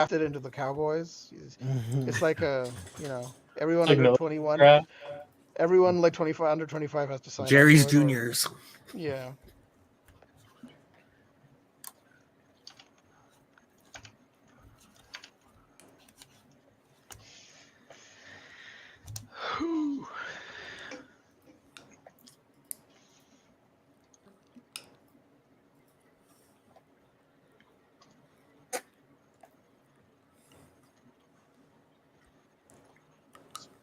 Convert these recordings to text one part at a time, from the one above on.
drafted into the Cowboys. It's like everyone It's like under military 21, draft. everyone like 25 under 25 has to sign up Jerry's for it. Or Juniors. yeah.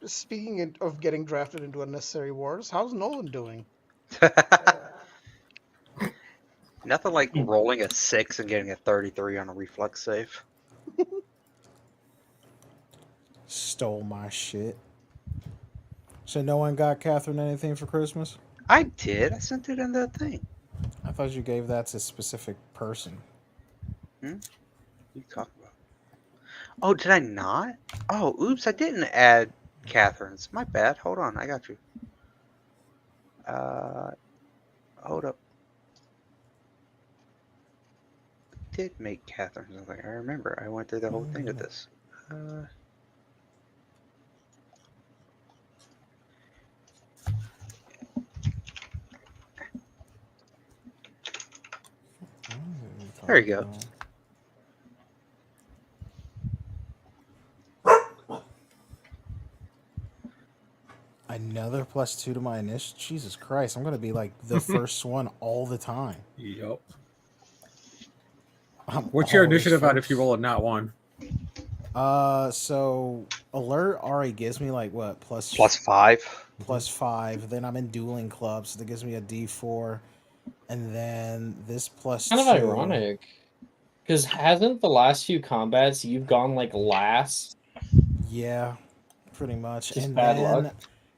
Speaking of getting drafted into unnecessary wars, how's Nolan doing? Nothing like rolling a 6 and getting a 33 on a reflex save. Stole my shit. So no one got Catherine anything for Christmas? I did. I sent it in the thing. I thought you gave that to a specific person. What are you talking about? Oh, did I not? Oh, oops, I didn't add Catherine's. My bad. Hold on, I got you. Hold up. Did make Catherine something. I remember. I went through the whole thing of this. There you go. Another +2 to my initiative? Jesus Christ, I'm going to be like the first one all the time. Yep. What's your initiative at if you roll a nat 1? So alert already gives me like what +5. +5. Then I'm in dueling clubs, so that gives me a D4, and then this +2. Kind of ironic, because hasn't the last few combats you've gone like last? Yeah, pretty much. Just bad luck.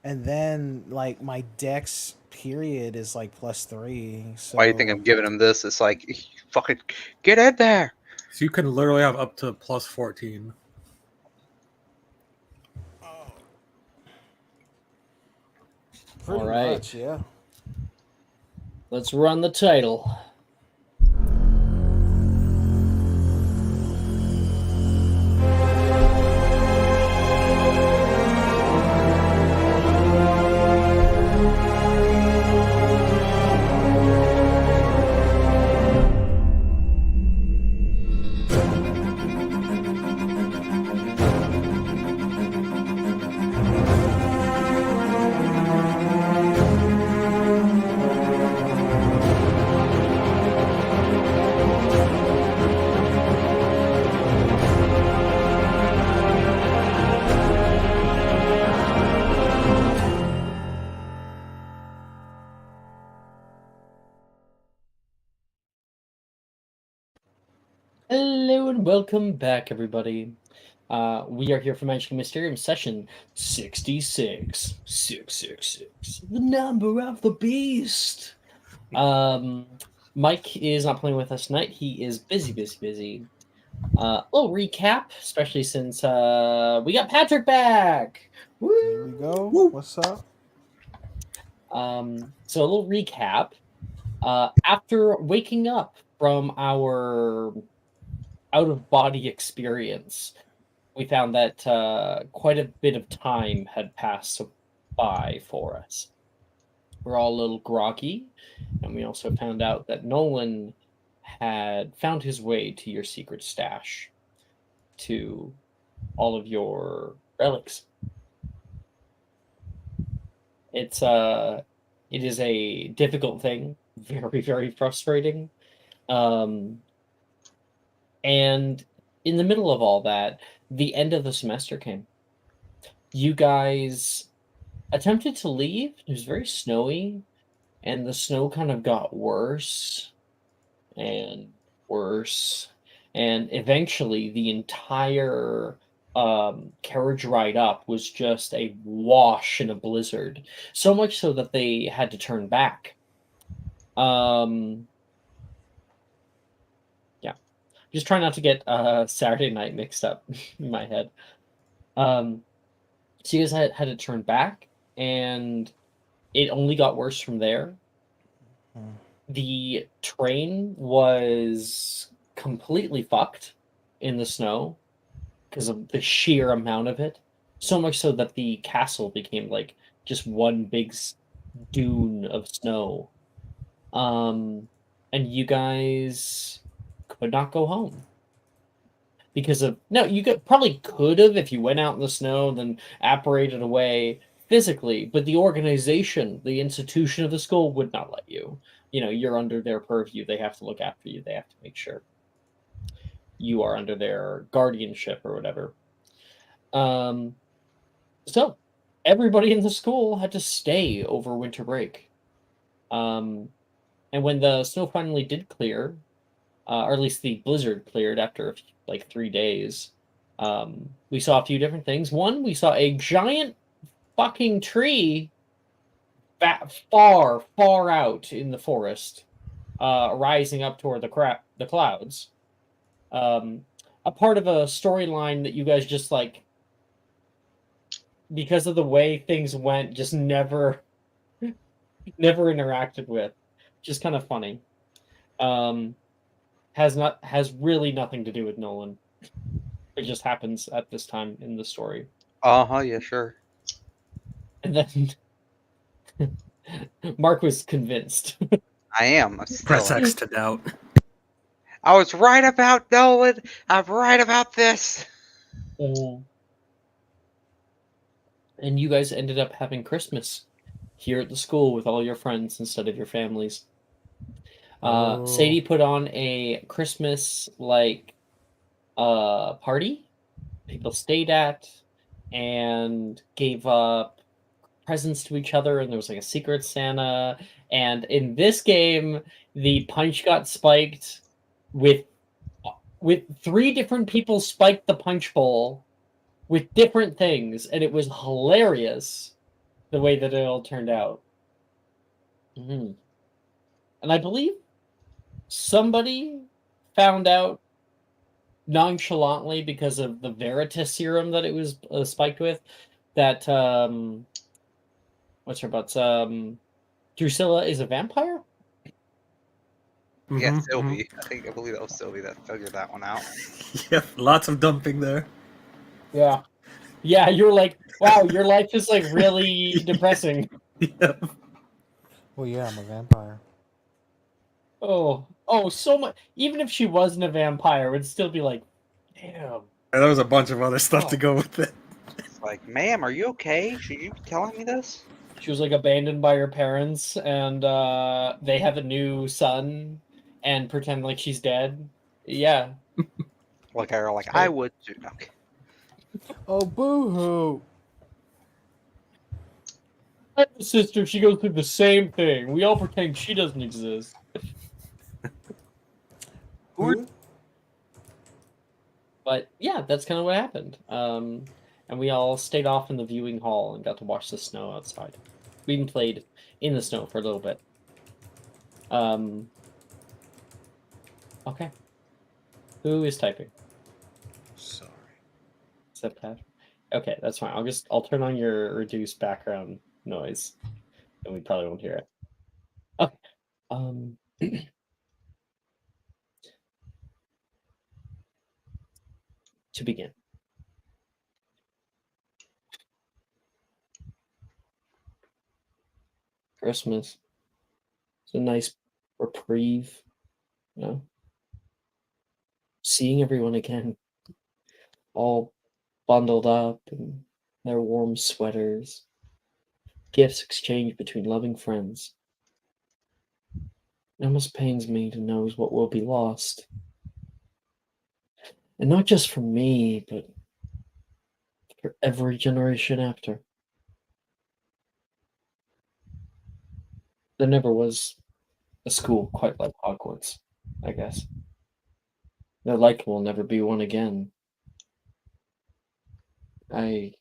And then like my dex period is like +3. So Why do you think I'm giving him this? It's like, fucking get in there. So you can literally have up to +14. pretty All right. much, yeah. Let's run the title. Hello and welcome back, everybody. We are here for Magic Mysterium session 66. 666. The number of the beast. Mike is not playing with us tonight. He is busy. A little recap, especially since we got Patrick back. Woo! Here we go. Woo. What's up? So a little recap. After waking up from our out-of-body experience, we found that quite a bit of time had passed by for us. We're all a little groggy, and we also found out that Nolan had found his way to your secret stash, to all of your relics. It is a difficult thing, very, very frustrating. And in the middle of all that, the end of the semester came. You guys attempted to leave. It was very snowy, and the snow kind of got worse and worse. And eventually, the entire carriage ride up was just a wash in a blizzard. So much so that they had to turn back. Just try not to get Saturday night mixed up in my head. So you guys had to turn back, and it only got worse from there. The train was completely fucked in the snow. because of the sheer amount of it. So much so that the castle became like just one big dune of snow. And you guys could not go home because of no. Probably could have if you went out in the snow, then apparated away physically, but the organization, the institution of the school would not let you. You're under their purview. They have to look after you. They have to make sure you are under their guardianship or whatever. So everybody in the school had to stay over winter break. And when the snow finally did clear, or at least the blizzard cleared after like 3 days, we saw a few different things. One, we saw a giant fucking tree far, far out in the forest, rising up toward the clouds. A part of a storyline that you guys just like, because of the way things went, just never interacted with. Just kind of funny. Has really nothing to do with Nolan. It just happens at this time in the story. Yeah, sure. And then Mark was convinced. I am. Press X to doubt. I was right about Nolan. I'm right about this. And you guys ended up having Christmas here at the school with all your friends instead of your families. Sadie put on a Christmas party. People stayed at and gave up presents to each other, and there was like a secret Santa. And in this game, the punch got spiked with 3 different people spiked the punch bowl with different things, and it was hilarious the way that it all turned out. And I believe somebody found out nonchalantly because of the Veritas serum that it was spiked with, that what's her butts? Drusilla is a vampire? Yeah, Mhm, Sylvie. I believe that was Sylvie that figured that one out. Yeah, lots of dumping there. Yeah. Yeah, you're like, wow, your life is like really depressing. Yeah. Well, yeah, I'm a vampire. Oh, so much. Even if she wasn't a vampire, it would still be like, damn. And there was a bunch of other stuff to go with it. It's like, ma'am, are you okay? Should you be telling me this? She was like abandoned by her parents, and they have a new son, and pretend like she's dead. Yeah. Like I would too. Okay. Oh, boo-hoo! I have a sister, she goes through the same thing. We all pretend she doesn't exist. Who? But yeah, that's kind of what happened. And we all stayed off in the viewing hall and got to watch the snow outside. We even played in the snow for a little bit. Okay. Who is typing? Sorry. Except Patrick. Okay, that's fine. I'll turn on your reduced background noise, and we probably won't hear it. Okay. To begin. Christmas. It's a nice reprieve, you know. Seeing everyone again, all bundled up in their warm sweaters, gifts exchanged between loving friends. It almost pains me to know what will be lost. And not just for me, but for every generation after. There never was a school quite like Hogwarts, I guess. There likely will never be one again. I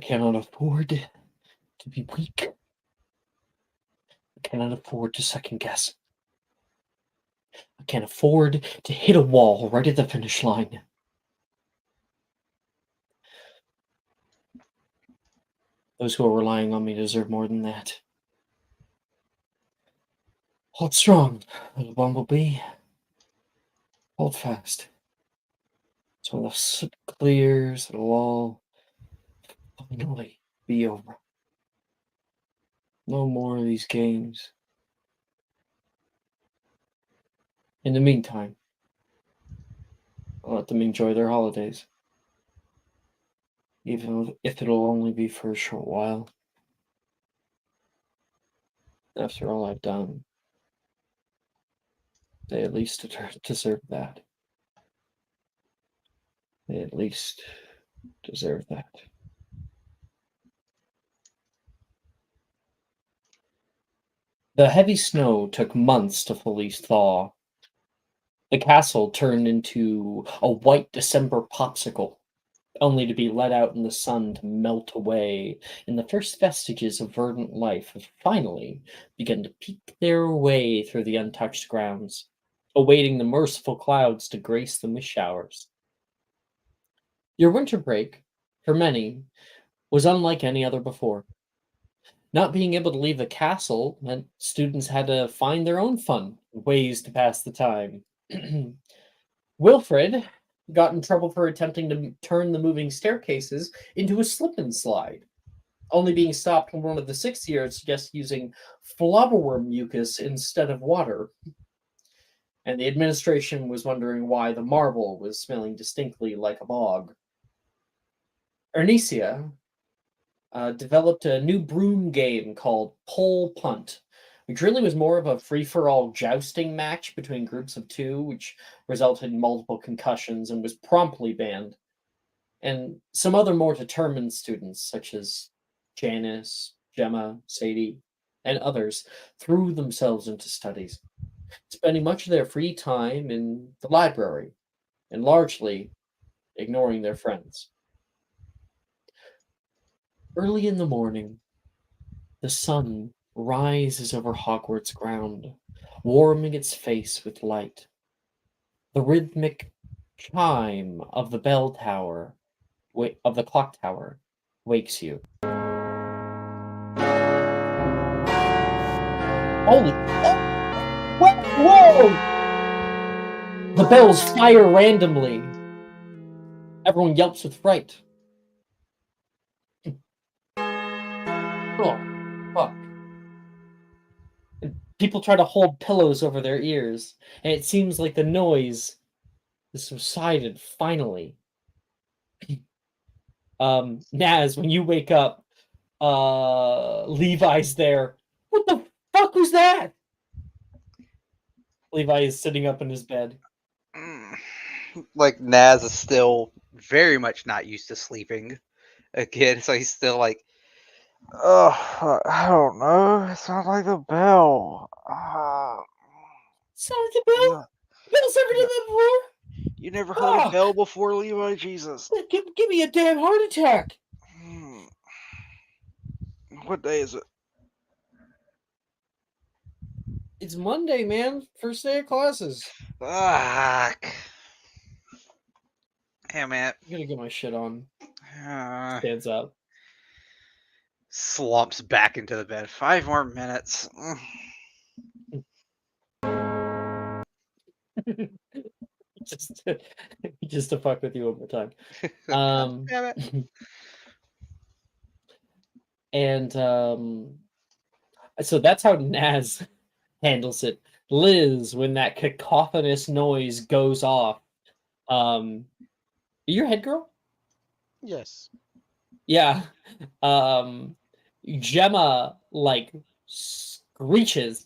cannot afford to be weak. I cannot afford to second guess. I can't afford to hit a wall right at the finish line. Those who are relying on me deserve more than that. Hold strong, little bumblebee. Hold fast. So when the soot clears, it'll all finally be over. No more of these games. In the meantime, I'll let them enjoy their holidays. Even if it'll only be for a short while. After all I've done, they at least deserve that. They at least deserve that. The heavy snow took months to fully thaw. The castle turned into a white December popsicle, only to be let out in the sun to melt away, and the first vestiges of verdant life have finally begun to peek their way through the untouched grounds, awaiting the merciful clouds to grace them with showers. Your winter break, for many, was unlike any other before. Not being able to leave the castle meant students had to find their own fun ways to pass the time. Wilfred got in trouble for attempting to turn the moving staircases into a slip and slide, only being stopped when one of the sixth years suggested using flobberworm mucus instead of water. And the administration was wondering why the marble was smelling distinctly like a bog. Ernesia developed a new broom game called Pole Punt, which really was more of a free-for-all jousting match between groups of two, which resulted in multiple concussions and was promptly banned. And some other more determined students, such as Janice, Gemma, Sadie, and others, threw themselves into studies, spending much of their free time in the library and largely ignoring their friends. Early in the morning, the sun rises over Hogwarts ground, warming its face with light. The rhythmic chime of the bell tower, of the clock tower, wakes you. Holy! Whoa! The bells fire randomly. Everyone yelps with fright. Oh, fuck. And people try to hold pillows over their ears, and it seems like the noise has subsided finally. Naz, when you wake up, Levi's there. What the fuck was that? Levi is sitting up in his bed. Like Naz is still very much not used to sleeping again, so he's still like, oh, I don't know. It sounds like the bell. Sounds like a bell? Bell's ever done that before? You never heard a bell before, Levi? Jesus. Give me a damn heart attack. What day is it? It's Monday, man. First day of classes. Fuck. Damn it. I'm gonna get my shit on. Stands up. Slumps back into the bed. 5 more minutes. just to fuck with you one more time. Damn it. And so that's how Naz handles it. Liz, when that cacophonous noise goes off, your head girl? Yes. Yeah. Gemma like screeches.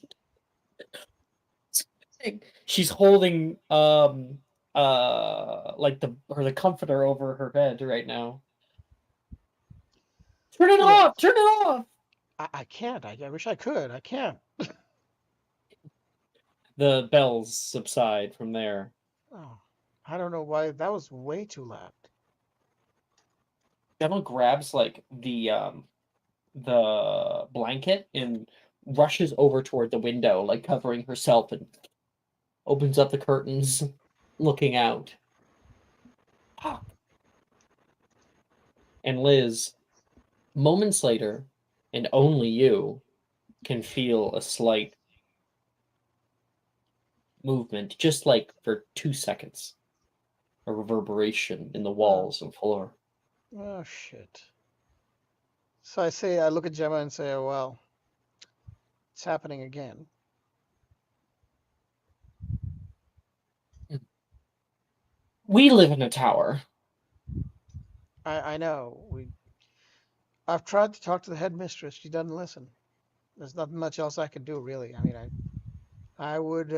She's holding like the comforter over her bed right now. Turn it off! Turn it off! I can't. I wish I could. I can't. The bells subside from there. Oh, I don't know why. That was way too loud. Gemma grabs like the blanket and rushes over toward the window, like covering herself, and opens up the curtains, looking out. And Liz, moments later, and only you, can feel a slight movement, just like for 2 seconds. A reverberation in the walls and floor. Oh shit. So I look at Gemma and say, oh well, it's happening again. We live in a tower. I know. I've tried to talk to the headmistress. She doesn't listen. There's nothing much else I can do, really. I mean, I would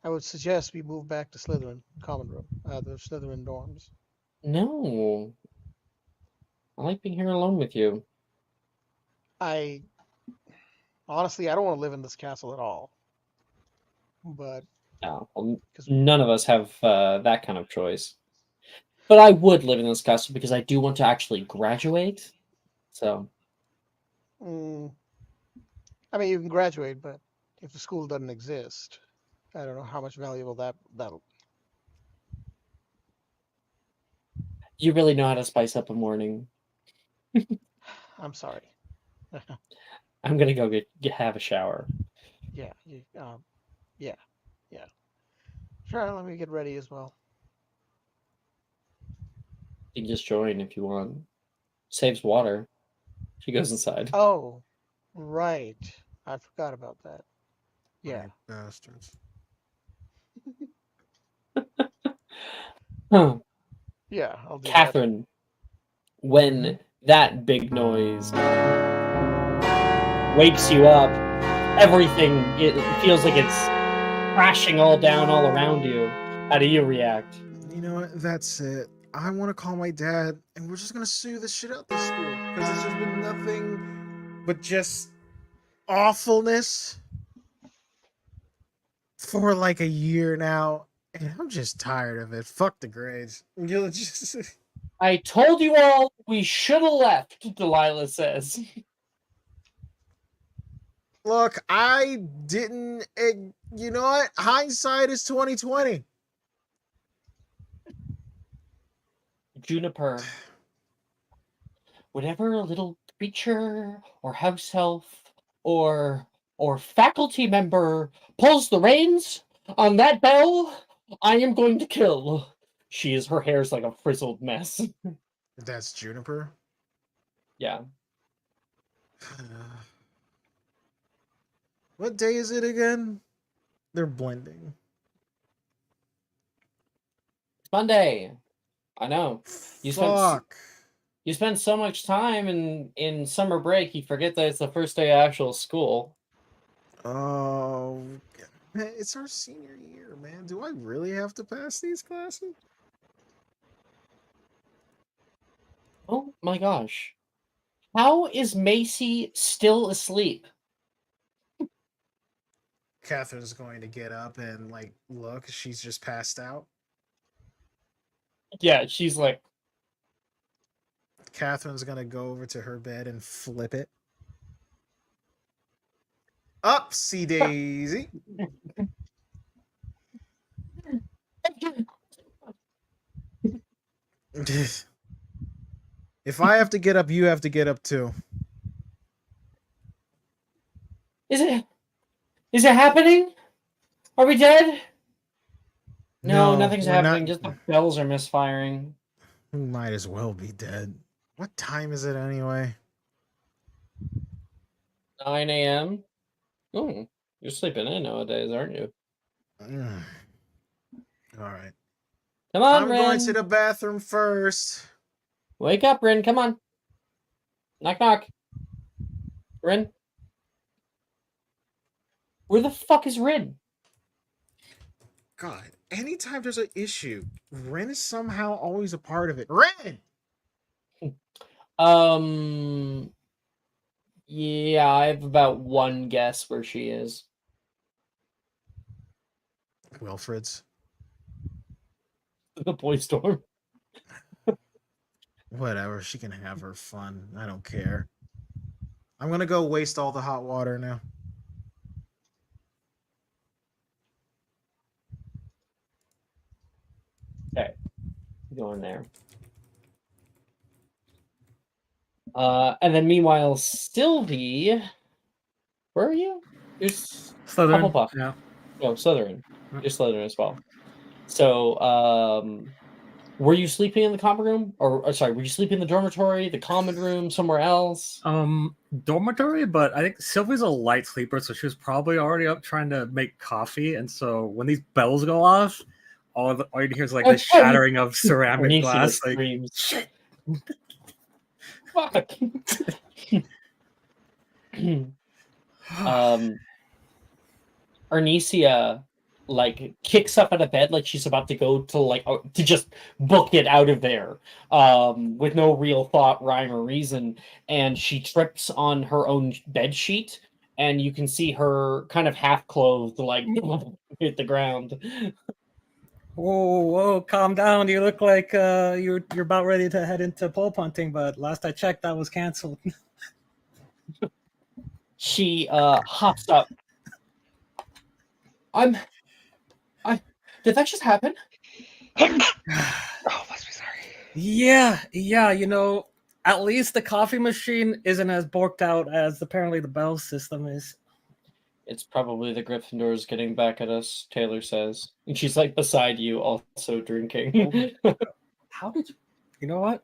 I would suggest we move back to Slytherin common room, the Slytherin dorms. No. I like being here alone with you. I honestly, I don't want to live in this castle at all. But No, well, because none of us have that kind of choice. But I would live in this castle because I do want to actually graduate. So, mm, I mean, you can graduate, but if the school doesn't exist, I don't know how much valuable that'll. you really know how to spice up a morning. I'm sorry. I'm gonna go have a shower. Yeah, yeah, yeah. Sure, let me get ready as well. You can just join if you want. Saves water. She goes inside. Oh, right. I forgot about that. Yeah. Right, bastards. Huh. Yeah, I'll do that. Catherine, when that big noise wakes you up, everything, it feels like it's crashing all down all around you. How do you react? You know what? That's it. I want to call my dad, and we're just gonna sue this shit out this school because it's just been nothing but just awfulness for like a year now, and I'm just tired of it. Fuck the grades. You'll just I told you all we should have left, Delilah says. look. I didn't. You know what? Hindsight is 2020. Juniper, whenever a little creature or house elf or faculty member pulls the reins on that bell, I am going to kill. Her hair's like a frizzled mess. That's Juniper. Yeah. What day is it again? They're blending. It's Monday. I know. You spent Fuck. you spend so much time in summer break, you forget that it's the first day of actual school. Oh, man, it's our senior year, man. Do I really have to pass these classes? Oh my gosh. How is Macy still asleep? Catherine's going to get up and like look. She's just passed out. Yeah, she's like, Catherine's gonna go over to her bed and flip it. Upsy daisy. If I have to get up, you have to get up too. Is it happening? Are we dead? No, nothing's we're happening. not. Just the bells are misfiring. We might as well be dead. What time is it anyway? 9 a.m. Oh, you're sleeping in nowadays, aren't you? All right. Come on, I'm Rin. going to the bathroom first. Wake up, Rin. Come on. Knock, knock. Rin. Where the fuck is Rin? God, anytime there's an issue, Ren is somehow always a part of it. Ren! Yeah, I have about one guess where she is. Wilfred's. The boy storm. Whatever, she can have her fun. I don't care. I'm gonna go waste all the hot water now. Okay. Go in there. And then meanwhile, Sylvie, where are you? There's Slytherin. Hufflepuff. Yeah. No, Slytherin. You're Slytherin as well. So, were you sleeping in the common room, or sorry, were you sleeping in the dormitory, the common room, somewhere else? Dormitory, but I think Sylvie's a light sleeper, so she was probably already up trying to make coffee. And so when these bells go off, all you hear is like the shattering of ceramic Arnesia glass. Like, screams. shit. Fuck. Arnesia like kicks up out of bed like she's about to go to just book it out of there with no real thought, rhyme, or reason, and she trips on her own bed sheet, and you can see her kind of half clothed like hit the ground. Whoa, calm down. You look like you're about ready to head into pole punting, but last I checked, that was canceled. She hops up. Did that just happen? Oh, must be sorry. Yeah, at least the coffee machine isn't as borked out as apparently the bell system is. It's probably the Gryffindors getting back at us, Taylor says. And she's like beside you, also drinking. How did you? You know what?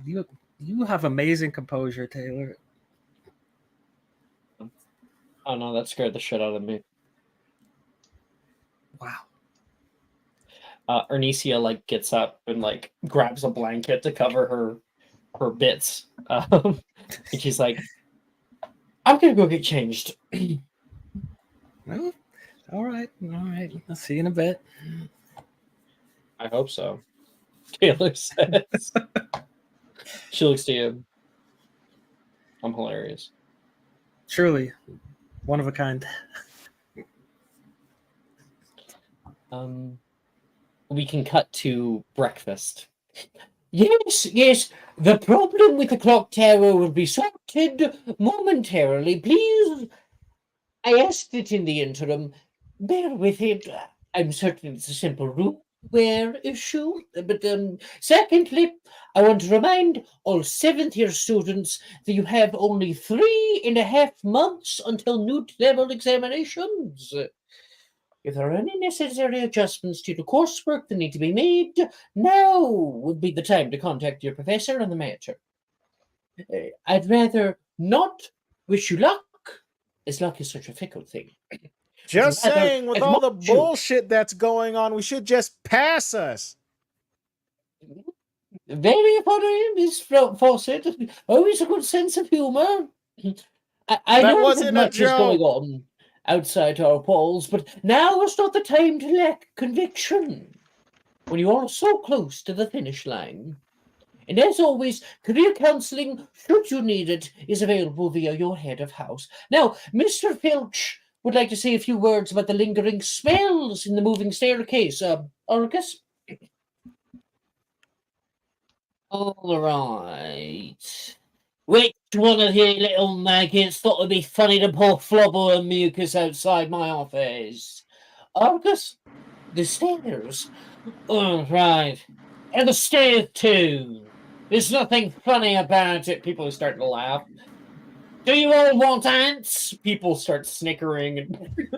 You have amazing composure, Taylor. Oh no, that scared the shit out of me. Wow. Arnesia like gets up and like grabs a blanket to cover her bits. And she's like, I'm gonna go get changed. Well, all right. I'll see you in a bit. I hope so. Taylor says. She looks to you. I'm hilarious. Truly, one of a kind. We can cut to breakfast. Yes. The problem with the clock tower will be sorted momentarily. Please. I asked it in the interim. Bear with it. I'm certain it's a simple roomware issue. But secondly, I want to remind all 7th year students that you have only 3.5 months until new level examinations. If there are any necessary adjustments to the coursework that need to be made, now would be the time to contact your professor on the matter. I'd rather not wish you luck, as luck is such a fickle thing. Just Rather saying, with all the admonish you. bullshit that's going on, we should just pass us. Very funny, Miss Fawcett. Always a good sense of humour. I That know wasn't that a much is going joke. on outside our walls, but now is not the time to lack conviction when you are so close to the finish line. And as always, career counselling, should you need it, is available via your head of house. Now, Mr. Filch would like to say a few words about the lingering smells in the moving staircase. Orcus? All right. Which one of you little maggots thought it'd be funny to pour flubber and mucus outside my office? Orcus? The stairs? Oh, right. And the stairs, too. There's nothing funny about it. People are starting to laugh. Do you all want ants? People start snickering. And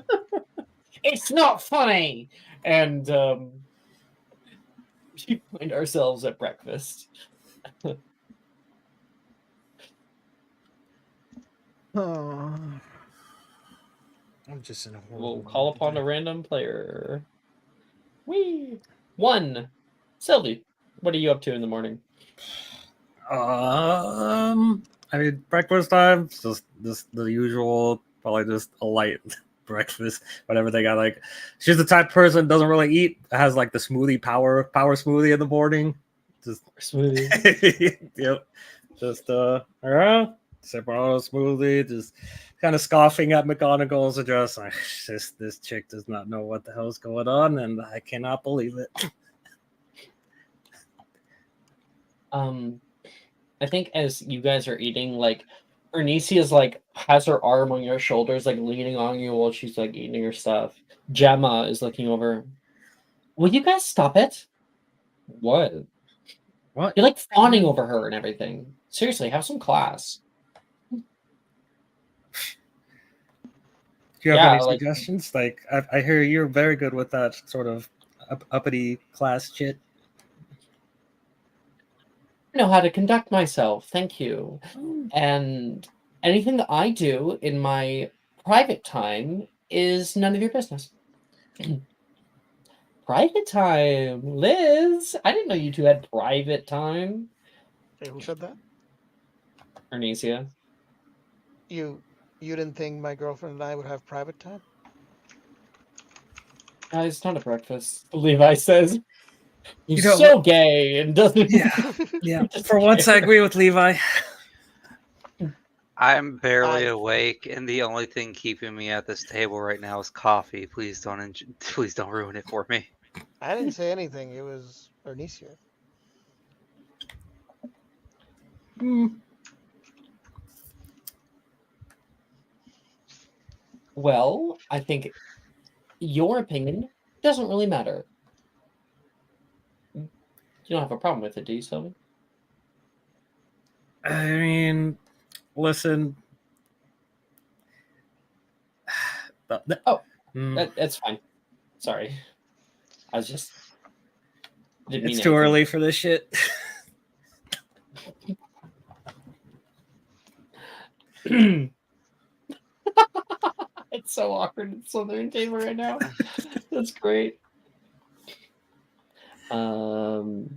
it's not funny. And we find ourselves at breakfast. Oh, I'm just in a horrible We'll call mood upon a today. random player. Whee! 1. Sylvie, what are you up to in the morning? I mean, breakfast time, just the usual, probably just a light breakfast, whatever they got. Like, she's the type of person doesn't really eat, has like the smoothie power smoothie in the morning. Just Smoothie. yep. Just sip on a smoothie, just kind of scoffing at McGonagall, and just like, this chick does not know what the hell's going on, and I cannot believe it. I think as you guys are eating, like Ernesia's like has her arm on your shoulders, like leaning on you while she's like eating her stuff. Gemma is looking over. Will you guys stop it? What? What? You're like fawning over her and everything. Seriously, have some class. Do you have Yeah, any like suggestions? Like, I hear you're very good with that sort of uppity class shit. I know how to conduct myself. Thank you. And anything that I do in my private time is none of your business. Private time, Liz. I didn't know you two had private time. Hey, who said that? Arnesia. You you didn't think my girlfriend and I would have private time? It's not a breakfast. Levi says he's You know so what? gay and doesn't. Yeah, yeah. Just For once, I care. agree with Levi. I'm barely I awake, and the only thing keeping me at this table right now is coffee. Please don't ruin it for me. I didn't say anything. It was Ernisia. Well, I think your opinion doesn't really matter. You don't have a problem with it, do you, Sylvie? I mean, listen. Oh, Mm, that's fine. Sorry. I was just didn't it's mean too anything. early for this shit. It's so awkward at Southern table right now. That's great. And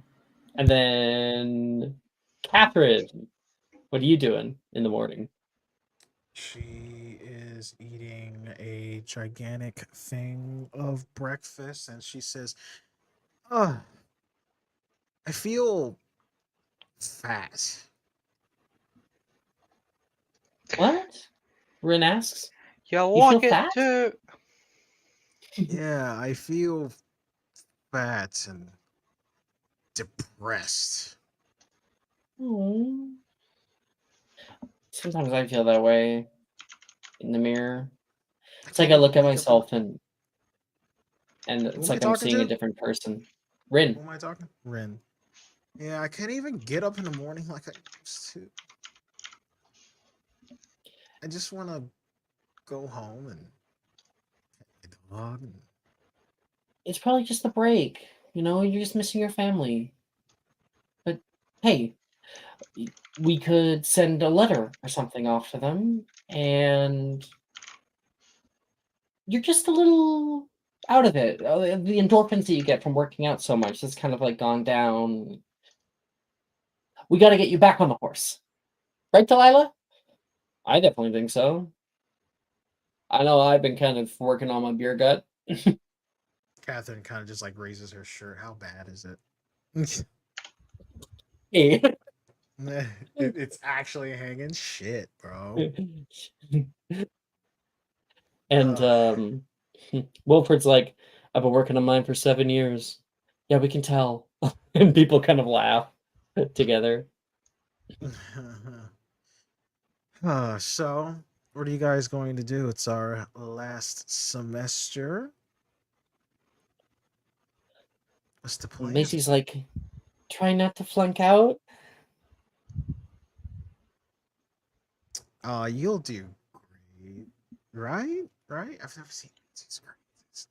then Catherine, what are you doing in the morning? She is eating a gigantic thing of breakfast, and she says, "Oh, I feel fat." What? Rin asks. You You feel look it fat? too. Yeah, I feel fat and depressed. Oh. Sometimes I feel that way in the mirror. It's like can't I even look at wake up in myself and Who it's am I like I'm talking seeing a to? different person. Who Rin. am I talking? Ren. Yeah, I can't even get up in the morning like I used to. I just want to go home and get the dog. And... It's probably just the break. You know, you're just missing your family. But hey, we could send a letter or something off to them, and you're just a little out of it. The endorphins that you get from working out so much has kind of like gone down. We got to get you back on the horse. Right, Delilah? I definitely think so. I know I've been kind of working on my beer gut. Catherine kind of just like raises her shirt. How bad is it? Hey. It's actually hanging shit, bro. And Ugh. Wilfred's like, I've been working on mine for 7 years. Yeah, we can tell. And people kind of laugh together. So, what are you guys going to do? It's our last semester. What's the plan? Macy's like, try not to flunk out. You'll do great. Right? Right? I've never seen Macy's grades.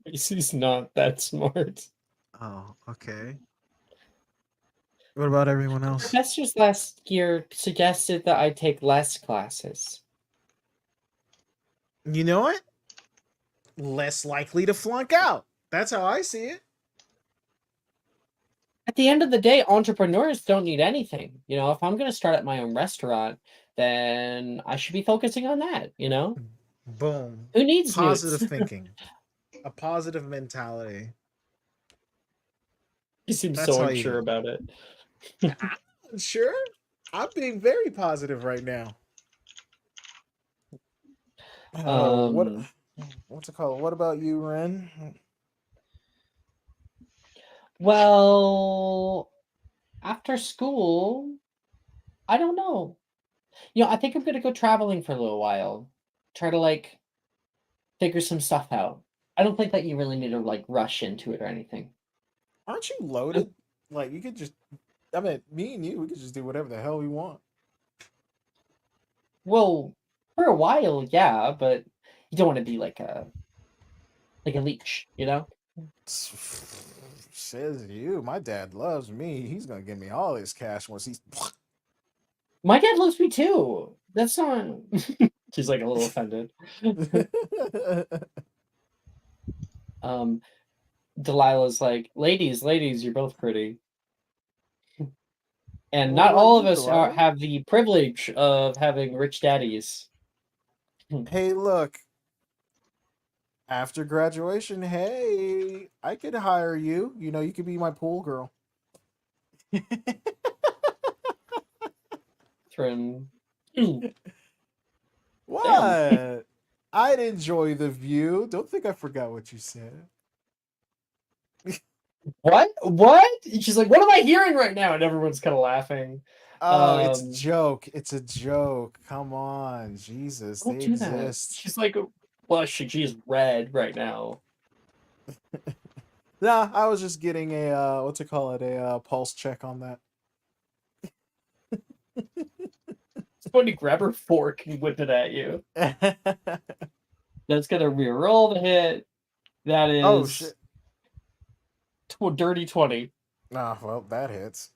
Macy's not that smart. Oh, okay. What about everyone else? Professors last year suggested that I take less classes. You know what? Less likely to flunk out. That's how I see it. At the end of the day, entrepreneurs don't need anything. You know, if I'm going to start at my own restaurant, then I should be focusing on that, you know? Boom. Who needs Positive newts? thinking. A positive mentality. He seems That's so how you do unsure it. about it. I'm sure. I'm being very positive right now. Um, what's it called? What about you, Ren? well, after school, I don't know. You know, I think I'm going to go traveling for a little while. Try to like figure some stuff out. I don't think that you really need to like rush into it or anything. Aren't you loaded? Like you could just I mean, me and you, we could just do whatever the hell we want. Well, for a while, yeah, but you don't want to be like a leech, you know? Says you. My dad loves me. He's gonna give me all his cash once he's. My dad loves me too. That's not. She's like a little offended. Delilah's like, ladies, you're both pretty. And What not about all of you, us Delilah? have the privilege of having rich daddies. Hey, look. After graduation, hey, I could hire you. You know, you could be my pool girl. Trim. What? I'd enjoy the view. Don't think I forgot what you said. What? What? She's like, what am I hearing right now? And everyone's kind of laughing. Oh, it's a joke. It's a joke. Come on, Jesus, Don't they do that. exist. She's like blushing. She's red right now. Nah, I was just getting a what's it call it? A pulse check on that. It's going to grab her fork and whip it at you. That's gonna reroll the hit. That is Oh shit. Dirty 20. Nah, well, that hits.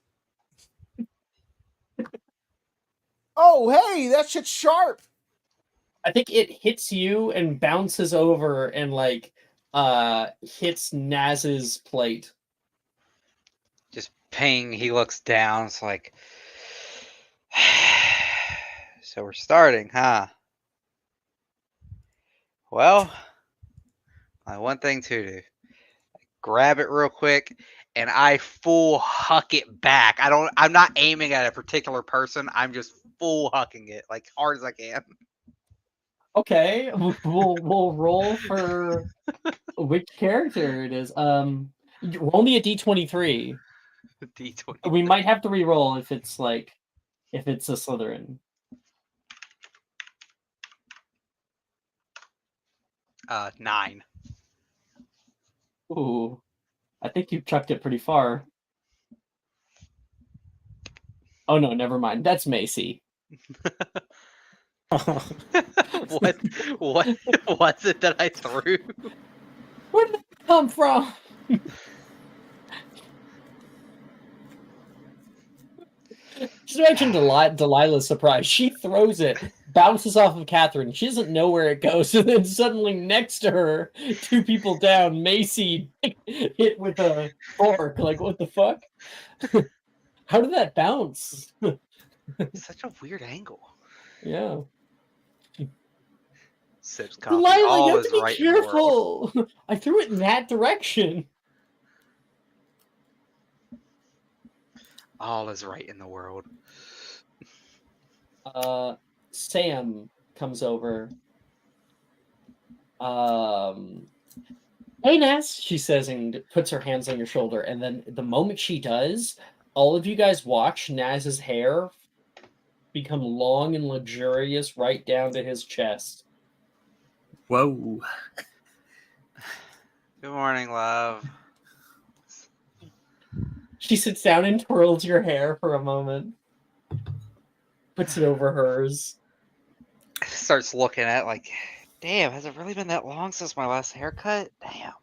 Oh, hey, that shit's sharp. I think it hits you and bounces over and like hits Naz's plate. Just ping. He looks down. It's like, so we're starting, huh? Well, one thing to do. Grab it real quick, and I full huck it back. I'm not aiming at a particular person. I'm just full hucking it like hard as I can. Okay, we'll roll for which character it is. Roll me a d23. D20. We might have to re-roll if it's a Slytherin. 9. Ooh, I think you chucked it pretty far. Oh no, never mind. That's Macy. What was it that I threw? Where did that come from? Just imagine Delilah's surprise. She throws it, bounces off of Catherine. She doesn't know where it goes, and then suddenly next to her, 2 people down, Macy hit with a fork. Like, what the fuck? How did that bounce? Such a weird angle. Yeah. Sips coffee. Delilah, All you have is to be right in the world. careful. I threw it in that direction. All is right in the world. Sam comes over. Hey, Ness, she says, and puts her hands on your shoulder. And then the moment she does, all of you guys watch Naz's hair become long and luxurious right down to his chest. Whoa. Good morning, love. She sits down and twirls your hair for a moment. Puts it over hers. Starts looking at it like, damn, has it really been that long since my last haircut? Damn.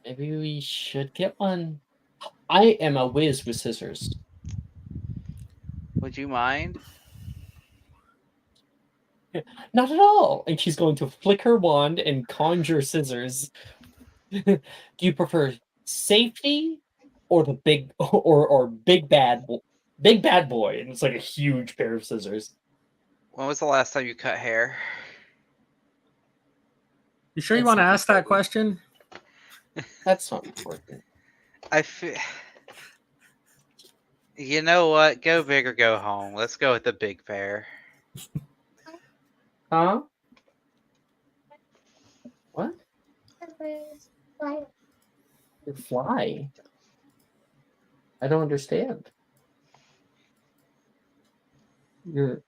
Maybe we should get one. I am a whiz with scissors. Would you mind? Not at all. And she's going to flick her wand and conjure scissors. Do you prefer safety or the big or big bad boy? And it's like a huge pair of scissors. When was the last time you cut hair? You sure you That's want to not ask that important. question? That's not important. I feel. You know what? Go big or go home. Let's go with the big pair. Huh? What? Your fly? I don't understand. You're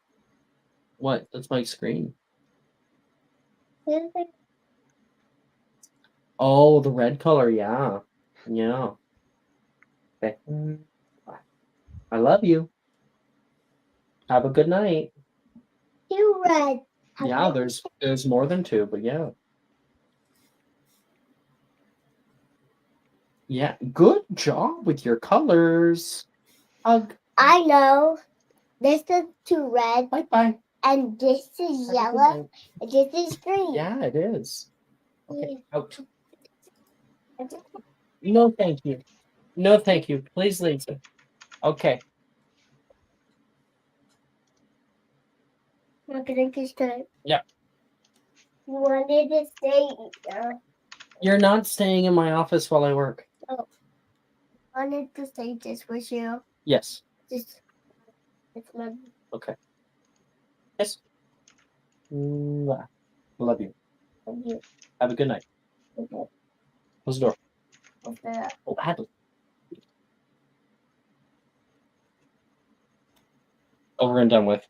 what? That's my screen. Oh, the red color, yeah. Yeah. Okay. I love you. Have a good night. You red. Yeah, there's more than 2, but yeah. Yeah, good job with your colors. Hug. I know. This is 2 red, Bye-bye. and this is Have a good yellow, night. and this is green. Yeah, it is. Okay, out. No, thank you. No, thank you. Please leave. Okay. I'm gonna kiss time. Yeah. You wanted to stay here. You're not staying in my office while I work. I wanted to stay just with you. Yes. Just it's my Okay. Yes. Mwah. Love you. you. Have a good night. Close the door. Okay. Oh, Hadley. Over and done with.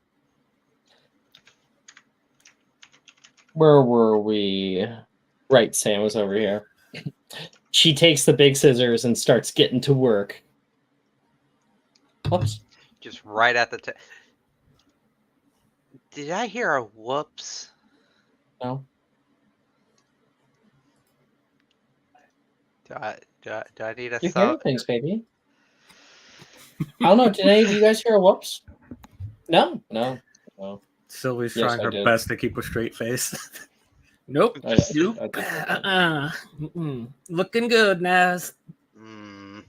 Where were we? Right, Sam was over here. She takes the big scissors and starts getting to work. Whoops. Just right at the. Did I hear a whoops? No. Do I need a You're thumb? hearing things, baby. I don't know. Did any of you guys hear a whoops? No. Sylvie's Yes, trying I her did. best to keep a straight face. Nope. I did. Nope. I did. Looking good, Naz. Mm,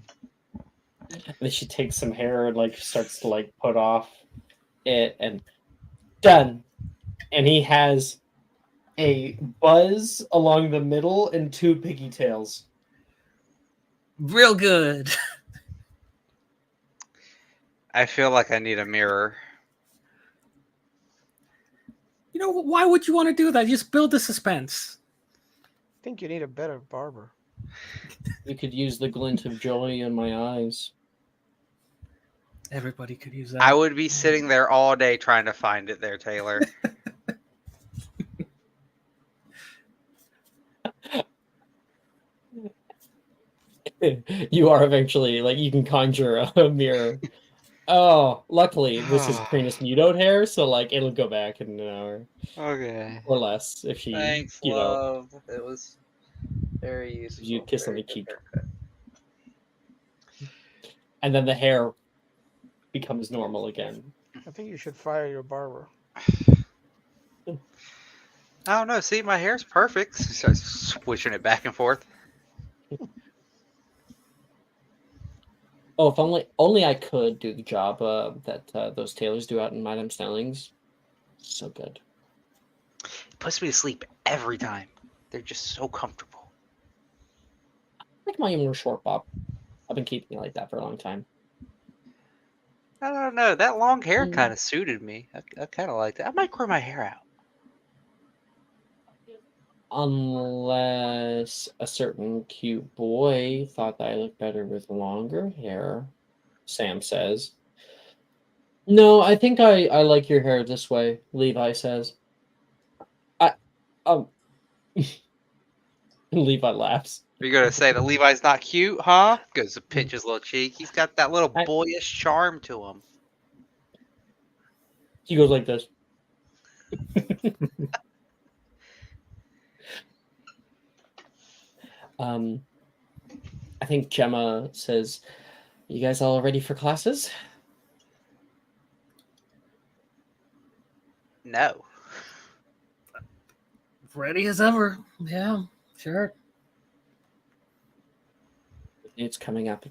And then she takes some hair and like starts to like put off it and done. And he has a buzz along the middle and 2 piggy tails. Real good. I feel like I need a mirror. You know, why would you want to do that? Just build the suspense. I think you need a better barber. You could use the glint of joy in my eyes. Everybody could use that. I would be sitting there all day trying to find it there, Taylor. You are eventually like you can conjure a mirror. Oh, luckily this is Karina's mutoed hair, so like it'll go back in an hour Okay. or less if she, Thanks, you know, love. It was very useful. you kiss on Very the good cheek, haircut. and then the hair becomes normal again. I think you should fire your barber. I don't know. See, my hair's perfect. Starts switching it back and forth. Oh, if only I could do the job that those tailors do out in Madame Snelling's. So good. It puts me to sleep every time. They're just so comfortable. I like my own short bob. I've been keeping it like that for a long time. I don't know. That long hair kind of suited me. I kind of like that. I might grow my hair out. Unless a certain cute boy thought that I looked better with longer hair, Sam says. No, I think I like your hair this way, Levi says. Levi laughs. Are you gonna say that Levi's not cute, huh? Goes to pinch his little cheek. He's got that little boyish charm to him. He goes like this. I think Gemma says, "You guys all ready for classes?" No. Ready as ever. Yeah, sure. It's coming up.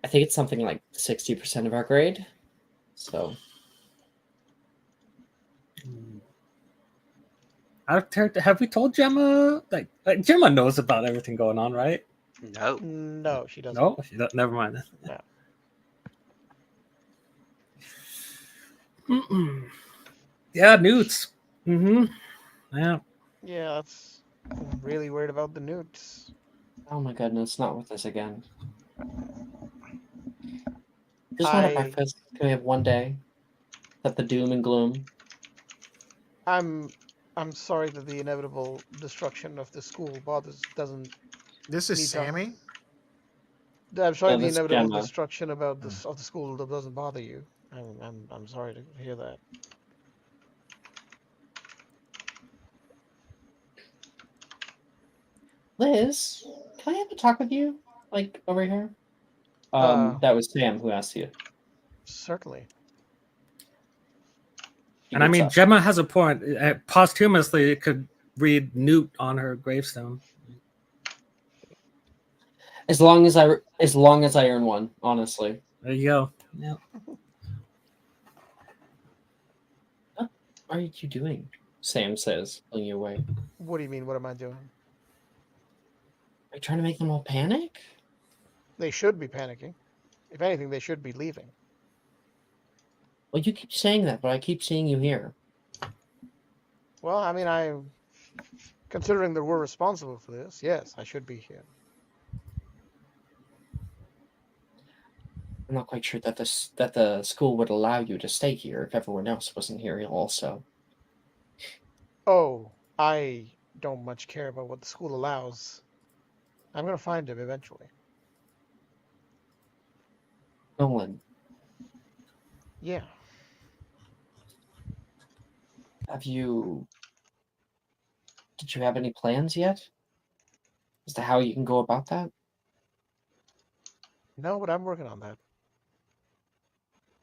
I think it's something like 60% of our grade. So Have we told Gemma? Like Gemma knows about everything going on, right? No. No, she doesn't. No, never mind. No. Mm-mm. Yeah, newts. Mm-hmm. Yeah. Yeah, I'm really worried about the newts. oh my goodness, not with this again. Just want a breakfast. Can we have one day? At the doom and gloom. I'm sorry that the inevitable destruction of the school doesn't. This is Me too. Sammy. I'm sorry No, the that's inevitable Gemma. destruction of the school that doesn't bother you. I'm sorry to hear that. Liz, can I have a talk with you? Like over here? Uh, That was Sam who asked you. certainly. He And I gets mean, up. Gemma has a point. Posthumously, it could read Newt on her gravestone. As long as I earn one, honestly. There you go. Yeah. What are you doing? Sam says, pulling you away. What do you mean? What am I doing? Are you trying to make them all panic? They should be panicking. If anything, they should be leaving. Well, you keep saying that, but I keep seeing you here. Well, I mean, considering that we're responsible for this, yes, I should be here. I'm not quite sure that the school would allow you to stay here if everyone else wasn't here also. Oh, I don't much care about what the school allows. I'm gonna find him eventually. Nolan, Yeah. did you have any plans yet as to how you can go about that? No, but I'm working on that.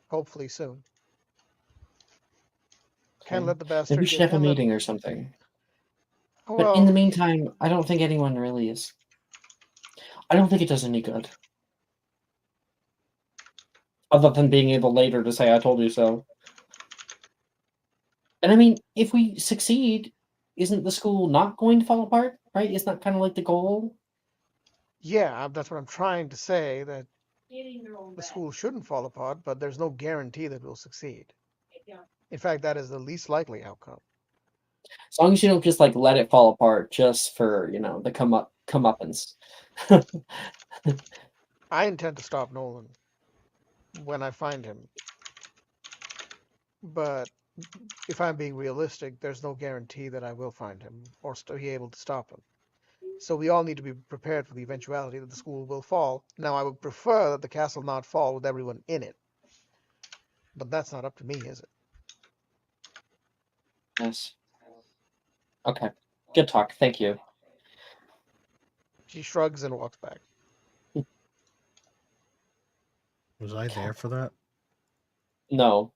Hopefully soon. Can't Okay. let the Maybe we bastard should get. have a Can't let. meeting or something. But in Well, the meantime, I don't think anyone really is. I don't think it does any good. Other than being able later to say, I told you so. And I mean, if we succeed, isn't the school not going to fall apart? Right? Isn't that kind of like the goal? yeah, that's what I'm trying to say. That the school shouldn't fall apart, but there's no guarantee that we'll succeed. In fact, that is the least likely outcome. As long as you don't just like let it fall apart just for, the comeuppance. I intend to stop Nolan when I find him. But if I'm being realistic, there's no guarantee that I will find him or be able to stop him. So we all need to be prepared for the eventuality that the school will fall. Now, I would prefer that the castle not fall with everyone in it. But that's not up to me, is it? Yes. Okay. Good talk. Thank you. She shrugs and walks back. Was I there for that? No,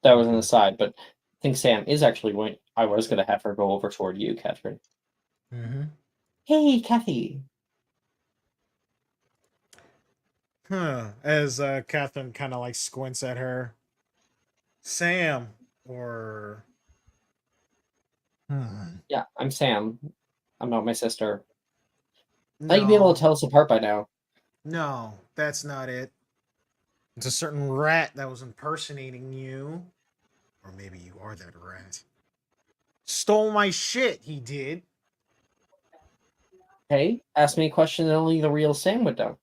that was an Okay. aside, but I think Sam is actually going. I was going to have her go over toward you, Catherine. Mm-hmm. Hey, Kathy. As Catherine kind of like squints at her. Sam, or Yeah, I'm Sam. I'm not my sister. I thought no, you'd be able to tell us apart by now. no, that's not it. It's a certain rat that was impersonating you, or maybe you are that rat. Stole my shit. He did. Hey, ask me a question that only the real Sam would know.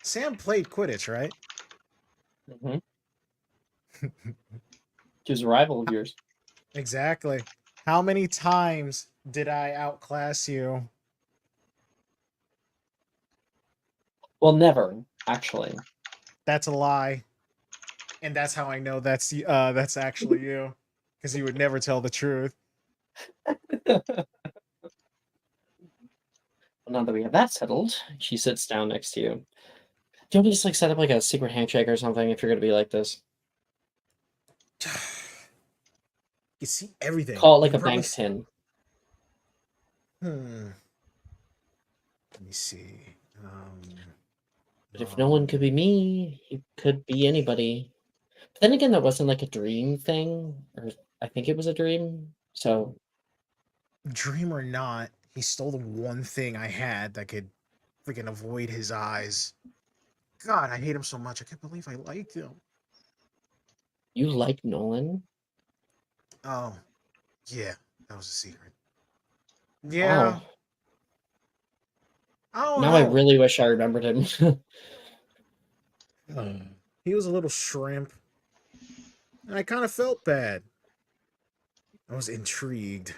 Sam played Quidditch, right? Mm-hmm. She was a rival of yours. Exactly. How many times did I outclass you? Well, never, actually. That's a lie. And that's how I know that's actually you. Because you would never tell the truth. Well, now that we have that settled, she sits down next to you. Do you want me to just set up like a secret handshake or something if you're gonna be like this? You see everything. Call it like You a probably bank pin. Let me see. But if no one could be me, it could be anybody. But then again, that wasn't like a dream thing, or I think it was a dream. So Dream or not, he stole the one thing I had that could freaking avoid his eyes. God, I hate him so much. I can't believe I liked him. you like Nolan? Oh, yeah, that was a secret. Yeah, Wow. I don't Now I know. really wish I remembered him. He was a little shrimp. And I kind of felt bad. I was intrigued.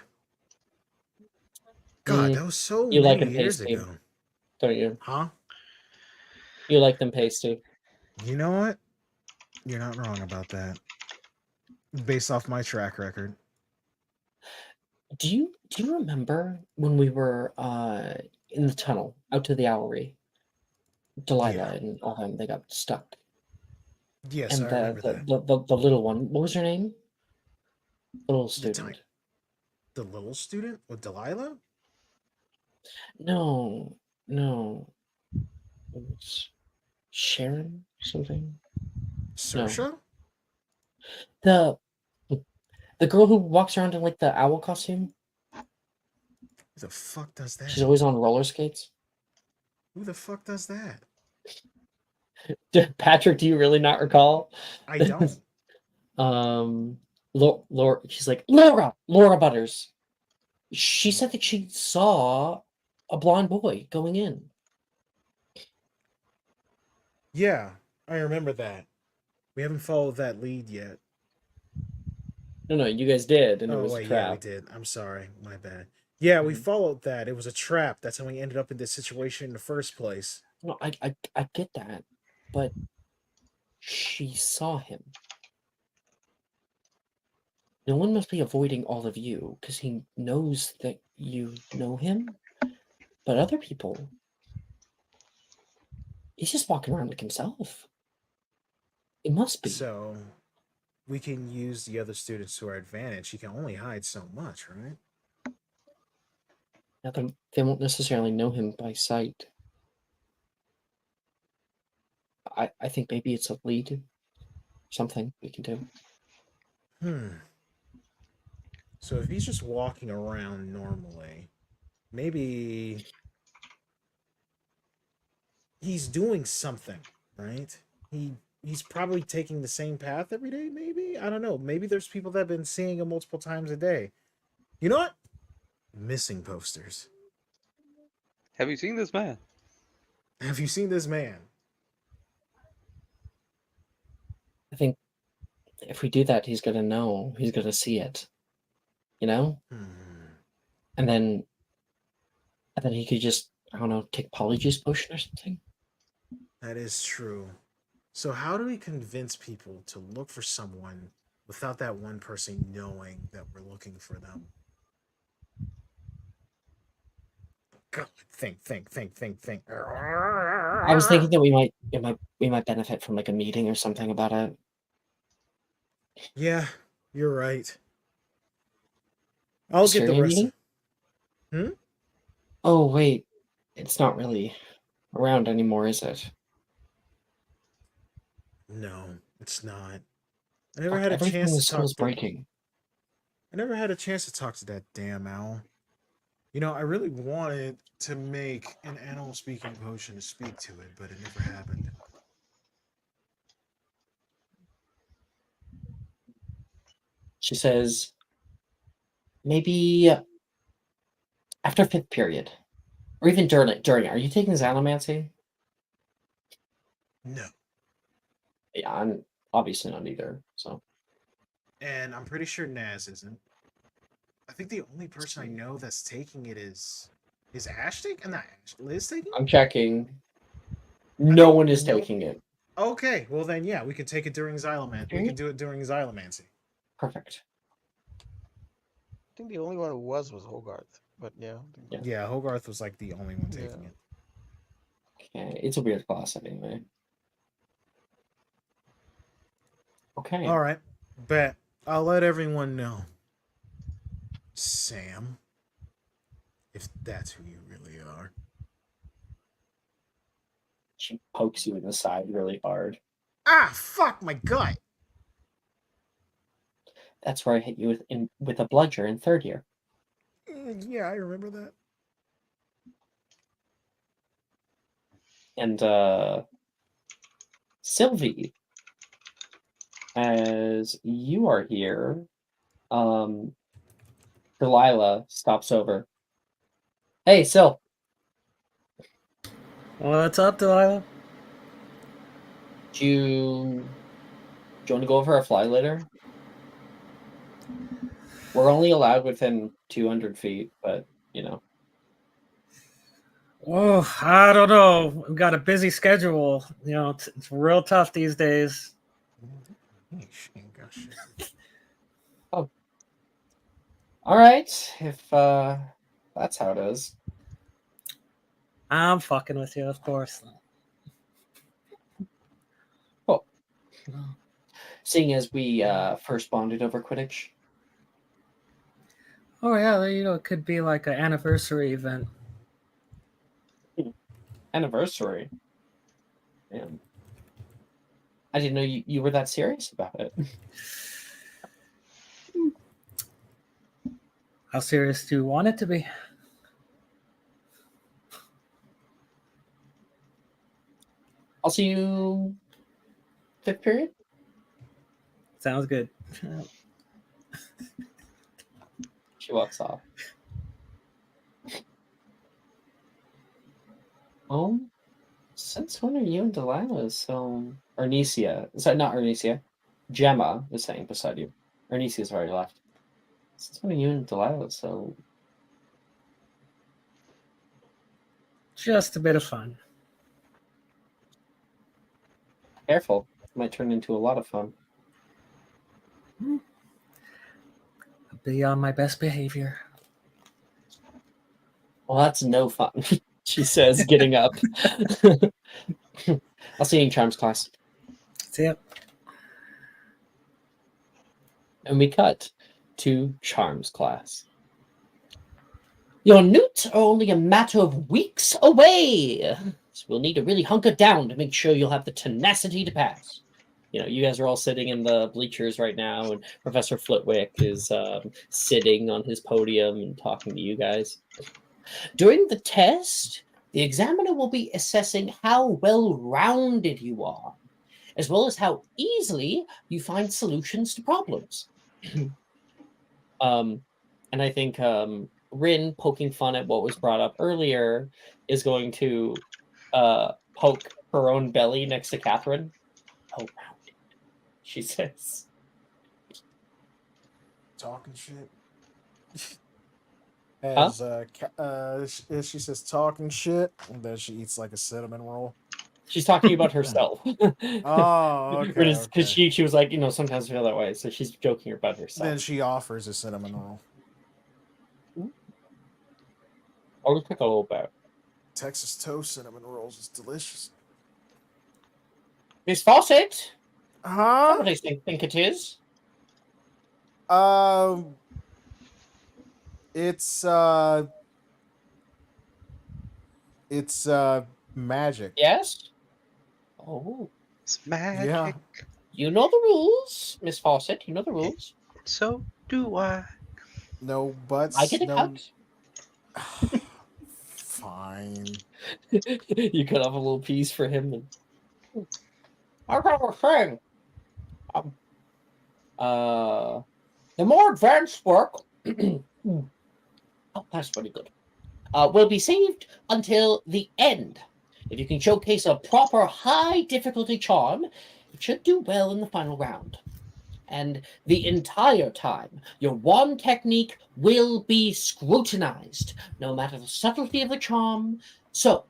God, that was so You like many him years pasty, ago. don't you? Huh? You like them pasty. You know what? You're not wrong about that. based off my track record. Do you remember when we were in the tunnel out to the Owlery? Delilah Yeah. and all them, they got stuck. Yes, And I remember that. the little one, what was her name? The little The student. The little student with Delilah? No, no. It was Sharon something. Saoirse? The girl who walks around in like the owl costume. Who the fuck does that? She's always on roller skates. Who the fuck does that? Patrick, do you really not recall? I don't. Laura, she's like Laura Butters. She said that she saw a blonde boy going in. Yeah, I remember that. We haven't followed that lead yet. No, you guys did, and it Oh was a wait, yeah, we trap. did. I'm sorry, my bad. Yeah, we Mhm. followed that. It was a trap. That's how we ended up in this situation in the first place. No, I get that, but she saw him. No one must be avoiding all of you because he knows that you know him, but other people, he's just walking around like himself. It must be. So we can use the other students to our advantage. He can only hide so much, right? Now they won't necessarily know him by sight. I think maybe it's a lead, something we can do. So if he's just walking around normally, maybe he's doing something, right? He's probably taking the same path every day, maybe? I don't know. Maybe there's people that have been seeing him multiple times a day. You know what? Missing posters. Have you seen this man? Have you seen this man? I think if we do that, he's gonna know. He's gonna see it. You know? And then he could just, I don't know, take Polyjuice potion or something. That is true. So how do we convince people to look for someone without that one person knowing that we're looking for them? God, think. I was thinking that we might benefit from like a meeting or something about it. Yeah, you're right. I'll get the Mysterium rest. meeting? Oh wait, it's not really around anymore, is it? No, it's not. I never Fuck, had a everything in chance the to talk school's to. breaking. I never had a chance to talk to that damn owl. You know, I really wanted to make an animal speaking potion to speak to it, but it never happened. She says, maybe after fifth period, or even during. Are you taking Xylomancy? No. Yeah, I'm obviously not either. So And I'm pretty sure Naz isn't. I think the only person I know that's taking it is Ash taking? Not Ash. Liz taking? I'm checking. No one is taking it. Okay, well then yeah, we can take it during Xylomancy. We can do it during Xylomancy. Perfect. I think the only one who was Hogarth, but yeah. Yeah, Hogarth was like the only one taking it. Okay, it's a weird class anyway. Okay. All right, bet. I'll let everyone know. Sam, if that's who you really are. She pokes you in the side really hard. Ah, fuck my gut. That's where I hit you with a bludger in third year. Yeah, I remember that. And Sylvie, as you are here, Delilah stops over. Hey, Syl. What's up, Delilah? Do you want to go over a fly later? We're only allowed within 200 feet, but, you know. Whoa, I don't know. We've got a busy schedule. You know, it's real tough these days. All right, if that's how it is. I'm fucking with you, of course. Well, seeing as we first bonded over Quidditch. Oh yeah, it could be like an anniversary event. Anniversary. Man. I didn't know you were that serious about it. How serious do you want it to be? I'll see you 5th period. Sounds good. She walks off. Since when are you and Delilah so... Arnesia. Sorry, not Arnesia. Gemma is sitting beside you. Arnesia's already left. Since when are you and Delilah so... Just a bit of fun. Careful. It might turn into a lot of fun. I'll be on my best behavior. Well, that's no fun, she says, getting up. I'll see you in Charms class. See ya. And we cut to Charms class. Your newts are only a matter of weeks away. So we'll need to really hunker down to make sure you'll have the tenacity to pass. You guys are all sitting in the bleachers right now, and Professor Flitwick is sitting on his podium and talking to you guys. During the test, the examiner will be assessing how well-rounded you are, as well as how easily you find solutions to problems. And I think Rin, poking fun at what was brought up earlier, is going to poke her own belly next to Catherine. Oh, rounded, she says. Talking shit. As she says talking shit, and then she eats like a cinnamon roll. She's talking about herself. Oh, okay. Because she was like, sometimes I feel that way. So she's joking about herself. Then she offers a cinnamon roll. I'll just pick a little bit. Texas toast cinnamon rolls is delicious. Miss Fawcett, Huh? what do they think it is? It's magic. Yes? Oh. It's magic. Yeah. You know the rules, Miss Fawcett. You know the rules. So do I. No buts. I get a no... cut. Fine. You cut off a little piece for him. And... I got a thing. The more advanced work... oh, that's pretty good. Will be saved until the end. If you can showcase a proper high difficulty charm, it should do well in the final round. And the entire time, your wand technique will be scrutinized, no matter the subtlety of the charm. So,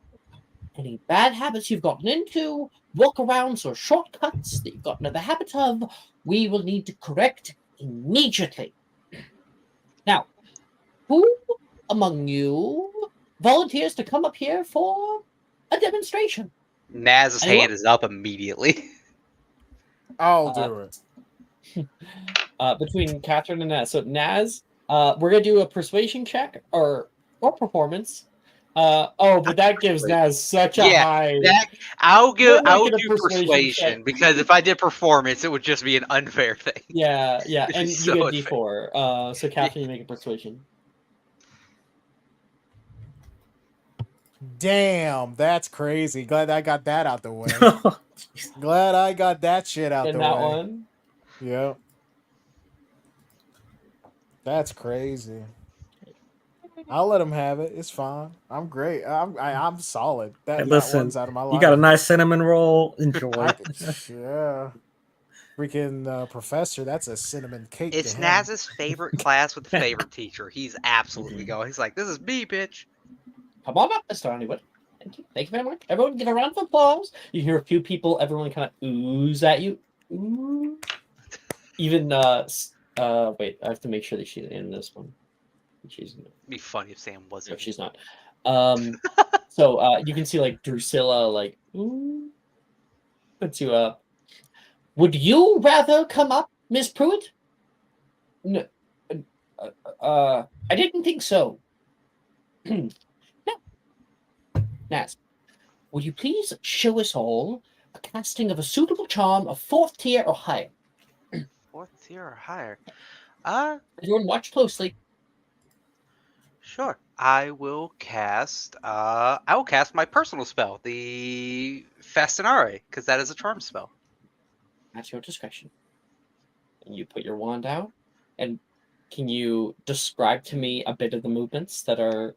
any bad habits you've gotten into, walkarounds or shortcuts that you've gotten into the habit of, we will need to correct immediately. Now, who among you volunteers to come up here for a demonstration? Naz's hand is up immediately. I'll do it. Between Catherine and Naz. So Naz, we're gonna do a persuasion check or performance. But that gives Naz such a high. I'll do persuasion because if I did performance, it would just be an unfair thing. Yeah, and you So get D4. So Catherine, you make a persuasion. Damn, that's crazy. Glad I got that out the way. Glad I got that shit out And the that way. one. Yep. That's crazy. I'll let him have it. It's fine. I'm great. I'm solid. Hey, listen, one's out of my life. you got a nice cinnamon roll. Enjoy. Yeah. Freaking professor, that's a cinnamon cake. It's Naz's favorite class with the favorite teacher. He's absolutely going. He's like, this is me, bitch. Come on up, Mr. Honeywood. Thank you. Thank you very much. Everyone give a round of applause. You hear a few people, everyone kind of ooze at you. Ooh. Even Wait, I have to make sure that she's in this one. She's It'd be funny if Sam no, wasn't. she's not. You can see like Drusilla like puts you up. Would you rather come up, Miss Pruitt? No, I didn't think so. No. Nas, would you please show us all a casting of a suitable charm of 4th tier or higher? 4th tier or higher? Everyone watch closely. Sure. I will cast my personal spell, the Fascinare, because that is a charm spell. At your discretion. And you put your wand out. And can you describe to me a bit of the movements that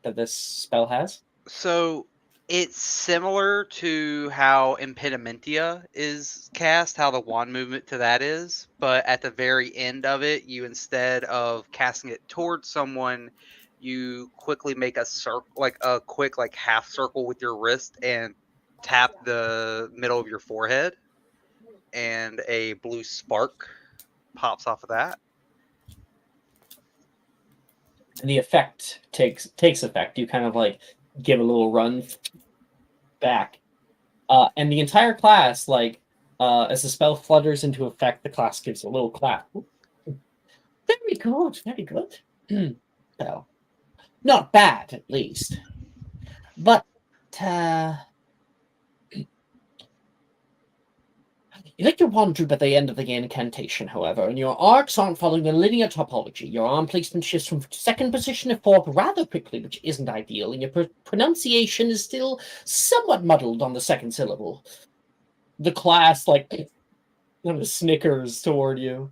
this spell has? So it's similar to how Impedimentia is cast, how the wand movement to that is, but at the very end of it, you instead of casting it towards someone, you quickly make a circle, like a quick like half circle with your wrist and tap the middle of your forehead, and a blue spark pops off of that. And the effect takes effect. You kind of like give a little run back. And the entire class, like, as the spell flutters into effect, the class gives a little clap. Very good, very good. Well, not bad, at least. But, you let your wand droop at the end of the incantation, however, and your arcs aren't following the linear topology. Your arm placement shifts from second position to fourth rather quickly, which isn't ideal, and your pronunciation is still somewhat muddled on the second syllable. The class, like, kind of snickers toward you.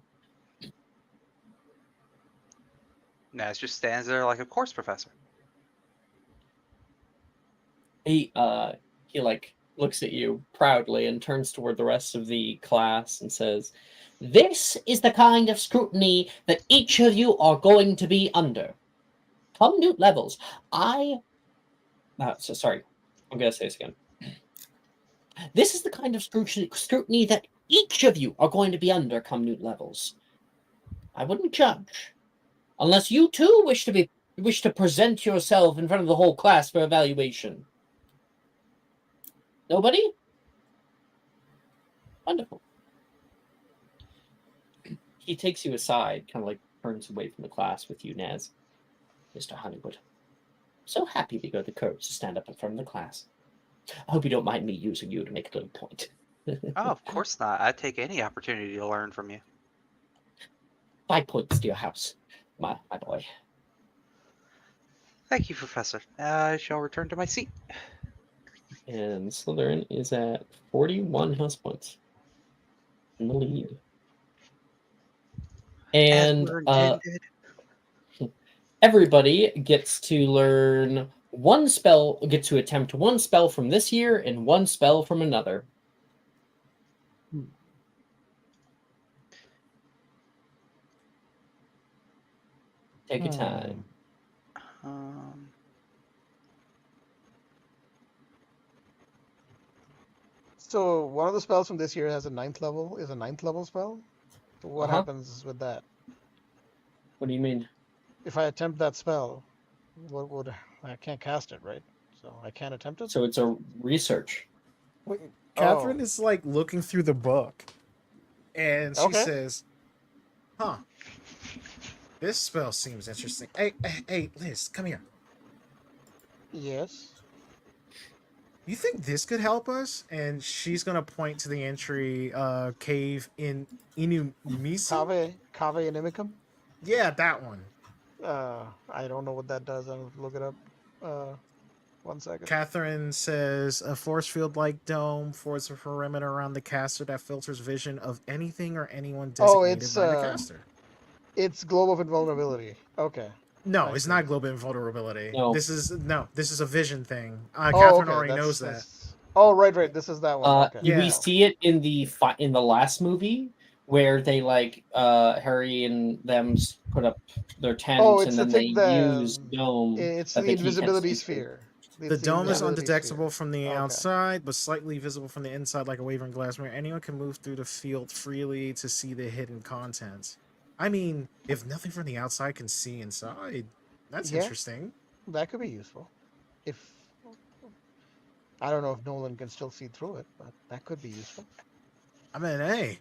Naz just stands there like, of course, Professor. He like looks at you proudly and turns toward the rest of the class and says, "This is the kind of scrutiny that each of you are going to be under. Come Newt levels. Sorry, I'm gonna say this again. This is the kind of scrutiny that each of you are going to be under come Newt levels. I wouldn't judge, unless you too wish to present yourself in front of the whole class for evaluation. Nobody? Wonderful." He takes you aside, kind of like turns away from the class with you, Naz. "Mr. Honeywood, so happy to go the courage to stand up in front of the class. I hope you don't mind me using you to make a little point." Oh, of course not. I'd take any opportunity to learn from you. 5 points to your house, my boy. Thank you, Professor. I shall return to my seat. And Slytherin is at 41 house points in the lead. And As we're intended. everybody gets to learn gets to attempt one spell from this year and one spell from another. Take your time. So one of the spells from this year has a 9th level. Is a 9th level spell. So what happens with that? What do you mean? If I attempt that spell, what would I can't cast it, right? So I can't attempt it. So it's a research. Wait, Catherine is like looking through the book, and she says, "Huh, this spell seems interesting. Hey, Liz, come here. Yes. You think this could help us?" And she's gonna point to the entry, cave in Inumisa. Cave Inimicum? Yeah, that one. I don't know what that does. I'll look it up. 1 second. Catherine says a force field-like dome forms a perimeter around the caster that filters vision of anything or anyone designated by the caster. It's Globe of Invulnerability. Okay. No, it's not Globe Invulnerability. No. This is a vision thing. Catherine already knows that. Oh, right. This is that one. Okay. We see it in the last movie where they like Harry and them put up their tent and then they use dome. It's the invisibility sphere. The dome is undetectable from the outside, but slightly visible from the inside like a wavering glass mirror. Anyone can move through the field freely to see the hidden content. I mean, if nothing from the outside can see inside, that's Yeah. interesting. That could be useful. If I don't know if Nolan can still see through it, but that could be useful. I mean, hey,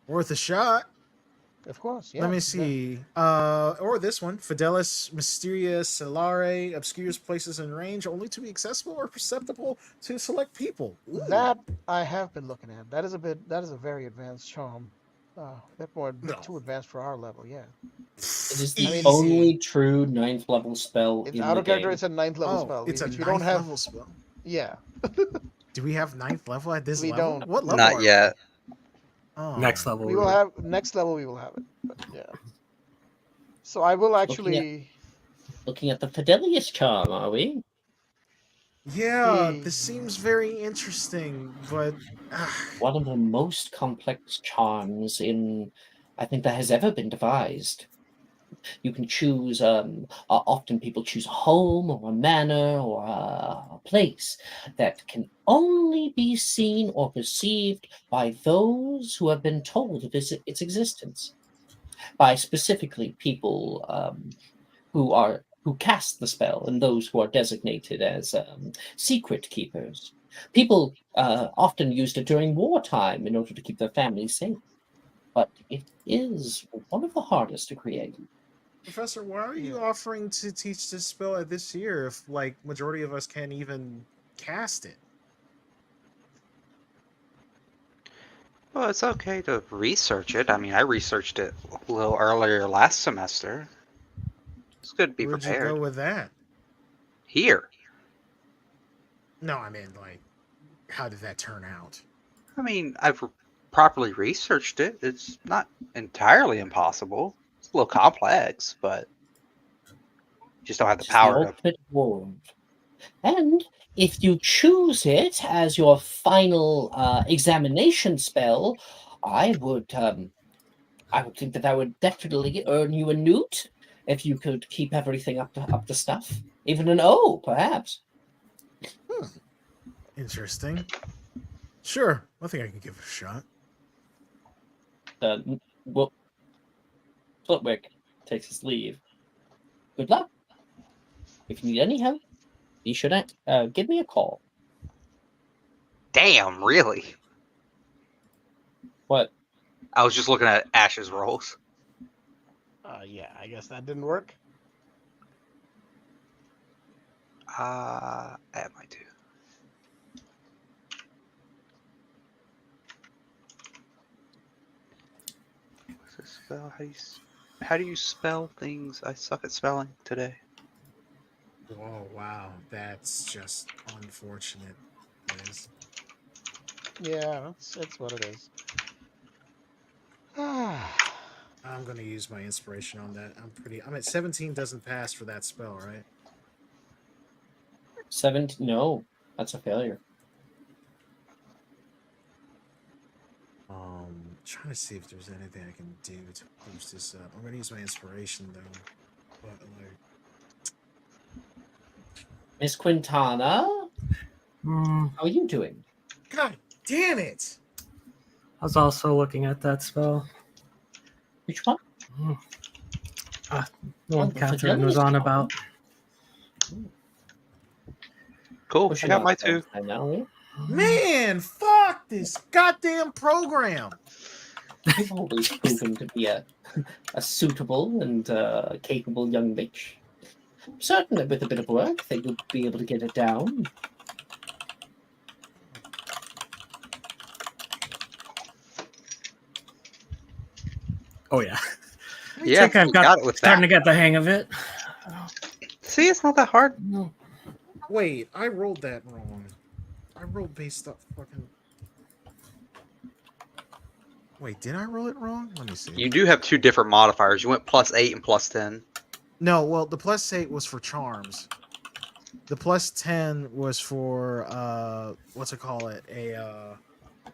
worth a shot. Of course, Let yeah. me see. Or this one. Fidelis Mysteria Celare obscures places in range only to be accessible or perceptible to select people. Ooh. That I have been looking at. That is a very advanced charm. A bit No. too advanced for our level, yeah. It is the I mean, only true 9th level spell It's in out the of character. game. It's a 9th level Oh, spell, it's a which we don't 9th have. level spell. Yeah, Do we have 9th level at this we level? don't. What level Not are yet. we? Oh. Next level. We will have next level. We will have it. But yeah. So I will actually. Looking at the Fidelius charm, are we? Yeah, Yeah. this seems very interesting, but One of the most complex charms I think, that has ever been devised. You can choose, often people choose a home or a manor or a place that can only be seen or perceived by those who have been told of its existence, by specifically people who cast the spell and those who are designated as secret keepers. People often used it during wartime in order to keep their families safe, but it is one of the hardest to create. Professor, why are you Yeah. offering to teach this spell at this year if like majority of us can't even cast it? Well, it's okay to research it. I mean, I researched it a little earlier last semester. It's good to be Where'd you go prepared. with that? Here. No, I mean like, how did that turn out? I mean, I've properly researched it. It's not entirely impossible. It's a little complex, but you just don't have the Which is the power to. ultimate ward. And if you choose it as your final examination spell, I would think that would definitely earn you a newt if you could keep everything up to stuff. Even an O, perhaps. Interesting. Sure, I think I can give it a shot. Well, Flitwick takes his leave. Good luck. If you need any help, be sure to give me a call. Damn, really? What? I was just looking at Ash's rolls. Yeah. I guess that didn't work. Add my two. What's this spell? How do you spell things? I suck at spelling today. Oh wow, that's just unfortunate. Liz. Yeah, it's what it is. I'm gonna use my inspiration on that. I'm at 17 doesn't pass for that spell, right? 17? No, that's a failure. Trying to see if there's anything I can do to boost this up. I'm gonna use my inspiration though. But like, Miss Quintana, Hmm, how are you doing? God damn it! I was also looking at that spell. Which one? The one the Catherine was Fidelius on charm. about. Cool. Push I it got out my there two. right now, eh? Man, fuck this goddamn program. You've always proven to be a suitable and capable young bitch. Certainly, with a bit of work, they would be able to get it down. Oh yeah, Yeah, I think I've we got it with starting to that. get the hang of it. See, it's not that hard. No. Wait, I rolled that wrong. I rolled based off fucking. Wait, did I roll it wrong? Let me see. You do have two different modifiers. You went +8 and +10. No, well, the +8 was for charms. The +10 was for what's it call it?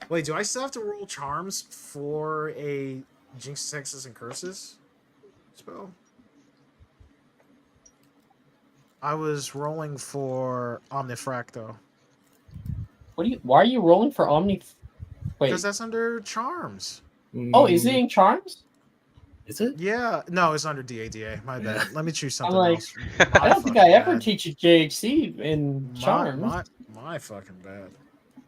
Wait, do I still have to roll charms for a Jinx, Hexes, and Curses spell? I was rolling for Omnifracto. Why are you rolling for Omni? Wait. Because that's under charms. Oh, is it in charms? Is it? Yeah, no, it's under DADA. My bad. Let me choose I'm something like, else. I don't think I ever teach a JHC in My, Charm. my fucking bad.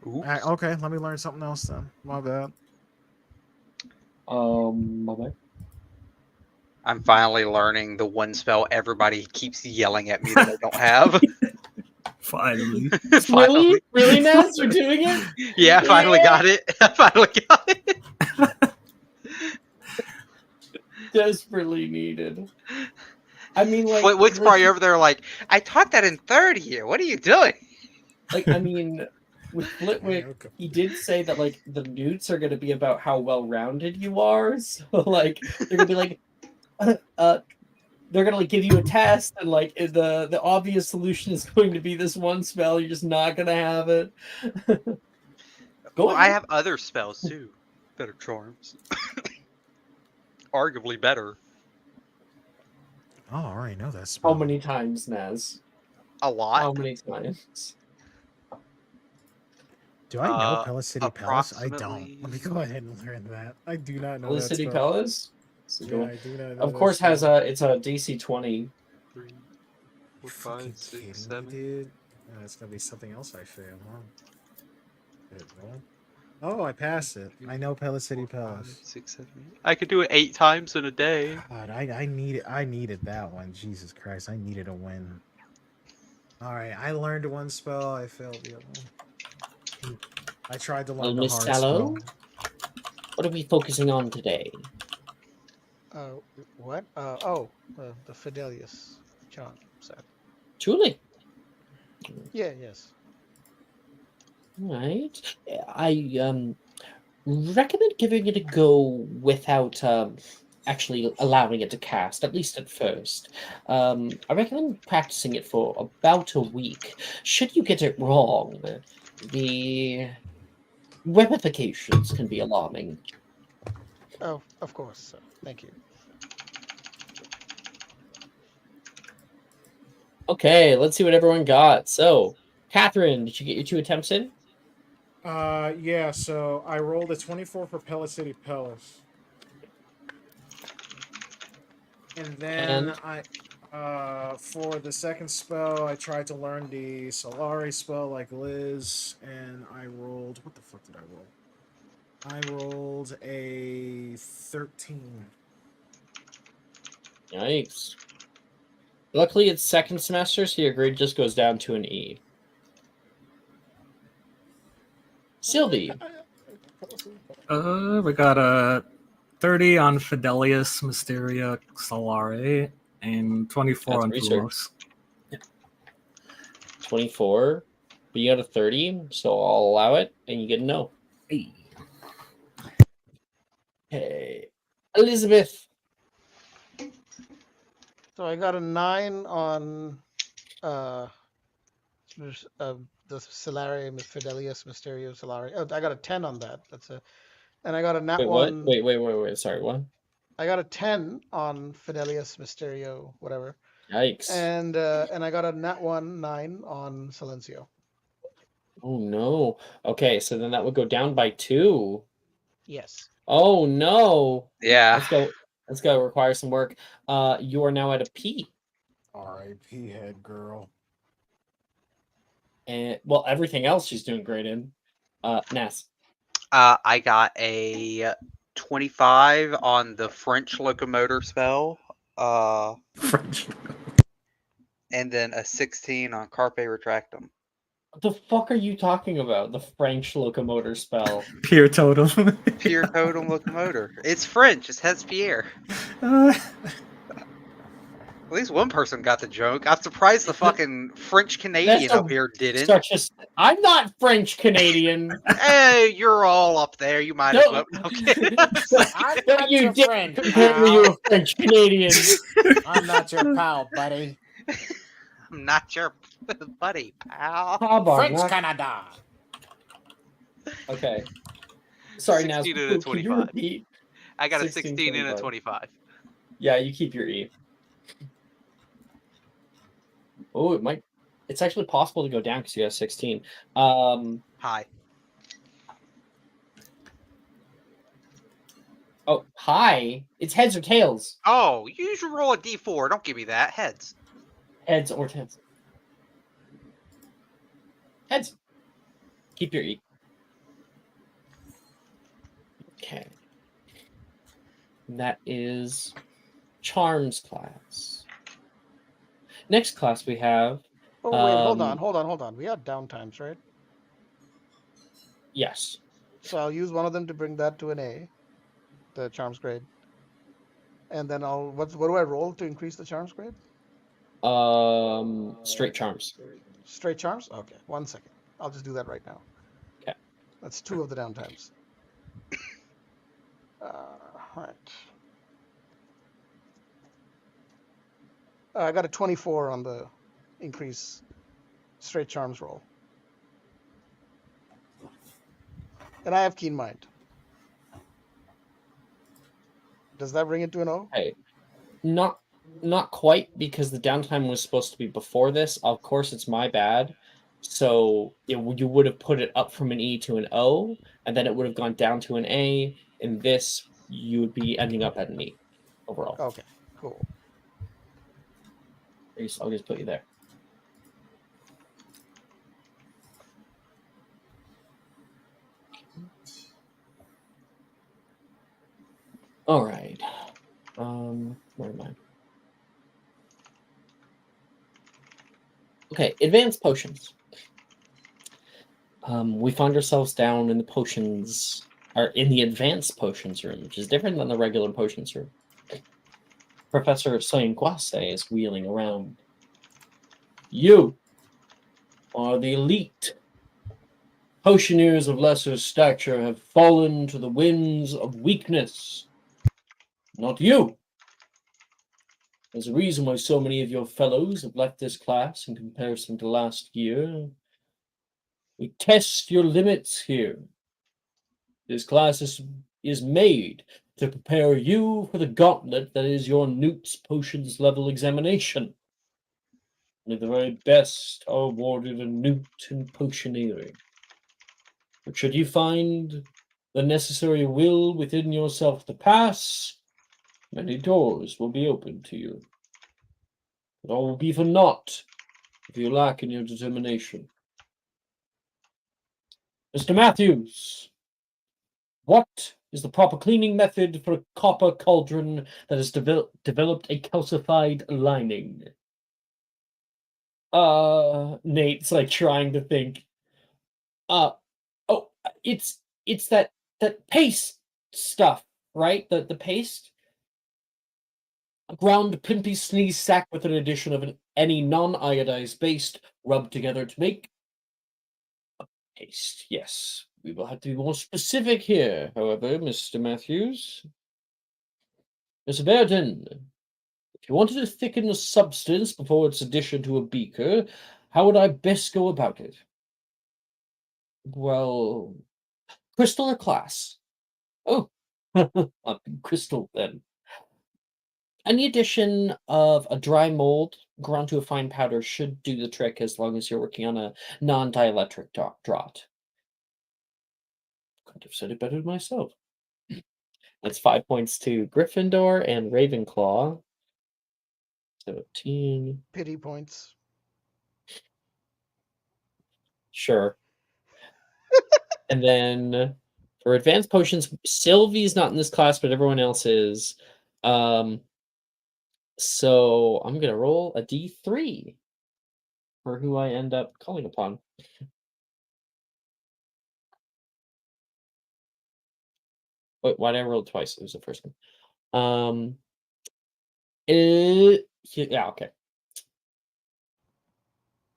Oops. Okay, let me learn something else then. My bad. My bad. I'm finally learning the one spell everybody keeps yelling at me that I don't have. Finally. Really? Really, Naz? You're doing it? Yeah, I finally got it. I finally got it. Desperately needed. I mean, like, Flitwick's probably over there like, I taught that in third year. What are you doing? like, I mean, with Flitwick, Okay. he did say that like the newts are going to be about how well-rounded you are. So like, they're going to be like, they're going to like give you a test, and like the obvious solution is going to be this one spell. You're just not going to have it. Go Well, I ahead. have other spells too that are charms. Arguably better. Oh, I already know that How spell. many times, Naz? A lot. How many times? Do I know Pelicity Palace? I don't. approximately- Let me go ahead and learn that. I do not know that Felicity spell. Palace? Yeah, I do not know Of that course, spell. it's a DC 20. 3, 4, You 5, fucking 6, kidding me, 7. dude? It's gonna be something else I fail, huh? Good, well. Oh, I passed it. I know Pelicity 4, 5, Palace. 6, 7, 8. I could do it 8 times in a day. God, I needed that one. Jesus Christ, I needed a win. Alright, I learned one spell, I failed the other one. I tried to Well, learn the Miss hard Sallow, spell. what are we focusing on today? What? The Fidelius charm set. Truly. Yeah, yes. Right. I recommend giving it a go without actually allowing it to cast, at least at first. I recommend practicing it for about a week. Should you get it wrong, the ramifications can be alarming. Oh, of course, sir. Thank you. Okay, let's see what everyone got. So, Catherine, did you get your 2 attempts in? Yeah, so I rolled a 24 for Pelicity Palace. And then for the second spell, I tried to learn the Solari spell like Liz, and I rolled. What the fuck did I roll? I rolled a 13. Yikes. Luckily, it's second semester, so your grade just goes down to an E. Sylvie. We got a 30 on Fidelius Mysteria Solare and 24 That's on research. Thurs. 24, but you got a 30, so I'll allow it, and you get a no. Hey. Hey, Elizabeth. So I got a 9 on the Solari Fidelius Mysterio Solari. Oh, I got a 10 on that. And I got a nat Wait, what? 1. Wait. Sorry, what? I got a 10 on Fidelius Mysterio, whatever. Yikes. And I got a nat 1 9 on Silencio. Oh, no. Okay, so then that would go down by 2. Yes. Oh, no. Yeah. Let's go. Require some work. You are now at a P. R.I.P. head girl. And, well, everything else she's doing great in. Nas. I got a 25 on the French locomotor spell. French. And then a 16 on Carpe Retractum. What the fuck are you talking about? The French locomotor spell. Pure totem. Pure totem locomotor. It's French. It's Hes Pierre. At least one person got the joke. I'm surprised the fucking French Canadian up here didn't. I'm not French Canadian. Hey, you're all up there. You might as well. Okay. Don't you dare compare me to a French Canadian. I'm not your pal, buddy. I'm not your buddy, pal. French Canada. Okay. Sorry, now. 16 and a 25. I got a 16 and a 25. 25. Yeah, you keep your E. Oh, it might. It's actually possible to go down because you have 16. Hi. Oh, hi. It's heads or tails. Oh, you usually roll a d4. Don't give me that. Heads. Heads or tails. Heads. Keep your E. Okay. And that is Charms class. Next class we have. Oh wait, hold on. We had downtimes, right? Yes. So I'll use one of them to bring that to an A, the charms grade. And then what do I roll to increase the charms grade? Straight charms. Straight charms? Okay, 1 second. I'll just do that right now. Okay. That's 2 of the downtimes. Right. I got a 24 on the increase straight charms roll. And I have keen mind. Does that bring it to an O? Hey, not quite, because the downtime was supposed to be before this. Of course, it's my bad. So you would have put it up from an E to an O, and then it would have gone down to an A. In this, you would be ending up at an E overall. Okay, cool. I'll just put you there. All right. Where am I? Okay, advanced potions. We find ourselves down in the potions, or in the advanced potions room, which is different than the regular potions room. Professor Soyinguase is wheeling around. You are the elite. Potioneers of lesser stature have fallen to the winds of weakness. Not you. There's a reason why so many of your fellows have left this class in comparison to last year. We test your limits here. This class is made to prepare you for the gauntlet that is your Newt's Potions level examination. Only the very best are awarded a Newt in potioneering. But should you find the necessary will within yourself to pass, many doors will be open to you. But all will be for naught if you lack in your determination. Mr. Matthews, what is the proper cleaning method for a copper cauldron that has developed a calcified lining? Nate's like trying to think. Oh, it's that paste stuff, right? The paste. A ground pimpy sneeze sack with an addition of any non-iodized paste rubbed together to make a paste. Yes, we will have to be more specific here, however, Mr. Matthews. Miss Verdon, if you wanted to thicken a substance before its addition to a beaker, how would I best go about it? Well, crystal or glass? Oh, crystal then. Any addition of a dry mold ground to a fine powder should do the trick, as long as you're working on a non-dielectric draught. Couldn't have said it better myself. That's 5 points to Gryffindor and Ravenclaw. 17. Pity points. Sure. And then for advanced potions, Sylvie's not in this class, but everyone else is. So I'm gonna roll a D3 for who I end up calling upon. Wait, why did I roll it twice? It was the first one. Yeah, okay.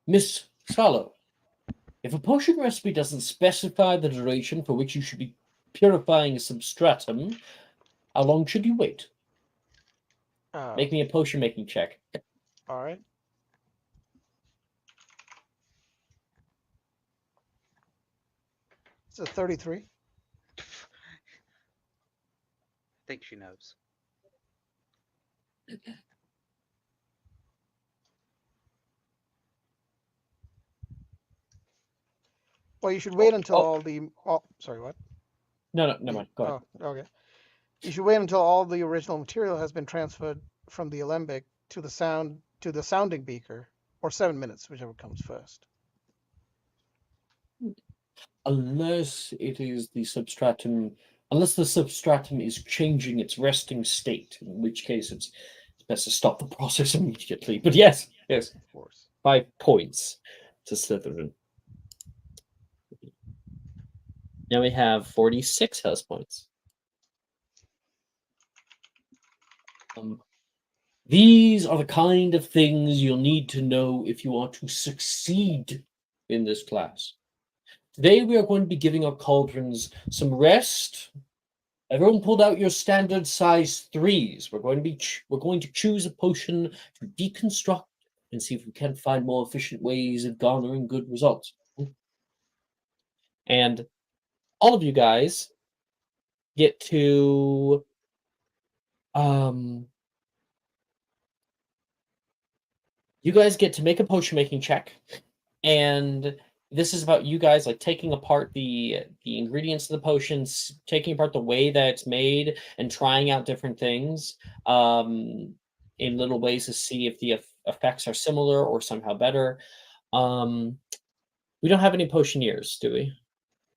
Miss Swallow, if a potion recipe doesn't specify the duration for which you should be purifying a substratum, how long should you wait? Make me a potion making check. All right. It's a 33. I think she knows. Well, you should wait until all the. Oh, sorry, what? No, never mind. Go ahead. Oh, okay. You should wait until all the original material has been transferred from the alembic to the sounding beaker, or 7 minutes, whichever comes first. Unless it is the substratum, unless the substratum is changing its resting state, in which case it's best to stop the process immediately. But yes, Of course. 5 points to Slytherin. Now we have 46 house points. These are the kind of things you'll need to know if you want to succeed in this class. Today we are going to be giving our cauldrons some rest. Everyone pulled out your standard size 3s. We're going to choose a potion to deconstruct and see if we can find more efficient ways of garnering good results. And all of you guys get to make a potion making check, and this is about you guys like taking apart the ingredients of the potions, taking apart the way that it's made, and trying out different things in little ways to see if the effects are similar or somehow better. We don't have any potioneers, do we?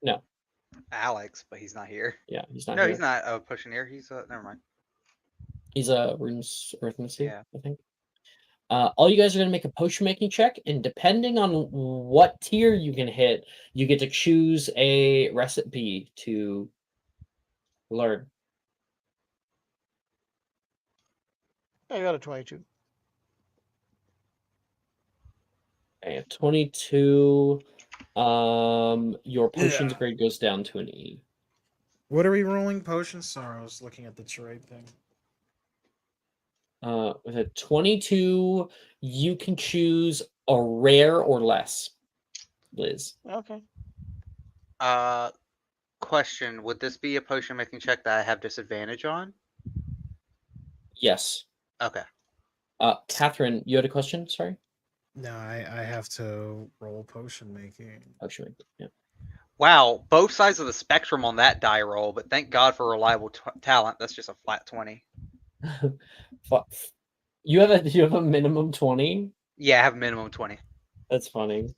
No. Alex, but he's not here. Yeah, he's not No, here. he's not a Pushioneer. He's never mind. He's a runes arithmancy, Yeah. I think. All you guys are going to make a potion making check, and depending on what tier you can hit, you get to choose a recipe to learn. I got a 22. Okay, 22. Your potions Yeah. grade goes down to an E. What are we rolling? Potions? Sorry, I was looking at the charade thing. With a 22, you can choose a rare or less, Liz. Okay. Question: would this be a potion making check that I have disadvantage on? Yes. Okay. Catherine, you had a question? Sorry. No, I have to roll potion making. Potion making. Yeah. Wow, both sides of the spectrum on that die roll, but thank God for reliable talent. That's just a flat 20. You have a minimum 20? Yeah, I have minimum 20. That's funny.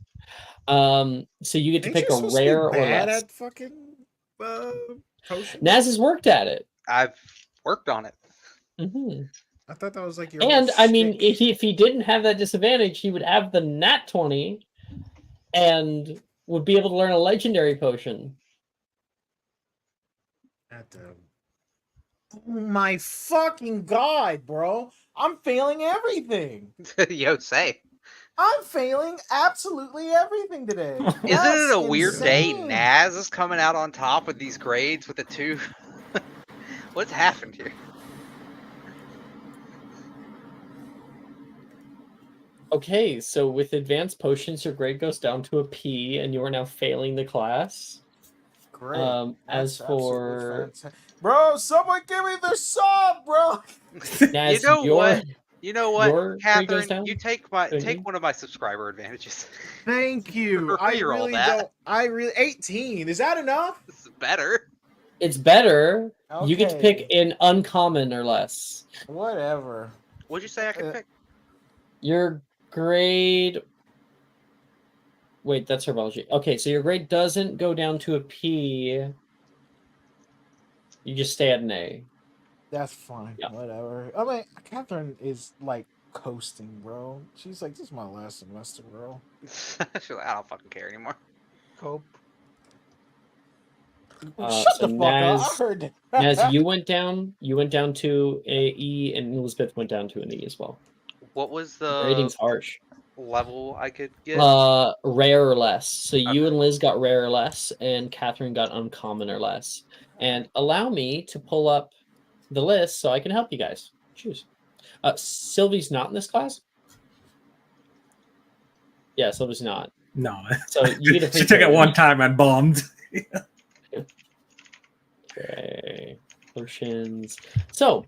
So you get to Ain't pick you a supposed to be rare or bad less. at fucking potions? Naz has worked at it. I've worked on it. Mm-hmm. I thought that was like your And whole I mean, shtick. if he didn't have that disadvantage, he would have the nat 20 and would be able to learn a legendary potion. Oh my fucking god, bro! I'm failing everything. Yo, say. I'm failing absolutely everything today. Isn't That's it a weird day? insane. Naz is coming out on top with these grades with the 2. What's happened here? Okay, so with advanced potions, your grade goes down to a P, and you are now failing the class. Great. As That's absolutely for fantastic. Bro, someone give me the sub, bro. Naz, You know your what? You know what, your grade goes Catherine? down? You take one of my subscriber advantages. Thank you. I Reroll really that. don't. I really 18. Is that enough? This is better. It's better. You get to pick Okay. an uncommon or less. Whatever. What'd you say I could pick? Your grade. Wait, that's herbology. Okay, so your grade doesn't go down to a P. You just stay at an A. That's fine. Yeah. Whatever. I mean, Catherine is like coasting, bro. She's like, this is my last semester, bro. She's like, I don't fucking care anymore. Cope. Shut So the fuck up. Naz, I heard that. Naz, you went down. You went down to a E, and Elizabeth went down to an E as well. What was The the rating's harsh. level I could get? Rare or less. So you Okay. and Liz got rare or less, and Catherine got uncommon or less. And allow me to pull up the list so I can help you guys choose. Sylvie's not in this class. Yeah, Sylvie's not. No. So you get to She pick took it her. one time and bombed. Okay, potions. So,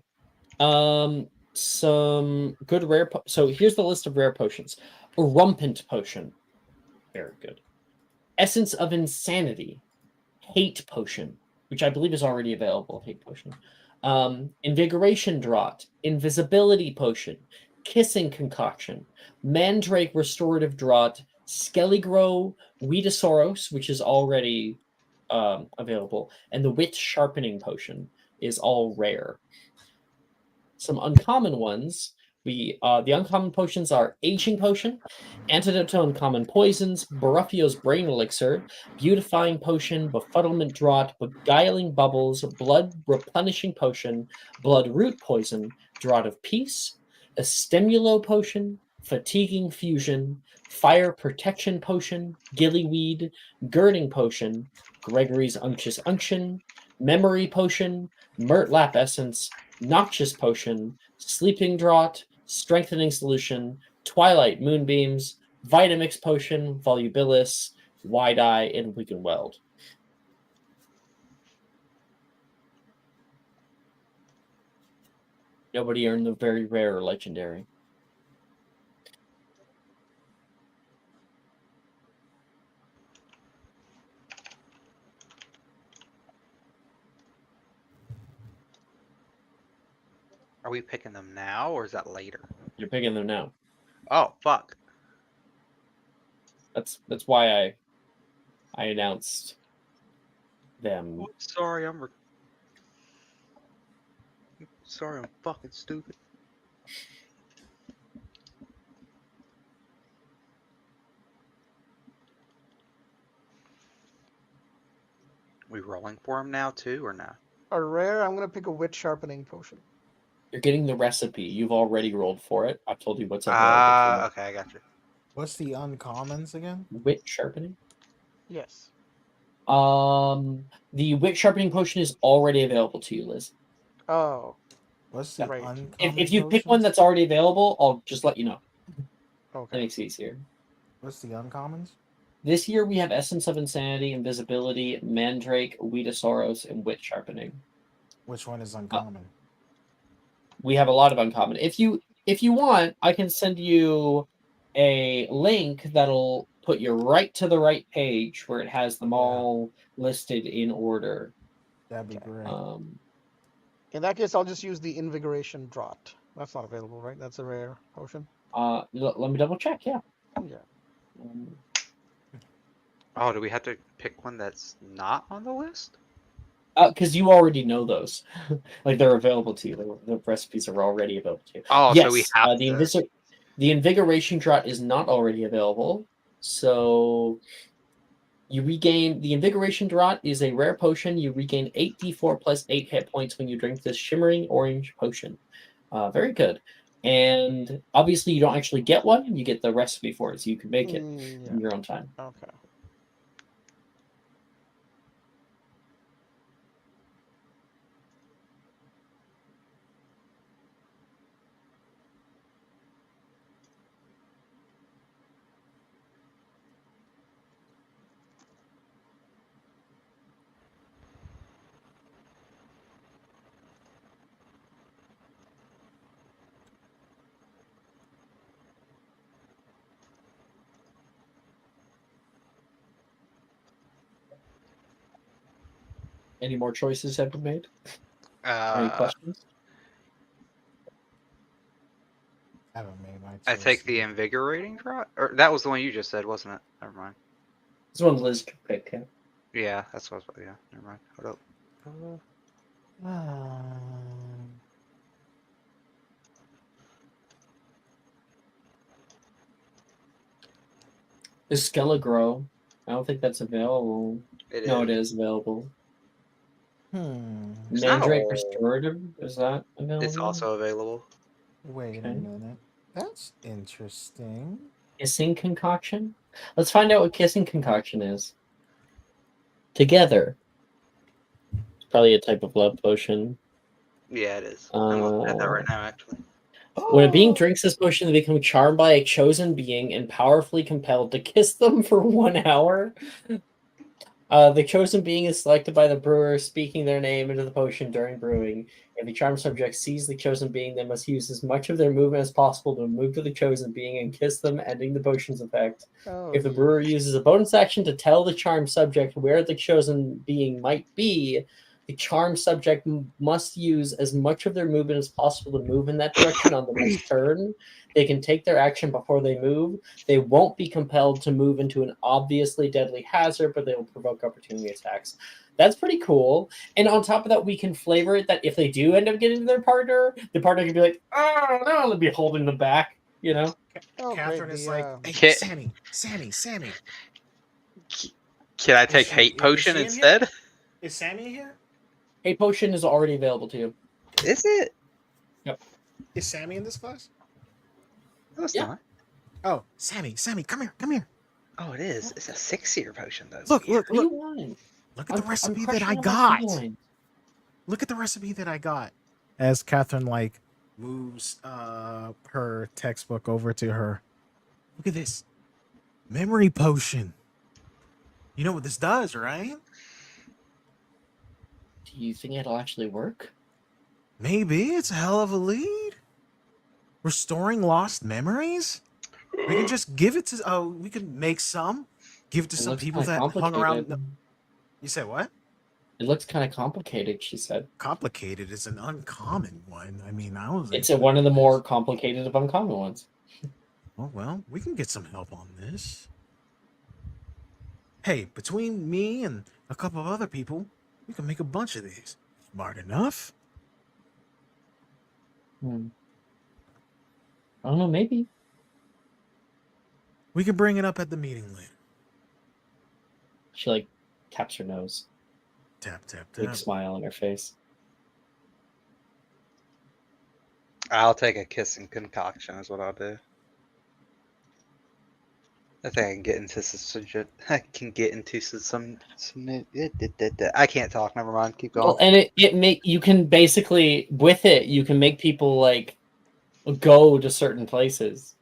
some good rare. So here's the list of rare potions: a Rumpant potion, very good. Essence of Insanity, Hate potion, which I believe is already available. Hate potion. Invigoration Draught, Invisibility Potion, Kissing Concoction, Mandrake Restorative Draught, Skelligro Weedosaurus, which is already available, and the Wit Sharpening Potion is all rare. Some uncommon ones. The uncommon potions are Aging Potion, Antidote to Uncommon Poisons, Baruffio's Brain Elixir, Beautifying Potion, Befuddlement Draught, Beguiling Bubbles, Blood Replenishing Potion, Blood Root Poison, Draught of Peace, a Stimulo Potion, Fatiguing Fusion, Fire Protection Potion, Gillyweed, Girding Potion, Gregory's Unctuous Unction, Memory Potion, Murtlap Essence, Noxious Potion, Sleeping Draught, Strengthening Solution, Twilight Moonbeams, Vitamix Potion, Volubilis, Wide Eye, and Weaken Weld. Nobody earned the very rare legendary. Are we picking them now, or is that later? You're picking them now. Oh, fuck. That's why I announced them. Oops, sorry, sorry, I'm fucking stupid. We rolling for him now too, or no? A rare, I'm gonna pick a Wit Sharpening Potion. You're getting the recipe. You've already rolled for it. I've told you what's available. Ah, okay, I got you. What's the uncommons again? Wit Sharpening. Yes. The Wit Sharpening Potion is already available to you, Liz. Oh. What's the Right. uncommon If you pick one potions? that's already available, I'll just let you know. That Okay. makes it easier. What's the uncommons? This year we have Essence of Insanity, Invisibility, Mandrake, Weedosaurus, and Wit Sharpening. Which one is uncommon? We have a lot of uncommon. If you want, I can send you a link that'll put you right to the right page where it has them Yeah. all listed in order. That'd be great. In that case, I'll just use the Invigoration Draught. That's not available, right? That's a rare potion. Let me double check. Yeah. Yeah. Oh, do we have to pick one that's not on the list? Because you already know those, like they're available to you. The recipes are already available to you. Oh, yes, so we have the Invigoration Draught is not already available, so you regain the Invigoration Draught is a rare potion. You regain 8d4 plus 8 hit points when you drink this shimmering orange potion. Very good. And obviously, you don't actually get one; you get the recipe for it, so you can make it in your own time. Okay. Any more choices have been made? Any questions? I haven't made my choice. I take the Invigorating Draught? Or that was the one you just said, wasn't it? Never mind. This one Liz can pick. Yeah. Yeah, that's what I was. Yeah, never mind. Hold up. Is Skelligro? I don't think that's available. No, it is available. It's Mandrake not- Restorative, is that available? It's also available. Wait Okay. a minute. That's interesting. Kissing Concoction? Let's find out what Kissing Concoction is. Together. It's probably a type of love potion. Yeah, it is. I'm looking at that right now, actually. When a being drinks this potion, they become charmed by a chosen being and powerfully compelled to kiss them for 1 hour. The chosen being is selected by the brewer, speaking their name into the potion during brewing. If the charmed subject sees the chosen being, they must use as much of their movement as possible to move to the chosen being and kiss them, ending the potion's effect. Oh, If the brewer uses a bonus action to tell the charmed subject where the chosen being might be, The charm subject must use as much of their movement as possible to move in that direction on the next turn. They can take their action before they move. They won't be compelled to move into an obviously deadly hazard, but they will provoke opportunity attacks. That's pretty cool. And on top of that, we can flavor it that if they do end up getting to their partner, the partner can be like, oh, no, they'll be holding them back, you know? Oh, Catherine great. is The, like, hey, Ca- Sammy. Can I take she- hate is potion she in instead? Is Sammy here? Hey, potion is already available to you. Is it? Is Sammy in this class? No, it's Yeah. not. Oh, Sammy, come here. Oh, it is. It's a 6-year potion, though. Look. What do you want? Look at the recipe that crushing I on my got. feelings. Look at the recipe that I got. As Catherine like moves her textbook over to her. Look at this. Memory potion. You know what this does, right? Do you think it'll actually work? Maybe it's a hell of a lead. Restoring lost memories? We can just give it to we can make some. Give it to It some looks people kinda that hung around. complicated. You said what? It looks kind of complicated, she said. Complicated is an uncommon one. I mean, I was. It's one of the more complicated of uncommon ones. Oh, well, we can get some help on this. Hey, between me and a couple of other people, we can make a bunch of these. Smart enough? I don't know, maybe. We can bring it up at the meeting later. She like taps her nose. Tap, tap, Big tap. smile on her face. I'll take a kissing concoction is what I'll do. I think I can get into some. I can get into some. I can't talk. Never mind. Keep going. Well, and you can basically with it you can make people like go to certain places.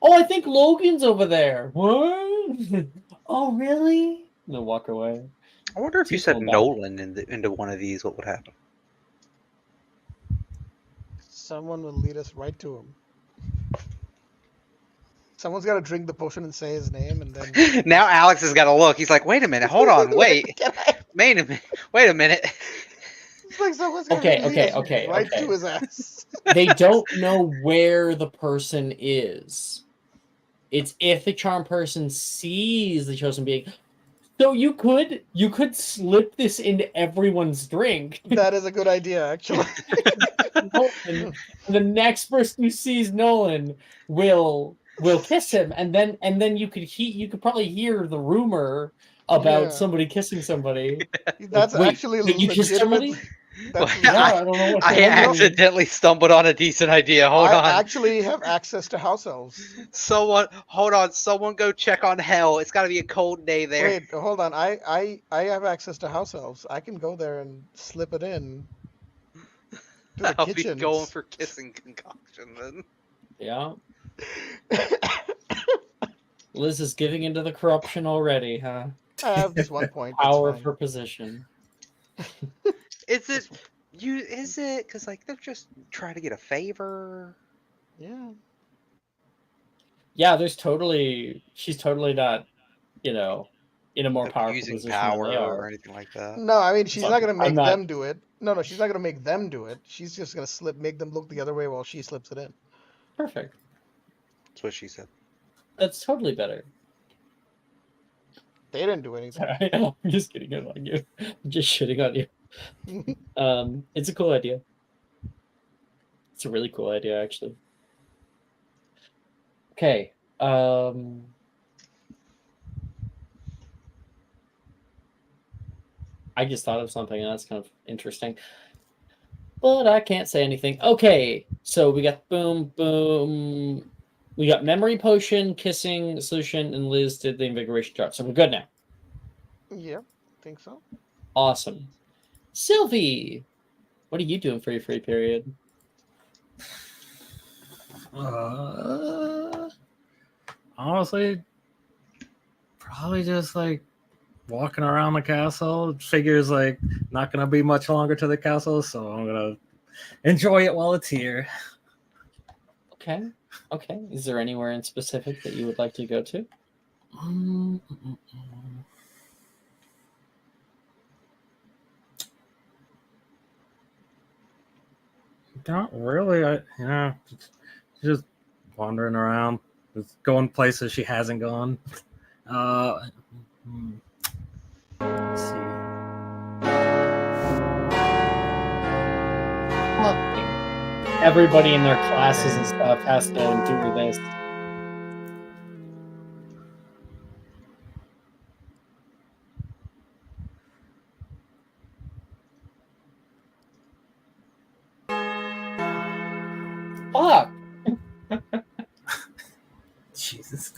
Oh, I think Logan's over there. What? Oh, really? And they'll walk away. I wonder if you Too said cool, Doc. Nolan into one of these, what would happen? Someone will lead us right to him. Someone's got to drink the potion and say his name, and then. Now Alex has got to look. He's like, wait a minute. Hold on. Wait. Wait a minute. Wait a minute. It's like someone's got to lead us Okay. right to his ass. They don't know where the person is. It's if the charm person sees the chosen being. So you could slip this into everyone's drink. That is a good idea, actually. Nolan, the next person who sees Nolan will kiss him, and then you could probably hear the rumor about Yeah. somebody kissing somebody. That's Wait, actually you kissed somebody? legitimately. That's Yeah, I don't know what I to do. accidentally stumbled on a decent idea. Hold on. I actually have access to house elves. Hold on. Someone go check on Hell. It's got to be a cold day there. Wait, hold on. I have access to house elves. I can go there and slip it in. To the I'll kitchens. be going for kissing concoction then. Yeah. Liz is giving into the corruption already, huh? I have just one point. that's Power of fine. her position. Is it because like they're just trying to get a favor? Yeah. Yeah, she's totally not, in a more Like, powerful using position power than they or are. anything like that? No, I mean she's So, not gonna make I'm not- them do it. No, she's not gonna make them do it. She's just gonna make them look the other way while she slips it in. Perfect. That's what she said. That's totally better. They didn't do anything. Sorry, I'm just kidding on you. I'm just shitting on you. It's a cool idea. It's a really cool idea, actually. Okay. I just thought of something that's kind of interesting. But I can't say anything. Okay, so we got boom. We got memory potion, kissing, solution, and Liz did the invigoration drop. So we're good now. Yeah, think so. Awesome. Sylvie, what are you doing for your free period? Honestly, probably just like walking around the castle. Figures like not gonna be much longer to the castle, so I'm gonna enjoy it while it's here. Okay. Is there anywhere in specific that you would like to go to? Not really. Just wandering around, just going places she hasn't gone. Uh, let's see. Everybody in their classes and stuff has to endure this. Fuck! Jesus.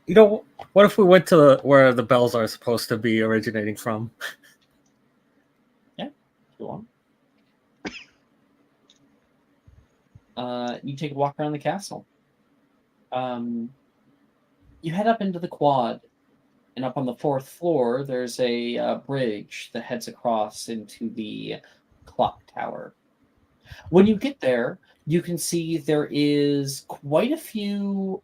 You know, what if we went to where the bells are supposed to be originating from? Yeah, go on. You take a walk around the castle. You head up into the quad, and up on the fourth floor, there's a bridge that heads across into the clock tower. When you get there, you can see there is quite a few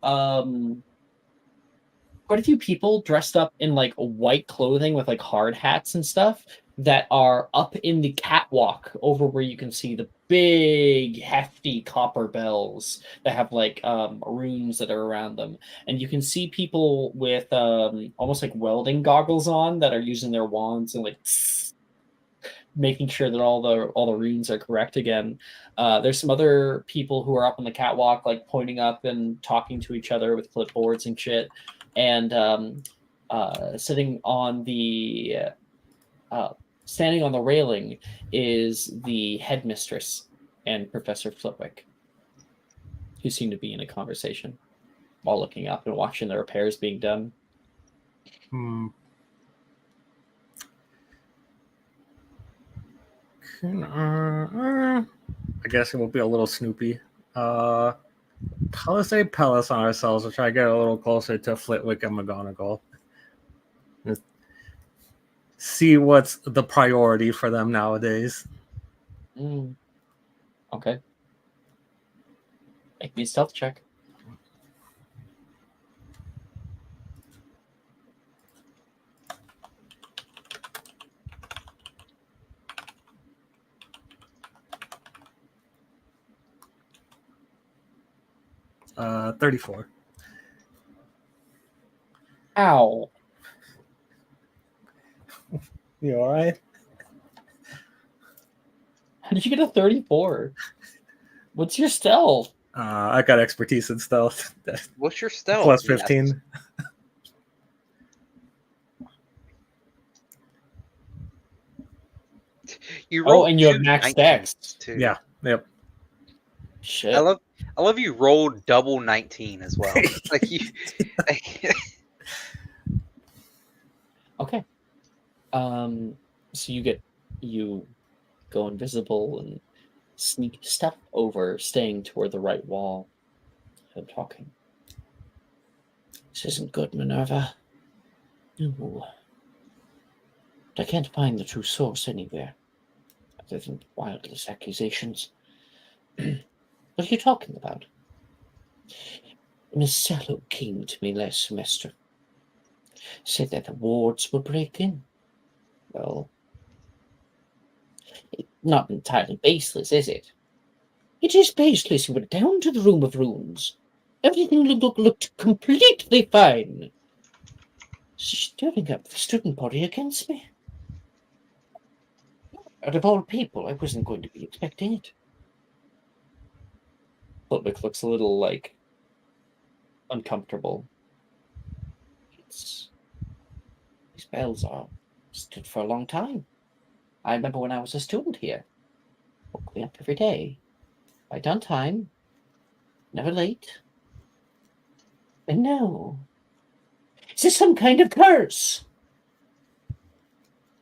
people dressed up in like white clothing with like hard hats and stuff that are up in the catwalk over where you can see the big hefty copper bells that have like runes that are around them, and you can see people with almost like welding goggles on that are using their wands and like making sure that all the runes are correct again. There's some other people who are up on the catwalk, like pointing up and talking to each other with clipboards and shit. And sitting on the standing on the railing is the headmistress and Professor Flitwick, who seem to be in a conversation while looking up and watching the repairs being done. I guess it will be a little snoopy. Palisade Palace on ourselves. We'll try to get a little closer to Flitwick and McGonagall. See what's the priority for them nowadays. Okay. Make me a stealth check. Uh, 34. Ow. You all right? How did you get a 34? What's your stealth? I got expertise in stealth. What's your stealth? Plus 15. You rolled and you have two max 19s, dex. too. Yeah. Yep. Shit. I love you rolled double 19 as well. Like you. Okay. So you go invisible and sneak step over, staying toward the right wall and talking. This isn't good, Minerva. No. I can't find the true source anywhere, other than wildest accusations. What are you talking about? Miss Sallow came to me last semester. Said that the wards will break in. Well, not entirely baseless, is it? It is baseless. He went down to the room of runes. Everything looked completely fine. Stirring up the student body against me. Out of all people, I wasn't going to be expecting it. Flitwick looks a little, like, uncomfortable. These bells are stood for a long time. I remember when I was a student here. Woke me up every day. Right on time. Never late. And now... Is this some kind of curse?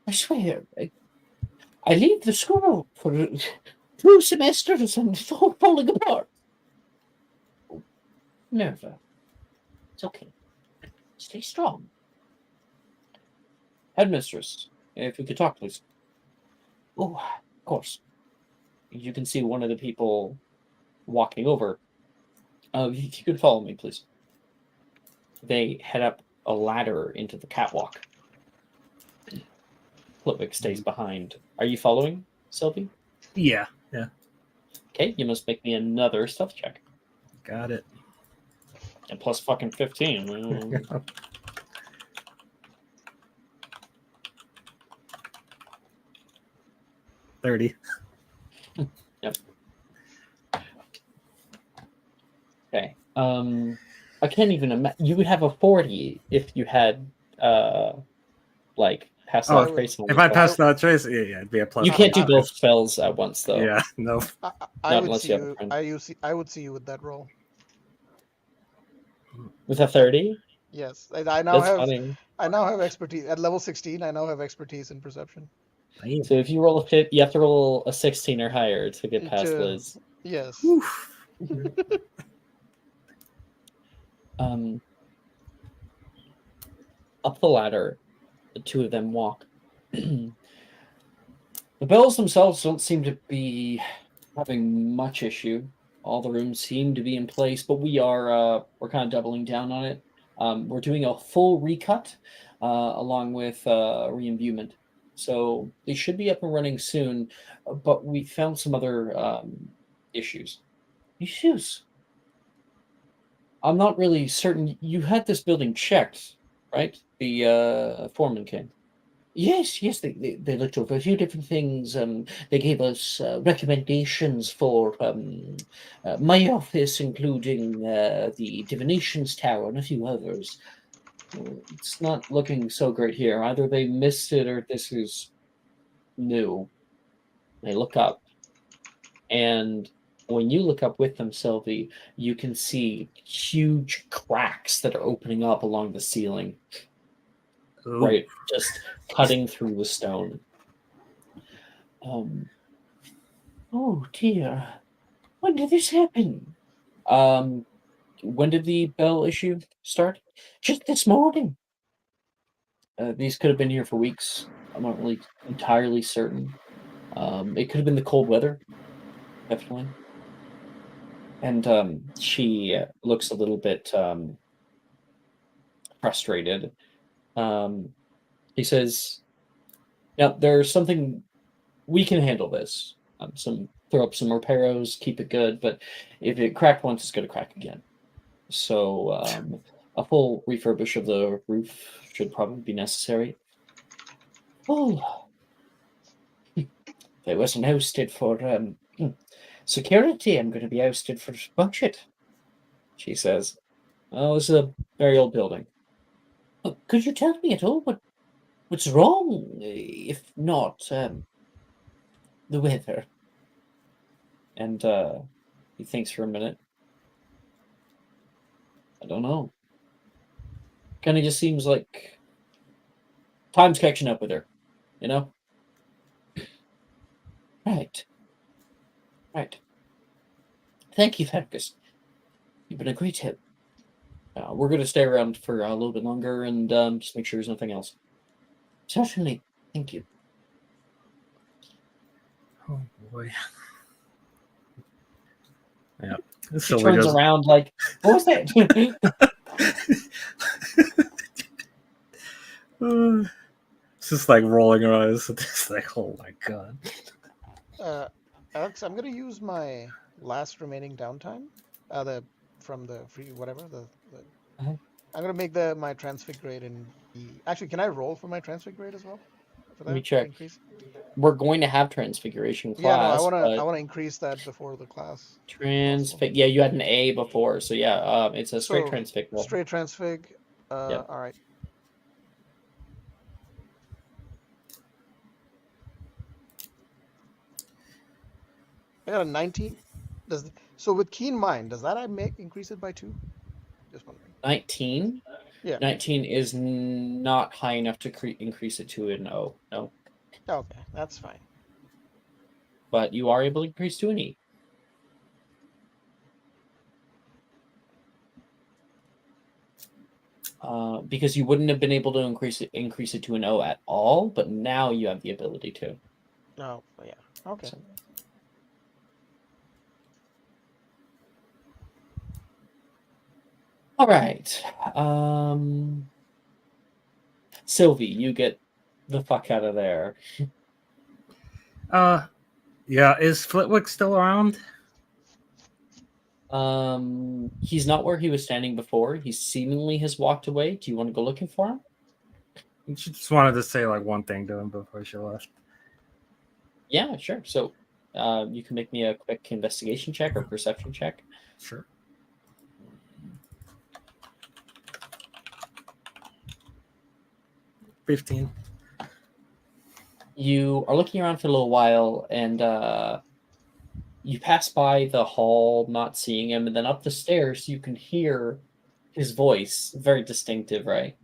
I swear, I leave the school for 2 semesters and it's all falling apart. Nerva, it's okay. Stay strong. Headmistress, if we could talk, please. Oh, of course. You can see one of the people walking over. If you could follow me, please. They head up a ladder into the catwalk. Flitwick stays behind. Are you following, Sylvie? Yeah. Okay, you must make me another stealth check. Got it. And plus fucking 15. 30. Okay. I can't even imagine. You would have a 40 if you had, passed Oh, that trace on if I yourself. pass that trace, yeah, it'd be a plus. You can't do 5. both spells at once, though. Yeah, no. I Not would unless see you have a you. friend. I would see you with that roll. With a 30? Yes, I now That's have. funny. I now have expertise at level 16. I now have expertise in perception. Damn. So if you roll a 50, you have to roll a 16 or higher to get past To- Liz. Yes. Oof. Up the ladder, the two of them walk. The bells themselves don't seem to be having much issue. All the rooms seem to be in place, but we're kind of doubling down on it. We're doing a full recut along with re-imbuement. So they should be up and running soon, but we found some other issues. Issues? I'm not really certain. You had this building checked, right? The foreman came. Yes, yes, they looked over a few different things. They gave us recommendations for my office, including the divinations tower and a few others. It's not looking so great here. Either they missed it or this is new. They look up, and when you look up with them, Sylvie, you can see huge cracks that are opening up along the ceiling. Ooh. Right, just cutting through the stone. Oh dear, when did this happen? When did the bell issue start? Just this morning. These could have been here for weeks. I'm not really entirely certain. It could have been the cold weather, definitely. And she looks a little bit frustrated. He says, "Now there's something we can handle this. Throw up some repairs, keep it good. But if it cracked once, it's going to crack again. So a full refurbish of the roof should probably be necessary. Oh, if I wasn't ousted for security, I'm going to be ousted for budget." She says, "Oh, this is a very old building. Could you tell me at all what's wrong? If not the weather?" And he thinks for a minute. I don't know. Kind of just seems like time's catching up with her, you know? Right. Thank you, Fergus. You've been a great help. We're going to stay around for a little bit longer and just make sure there's nothing else. Certainly. Thank you. Oh boy. Yeah. She turns around like, what was that? It's just like rolling her eyes. It's like, oh my god. Alex, I'm gonna use my last remaining downtime. From the free whatever Uh-huh. I'm gonna make my transfigurate in the. Actually, can I roll for my transfigurate as well? For Let me that check. increase. We're going to have Transfiguration class. Yeah, no, I but wanna increase that before the class. Transfig. Yeah, you had an A before, so yeah, it's a straight So, transfig roll. Straight transfig. Yep. All right. I got a 19. So with keen mind, does that increase it by 2? Just wondering. 19. Yeah. 19 is not high enough to increase it to an O. No, Okay, that's fine. but you are able to increase to an E. Because you wouldn't have been able to increase it to an O at all, but now you have the ability to. Oh, yeah. Okay. So- All right. Sylvie, you get the fuck out of there. Yeah, is Flitwick still around? He's not where he was standing before. He seemingly has walked away. Do you want to go looking for him? She just wanted to say like one thing to him before she left. Yeah, sure. So, you can make me a quick investigation check or perception check. Sure. $15. You are looking around for a little while, and you pass by the hall, not seeing him, and then up the stairs, you can hear his voice, very distinctive, right?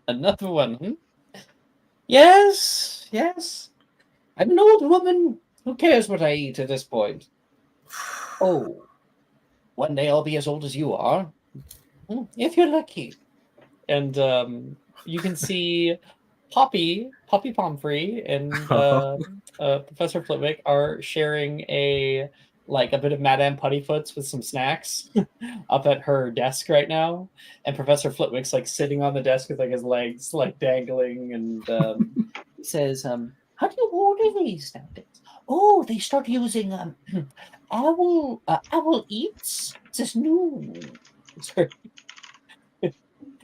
Another one. Hmm? Yes, yes. I'm an old woman. Who cares what I eat at this point? Oh, one day I'll be as old as you are, if you're lucky. And you can see Poppy Pomfrey, and Professor Flitwick are sharing a bit of Madame Puttyfoot's with some snacks up at her desk right now. And Professor Flitwick's like sitting on the desk with like his legs like dangling, and he says, "How do you order these nowadays? Oh, they start using Owl Eats. It's this new."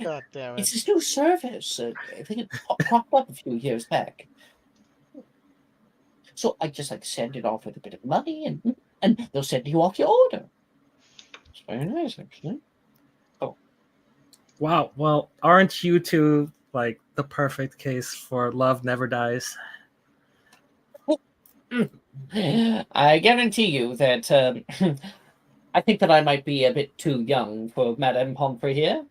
God damn It's it. this new service. I think it popped up a few years back. So I just like send it off with a bit of money, and they'll send you off your order. It's very nice, actually. Wow. Well, aren't you two like the perfect case for love never dies? I guarantee you that I think that I might be a bit too young for Madame Pomfrey here.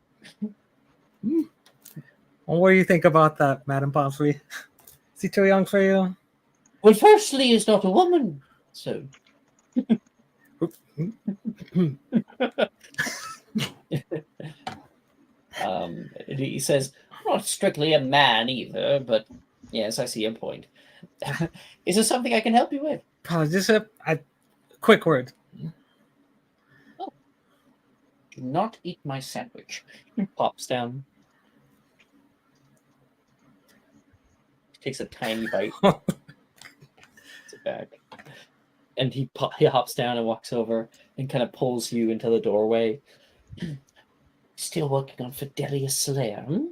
Well, what do you think about that, Madam Pomfrey? Is he too young for you? Well, firstly, he's not a woman, so. He says, not strictly a man either, but yes, I see your point. Is there something I can help you with? Just a quick word. Do not eat my sandwich. Pops down. Takes a tiny bite. It's it back. And he hops down and walks over and kind of pulls you into the doorway. Still working on Fidelia Slayer, hmm?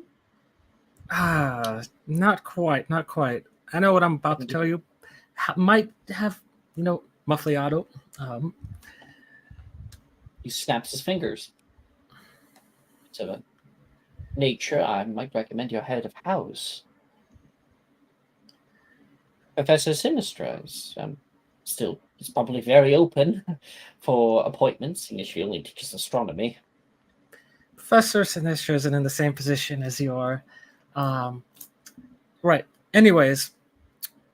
Not quite, not quite. I know what I'm about to tell you. Might have, muffliato. He snaps his fingers. It's of a nature I might recommend your head of house. Professor Sinistra is still is probably very open for appointments, seeing as she only teaches astronomy. Professor Sinistra isn't in the same position as you are. Right. Anyways.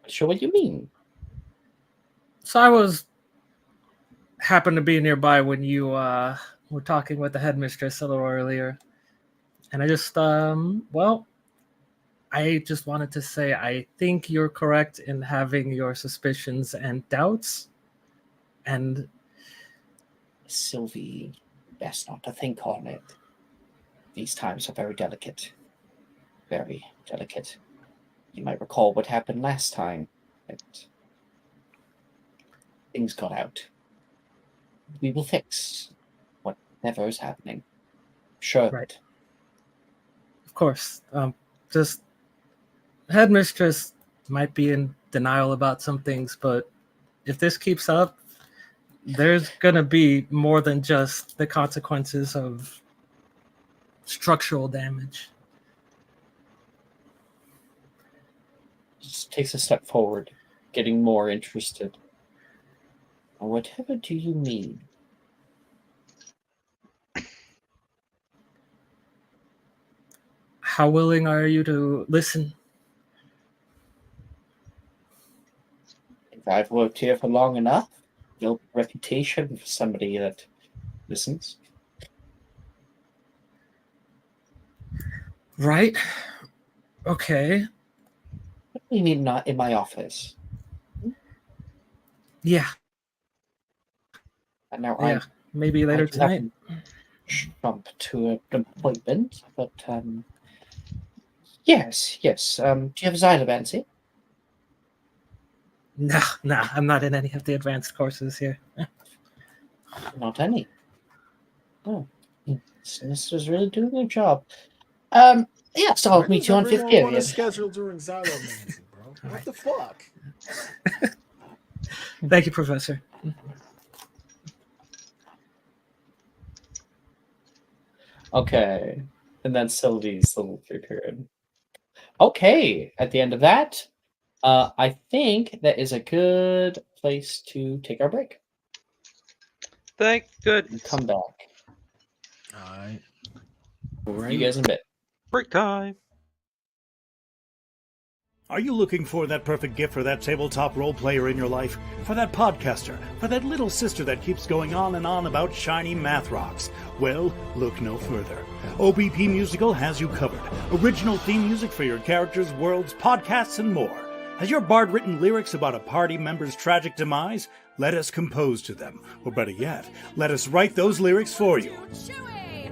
Not sure what you mean. So I happened to be nearby when you were talking with the headmistress a little earlier. And I just, I just wanted to say I think you're correct in having your suspicions and doubts. And Sylvie, best not to think on it. These times are very delicate. Very delicate. You might recall what happened last time. Things got out. We will fix whatever is happening. Sure. Right. Of course. Just headmistress might be in denial about some things, but if this keeps up, there's gonna be more than just the consequences of structural damage. Just takes a step forward, getting more interested. Whatever do you mean? How willing are you to listen? If I've worked here for long enough, built a reputation for somebody that listens. Right. Okay. What do you mean not in my office? Yeah. And now Yeah. Maybe later tonight. Jump to an appointment, but yes. Do you have xylomancy? No, I'm not in any of the advanced courses here. Not any. Oh, this is really doing their job. Yes, I'll Why meet does you on fifth everyone want to period. schedule during Xylomancy, bro? What the fuck? Thank you, Professor. Okay, and then Sylvie's little free period. Okay, at the end of that, I think that is a good place to take our break Thank and goodness. come back. Alright. You guys in a bit. Break time. Are you looking for that perfect gift for that tabletop role player in your life? For that podcaster? For that little sister that keeps going on and on about shiny math rocks? Well, look no further. OBP Musical has you covered. Original theme music for your characters, worlds, podcasts, and more. Has your bard written lyrics about a party member's tragic demise? Let us compose to them. Or better yet, let us write those lyrics for you. Chewy!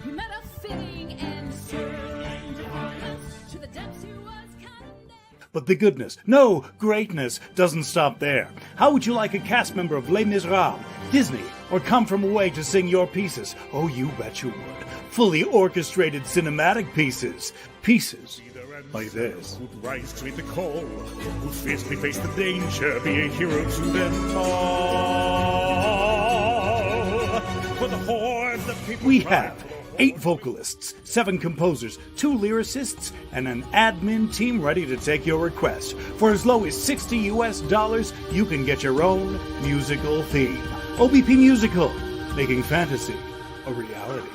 You met a fitting end to the depths you was condemned. But the goodness, no, greatness, doesn't stop there. How would you like a cast member of Les Miserables, Disney, or Come From Away to sing your pieces? Oh, you bet you would. Fully orchestrated cinematic pieces. Pieces like this. Who'd rise to meet the call, who'd fiercely face the danger, be a hero to them all. For the hordes of people We have 8 vocalists, 7 composers, 2 lyricists, and an admin team ready to take your request. For as low as $60 US, you can get your own musical theme. OBP Musical, making fantasy a reality.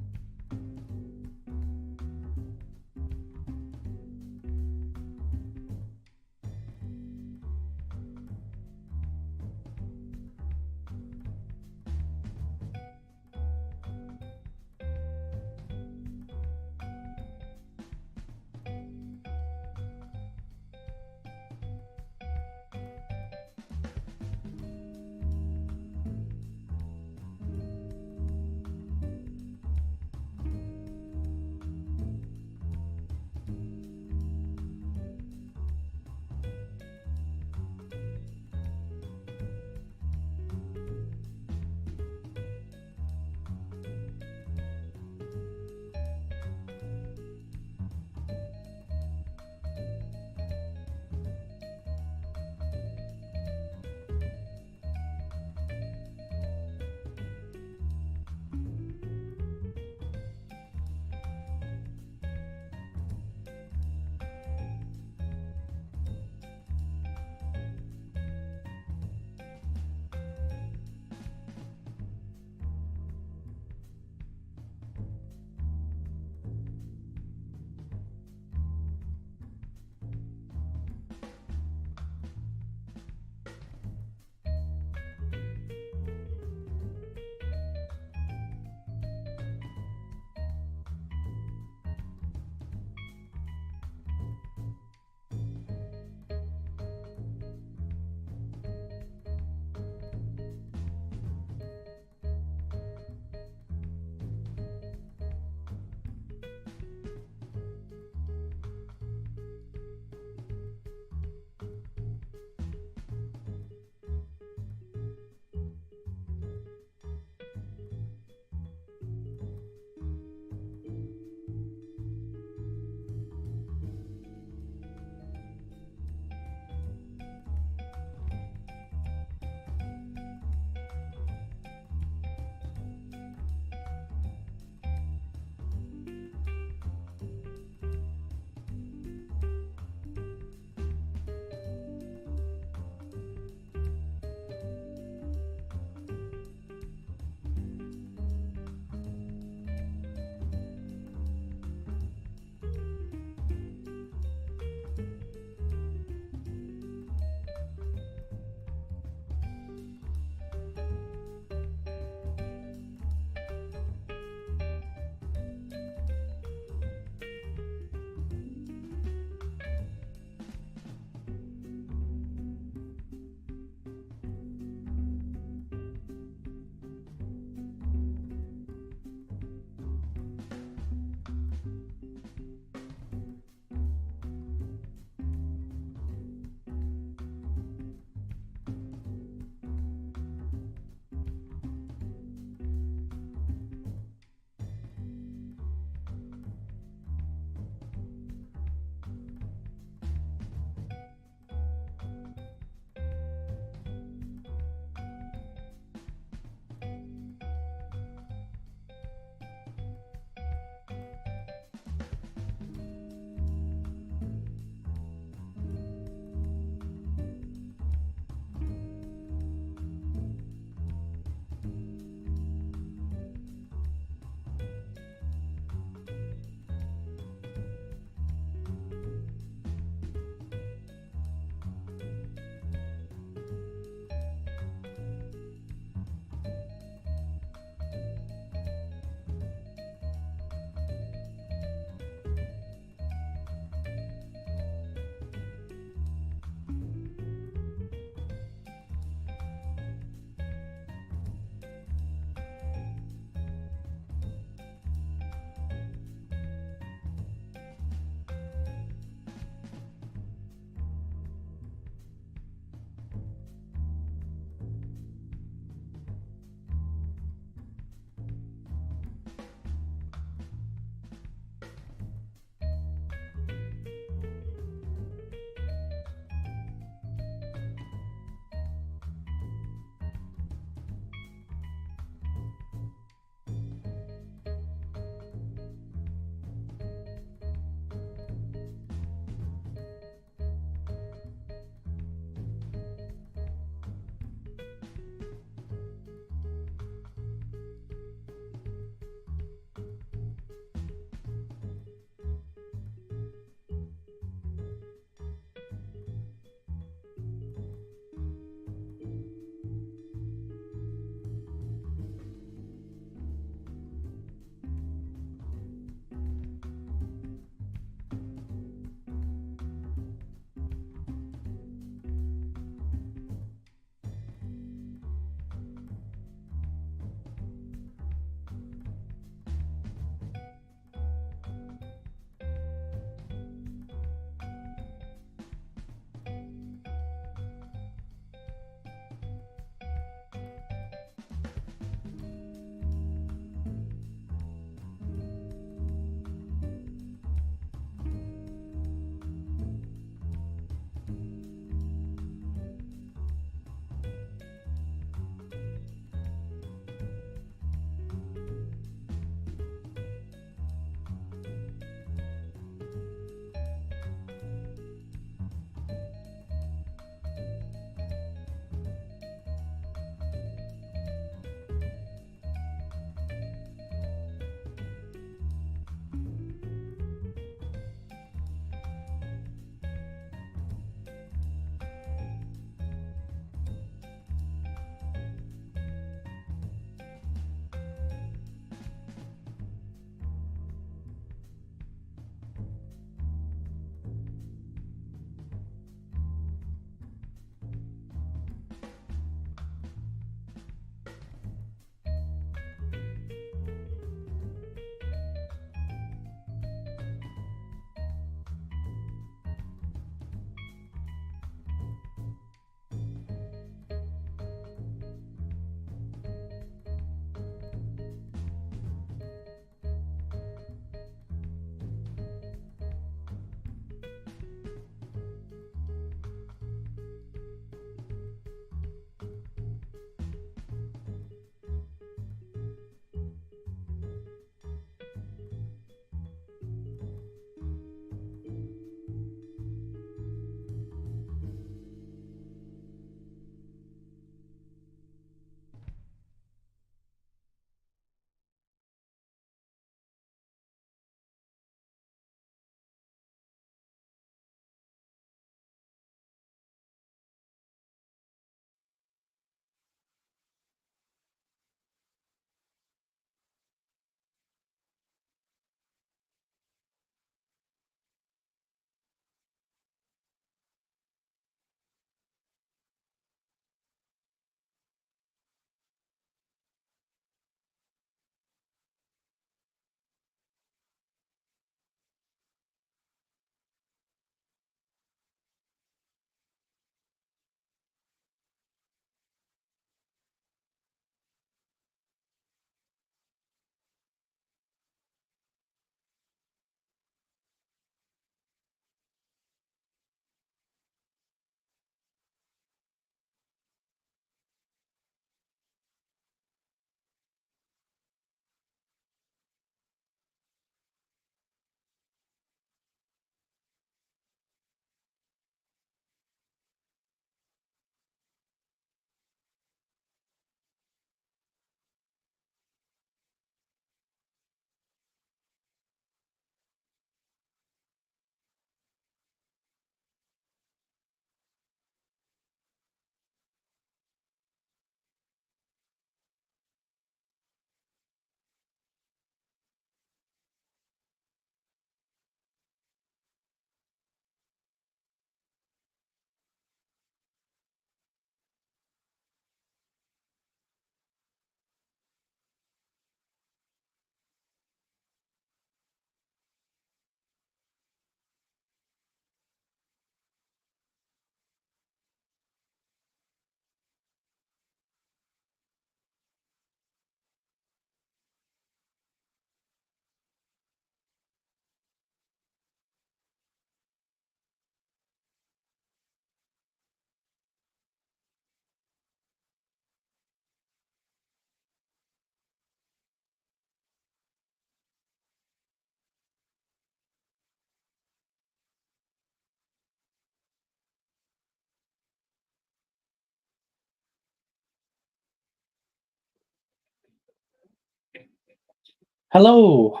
Hello.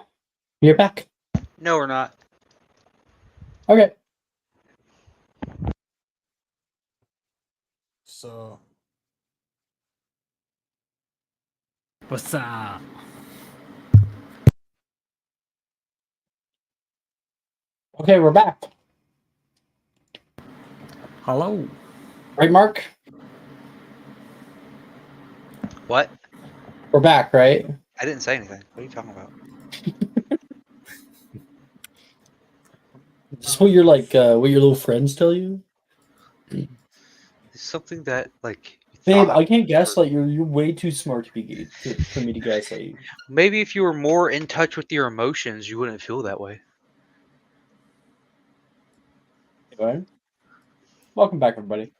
You're back. No, we're not. Okay. So What's up? Okay, we're back. Hello. Right, Mark? What? We're back, right? I didn't say anything. What are you talking about? Is this what your what your little friends tell you? It's something that like you Babe, thought I can't for- gaslight you. You're way too smart to be for me to gaslight you. Maybe if you were more in touch with your emotions, you wouldn't feel that way. Anyway, welcome back, everybody.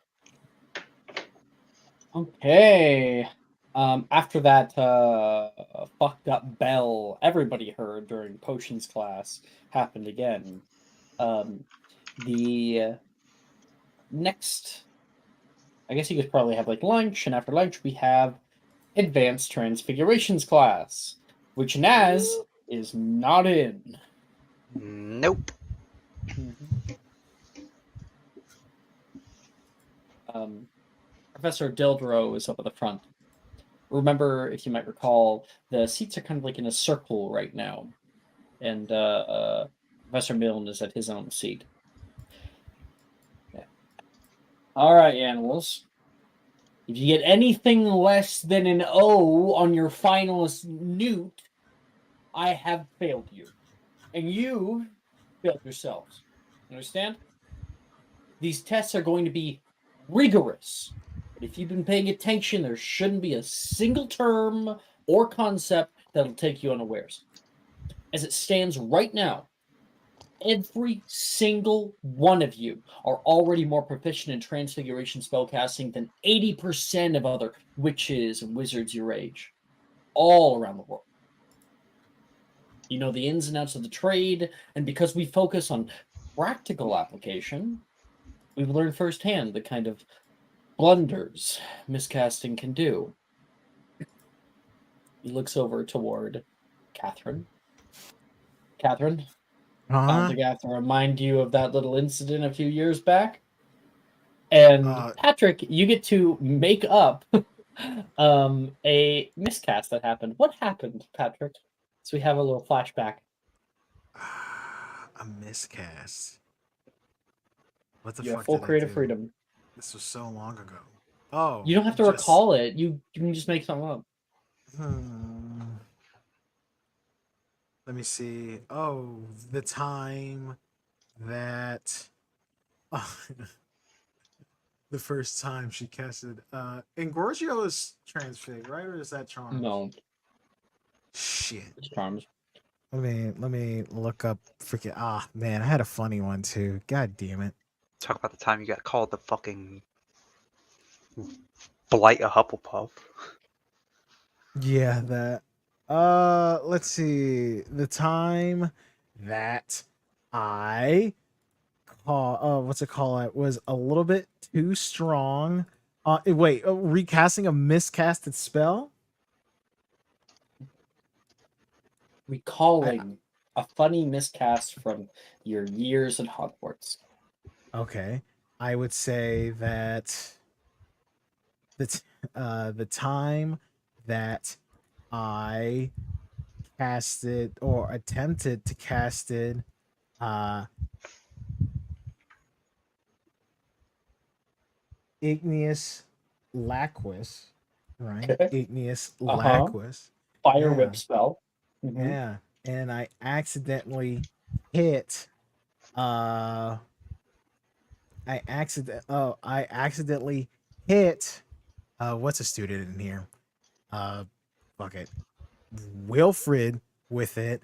Okay. After that fucked up bell everybody heard during potions class happened again. The next, I guess you could probably have like lunch, and after lunch we have advanced transfigurations class, which Naz is not in. Nope. Professor Dildro is up at the front. Remember, if you might recall, the seats are kind of like in a circle right now, and Professor Milne is at his own seat. Yeah. All right, animals. If you get anything less than an O on your finalist newt, I have failed you, and you failed yourselves. Understand? These tests are going to be rigorous. But if you've been paying attention, there shouldn't be a single term or concept that'll take you unawares. As it stands right now, every single one of you are already more proficient in transfiguration spellcasting than 80% of other witches and wizards your age, all around the world. You know the ins and outs of the trade, and because we focus on practical application, we've learned firsthand the kind of blunders miscasting can do. He looks over toward Catherine. Catherine, I don't think I have to remind you of that little incident a few years back. And Patrick, you get to make up a miscast that happened. What happened, Patrick? So we have a little flashback. a miscast. What the You have fuck full did I creative do? freedom. This was so long ago. Oh, You don't have to recall it. You can just make something up. Let me see. Oh, the time that the first time she casted Engorgio is transfig, right? Or is that Charms? No. Shit. It's Charms. Let me look up freaking man, I had a funny one too. God damn it. Talk about the time you got called the fucking blight a Hufflepuff. Yeah, that. Let's see. The time that I what's it called? It was a little bit too strong. Wait, recasting a miscasted spell? Recalling a funny miscast from your years at Hogwarts. Okay. I would say that the time that I casted or attempted to casted Igneous Laquis, right? Okay. Igneous Uh-huh. Laquis. Fire Yeah. whip spell. Mhm. Yeah. And I accidentally hit I accidentally hit what's a student in here? Fuck it. Wilfred with it,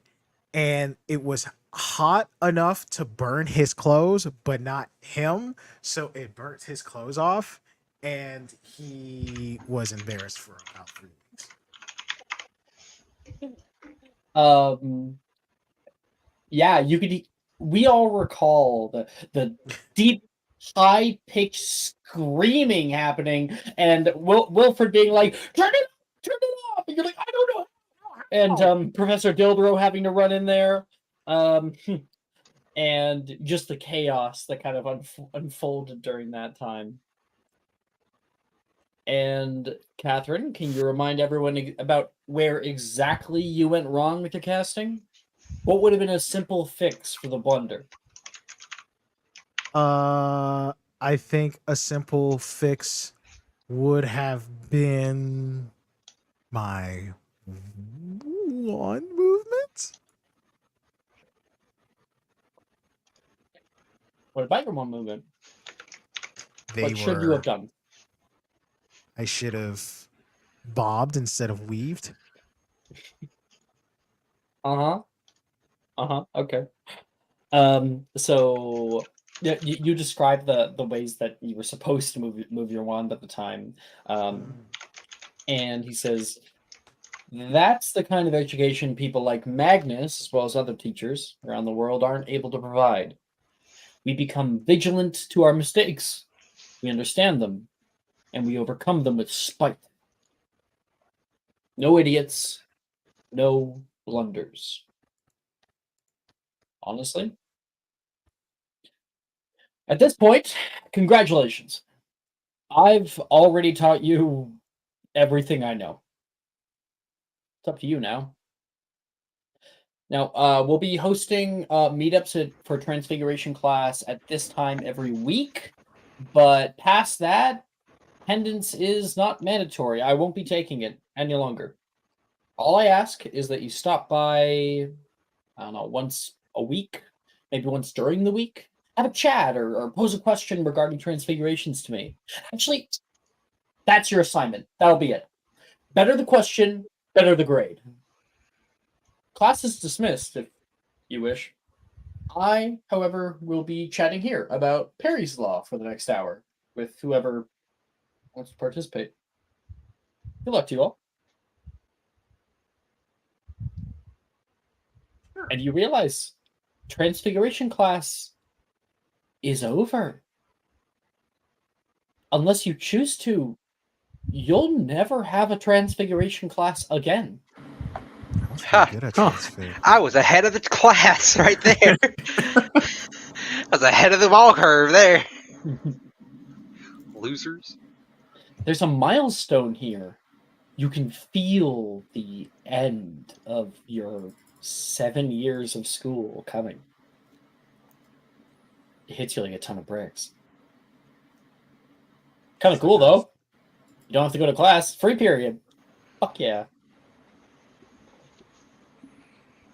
and it was hot enough to burn his clothes, but not him. So it burnt his clothes off, and he was embarrassed for about 3 weeks. Yeah, you could. We all recall the deep, high pitched screaming happening, and Wilfred being like, "Turn it off! Turn it off!" And you're like, "I don't know and Professor Dildro having to run in there, and just the chaos that kind of unfolded during that time. And Catherine, can you remind everyone about where exactly you went wrong with your casting? What would have been a simple fix for the blunder? I think a simple fix would have been my wand movement. What about your one movement? They What should you have done? I should have bobbed instead of weaved. Okay. So yeah, you described the ways that you were supposed to move your wand at the time. And he says that's the kind of education people like Magnus, as well as other teachers around the world, aren't able to provide. We become vigilant to our mistakes. We understand them, and we overcome them with spite. No idiots, no blunders. Honestly. At this point, congratulations. I've already taught you everything I know. It's up to you now. Now, we'll be hosting meetups for Transfiguration class at this time every week, but past that, attendance is not mandatory. I won't be taking it any longer. All I ask is that you stop by, I don't know, once a week, maybe once during the week, have a chat or pose a question regarding transfigurations to me. Actually, that's your assignment. That'll be it. Better the question, better the grade. Class is dismissed if you wish. I, however, will be chatting here about Perry's Law for the next hour with whoever wants to participate. Good luck to you all. And you realize Transfiguration class is over. Unless you choose to, you'll never have a Transfiguration class again. I was pretty good at transfig. I was ahead of the class right there. I was ahead of the ball curve there. Losers. There's a milestone here. You can feel the end of your 7 years of school coming. It hits you like a ton of bricks. Kind of cool, though. You don't have to go to class. Free period. Fuck yeah.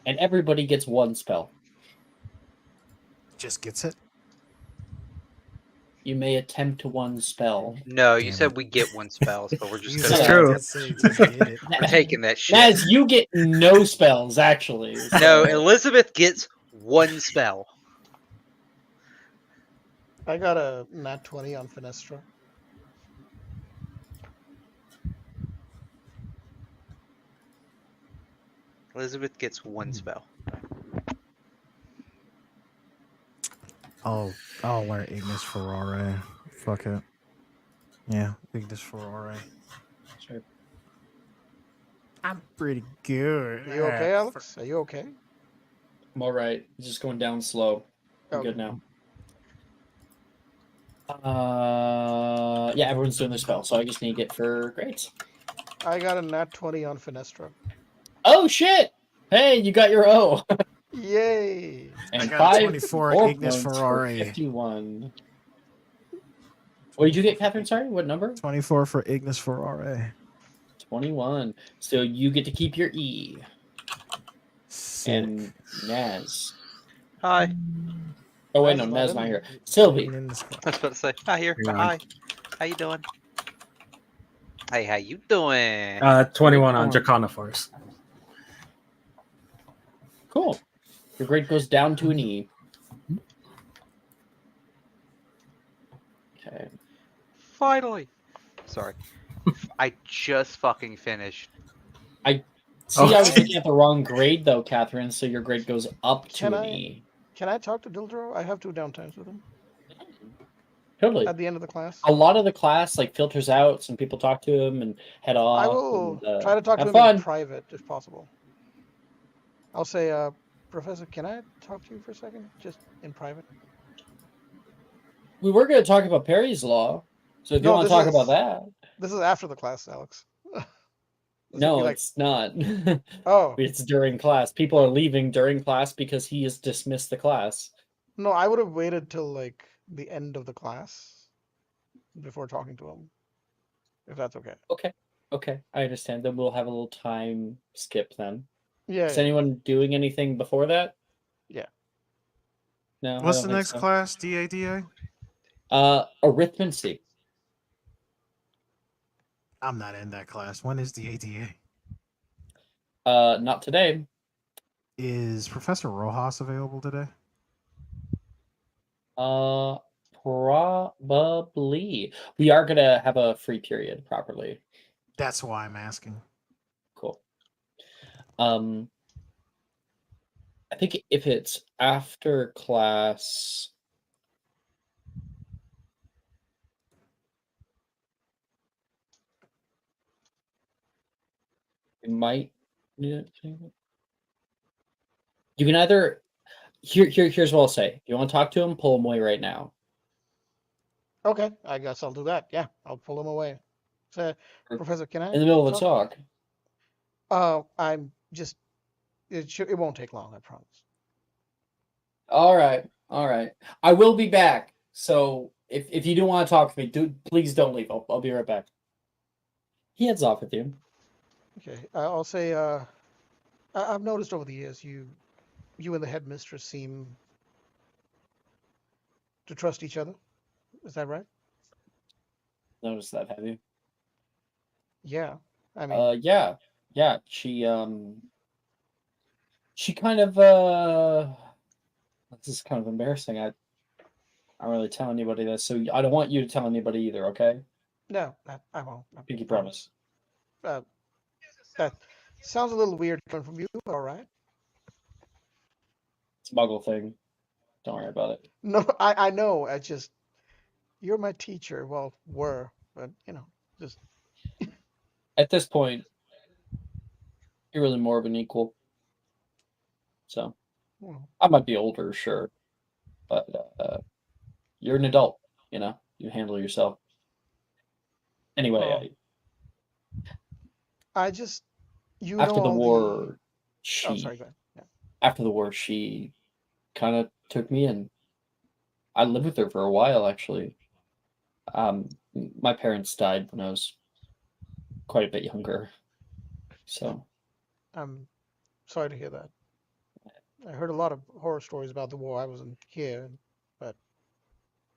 And everybody gets one spell. Just gets it. You may attempt one spell. No, you Damn said it. we get one spell, so we're just That's gonna true. we're taking that shit. Naz, you get no spells, actually. No, Elizabeth gets one spell. I got a nat 20 on Finestra. Elizabeth gets one spell. I'll wear Ignis Ferrare. Fuck it. Yeah, Ignis Ferrare. Sure. I'm pretty good. Are you okay, Alex? Are you okay? I'm all right. Just going down slow. I'm Okay. good now. Yeah, everyone's doing their spell, so I just need it for grades. I got a nat 20 on Finestra. Oh shit! Hey, you got your O. Yay! And I got a 5 24 more Ignis points for Ferrari. 51. What did you get, Catherine? Sorry, what number? 24 for Ignis Ferrare. 21. So you get to keep your E. Sick. And Naz. Hi. Oh wait, no, Naz is Naz not not in. here. Sylvie. In this class. I was about to say hi here. Hang on. Hi. How you doing? Hey, how you doing? 21 on Jacana Force. Cool. Your grade goes down to an E. Okay. Finally. Sorry. I just fucking finished. See, I was looking at the wrong grade though, Catherine, so your grade goes up to Can an I- E. Can I talk to Dildro? I have 2 downtimes with him Totally. at the end of the class. A lot of the class like filters out, some people talk to him and head off. I will and, try to talk to have him fun. in private if possible. I'll say, Professor, can I talk to you for a second, just in private? We were going to talk about Perry's Law, so if you No, want to talk about that. this is after the class, Alex. This would No, be like, it's not. oh It's during class. People are leaving during class because he has dismissed the class. no, I would have waited till like the end of the class before talking to him, if that's okay. Okay. Okay, I understand. Then we'll have a little time skip then. Yeah, Is yeah, anyone doing anything before that? yeah. No, I What's don't the think next so. class? DADA? Arithmancy. I'm not in that class. When is DADA? Not today. Is Professor Rojas available today? Probably. We are gonna have a free period properly. That's why I'm asking. Cool. I think if it's after class, we might. You can either here's what I'll say. If you want to talk to him, pull him away right now. Okay, I guess I'll do that. Yeah, I'll pull him away. So, Professor, can I In the middle of a talk? talk. I'm just. It won't take long, I promise. All right, all right. I will be back. So if you do want to talk to me, please don't leave. I'll be right back. He heads off with you. Okay, I'll say. I've noticed over the years you and the headmistress seem to trust each other. Is that right? Notice that, have you? Yeah. I mean, Yeah, yeah. She kind of this is kind of embarrassing. I don't really tell anybody this, so I don't want you to tell anybody either. Okay? no, I won't. I Pinky promise. promise. That sounds a little weird coming from you. All right. It's a muggle thing. Don't worry about it. No, I know. I just you're my teacher. Well, were, but just At this point, you're really more of an equal. So well, I might be older, sure, but you're an adult. You handle yourself. Anyway, oh, I just know after the all the. war, Oh, sorry. Go she ahead. Yeah. after the war she kind of took me in. I lived with her for a while, actually. My parents died when I was quite a bit younger, so I'm sorry to hear that. I heard a lot of horror stories about the war. I wasn't here, but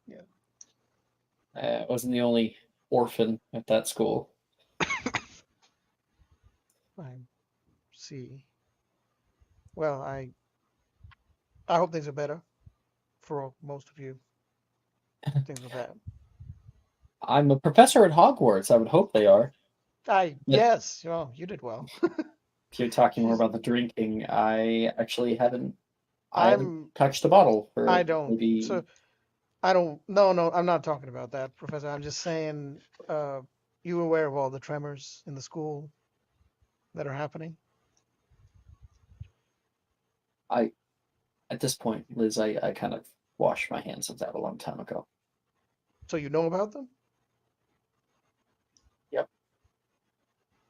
yeah. I wasn't the only orphan at that school. I see. Well, I hope things are better for most of you. Things are bad. I'm a professor at Hogwarts. I would hope they are. But Yes, well, you did well. if you're talking more Jeez. about the drinking, I actually haven't. I haven't I'm touched a bottle I for don't maybe. so I don't no, I'm not talking about that, Professor. I'm just saying you aware of all the tremors in the school that are happening? I At this point, Liz, I kind of washed my hands of that a long time ago. So you know about them? Yep.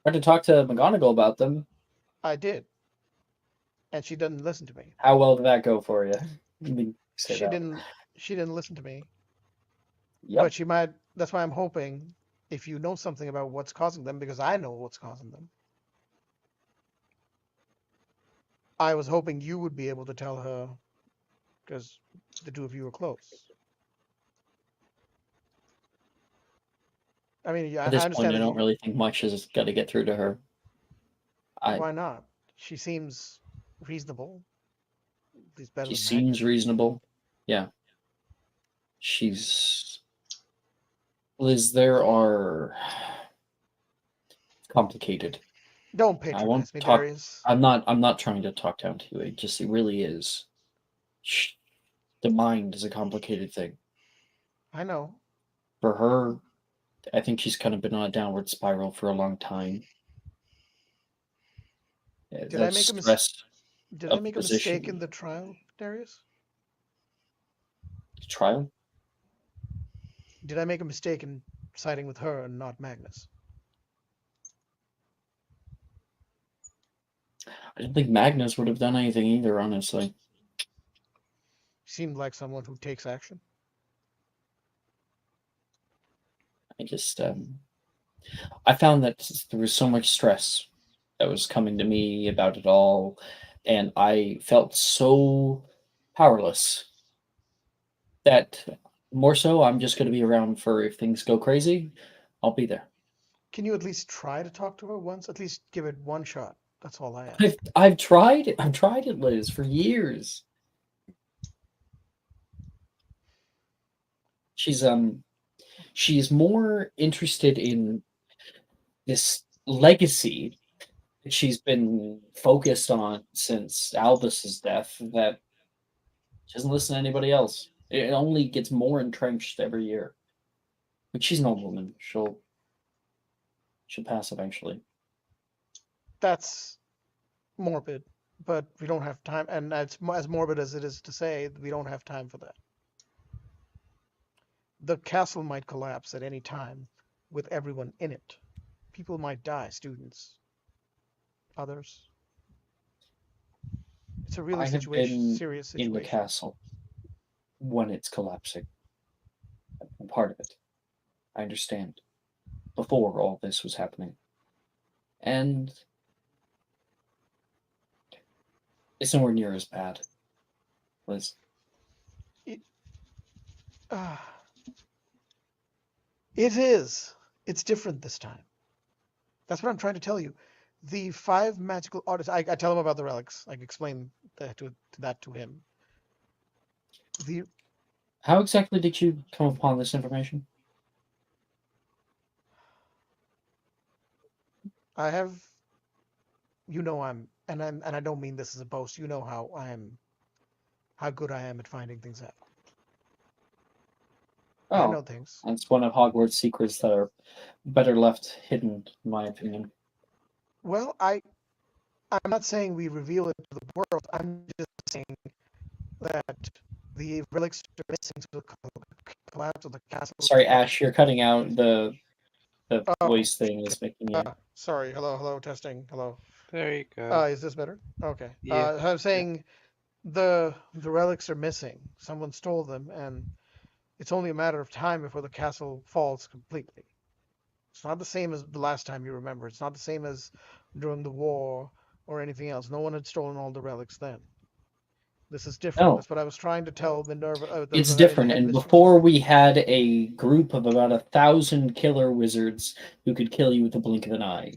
I had to talk to McGonagall about them. I did. And she didn't listen to me. How well did that go for you? Let me say She that. didn't listen to me. Yep. But she might. That's why I'm hoping if you know something about what's causing them, because I know what's causing them. I was hoping you would be able to tell her because the two of you are close. I mean, yeah, At I this point, understand I that don't you. really think much has got to get through to her. Why not? She seems reasonable. At least better She than seems Magnet. reasonable. Yeah. She's Liz. There are complicated. Don't I won't patronize me, talk. Darius. I'm not trying to talk down to you. It really is. The mind is a complicated thing. I know. For her, I think she's kind of been on a downward spiral for a long time. Did I That make a mistake? stress. Did I of make a position. mistake in the trial, Darius? Trial? Did I make a mistake in siding with her and not Magnus? I don't think Magnus would have done anything either, honestly. Seemed like someone who takes action. I just, I found that there was so much stress that was coming to me about it all, and I felt so powerless that more so I'm just going to be around for if things go crazy, I'll be there. Can you at least try to talk to her once? At least give it one shot. That's all I ask. I've tried it. I've tried it, Liz, for years. She's more interested in this legacy that she's been focused on since Albus's death that she doesn't listen to anybody else. It only gets more entrenched every year. But she's an old woman. She'll pass eventually. That's morbid, but we don't have time. And as morbid as it is to say, we don't have time for that. The castle might collapse at any time with everyone in it. People might die, students, others. It's a really I have been serious in situation. the castle when it's collapsing. I'm part of it. I understand. Before all this was happening. And it's nowhere near as bad, Liz. It is. It's different this time. That's what I'm trying to tell you. The 5 magical artists. I tell him about the relics. I explain that to him. How exactly did you come upon this information? I have. You know and I don't mean this as a boast. You know how good I am at finding things out. I know things. That's one of Hogwarts' secrets that are better left hidden, in my opinion. Well, I'm not saying we reveal it to the world. I'm just saying that the relics are missing to the collapse of the castle. Sorry, Ash, you're cutting out. The voice thing is making you. Sorry. Hello. Testing. Hello. There you go. Is this better? Okay. Yeah. I'm saying the relics are missing. Someone stole them, and it's only a matter of time before the castle falls completely. It's not the same as the last time you remember. It's not the same as during the war or anything else. No one had stolen all the relics then. This is different. No. That's what I was trying to tell Minerva. It's different, and before we had a group of about 1,000 killer wizards who could kill you with the blink of an eye.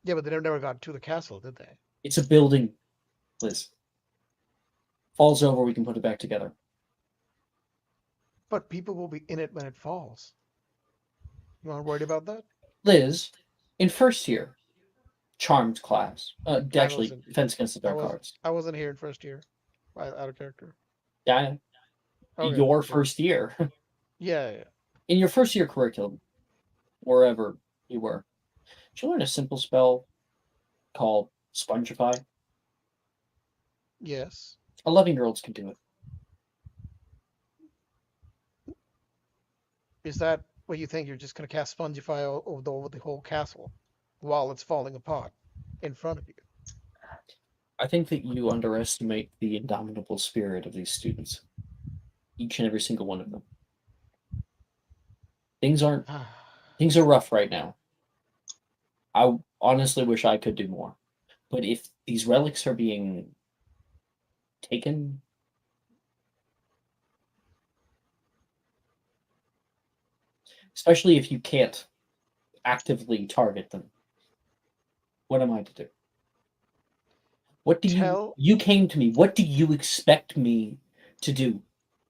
Yeah, but they never got to the castle, did they? It's a building, Liz. Falls over, we can put it back together. But people will be in it when it falls. You aren't worried about that? Liz, in first year, charmed class. Actually, wasn't- defense against the dark arts. I wasn't here in first year. Out of character. Yeah. Okay, Your okay. first year. Yeah. In your first year curriculum, wherever you were, did you learn a simple spell called Spongify? Yes. 11-year-olds can do it. Is that what you think? You're just going to cast Spongify over the whole castle while it's falling apart in front of you? I think that you underestimate the indomitable spirit of these students. Each and every single one of them. Things are rough right now. I honestly wish I could do more. But if these relics are being taken, especially if you can't actively target them, what am I to do? What do you came to me? What do you expect me to do?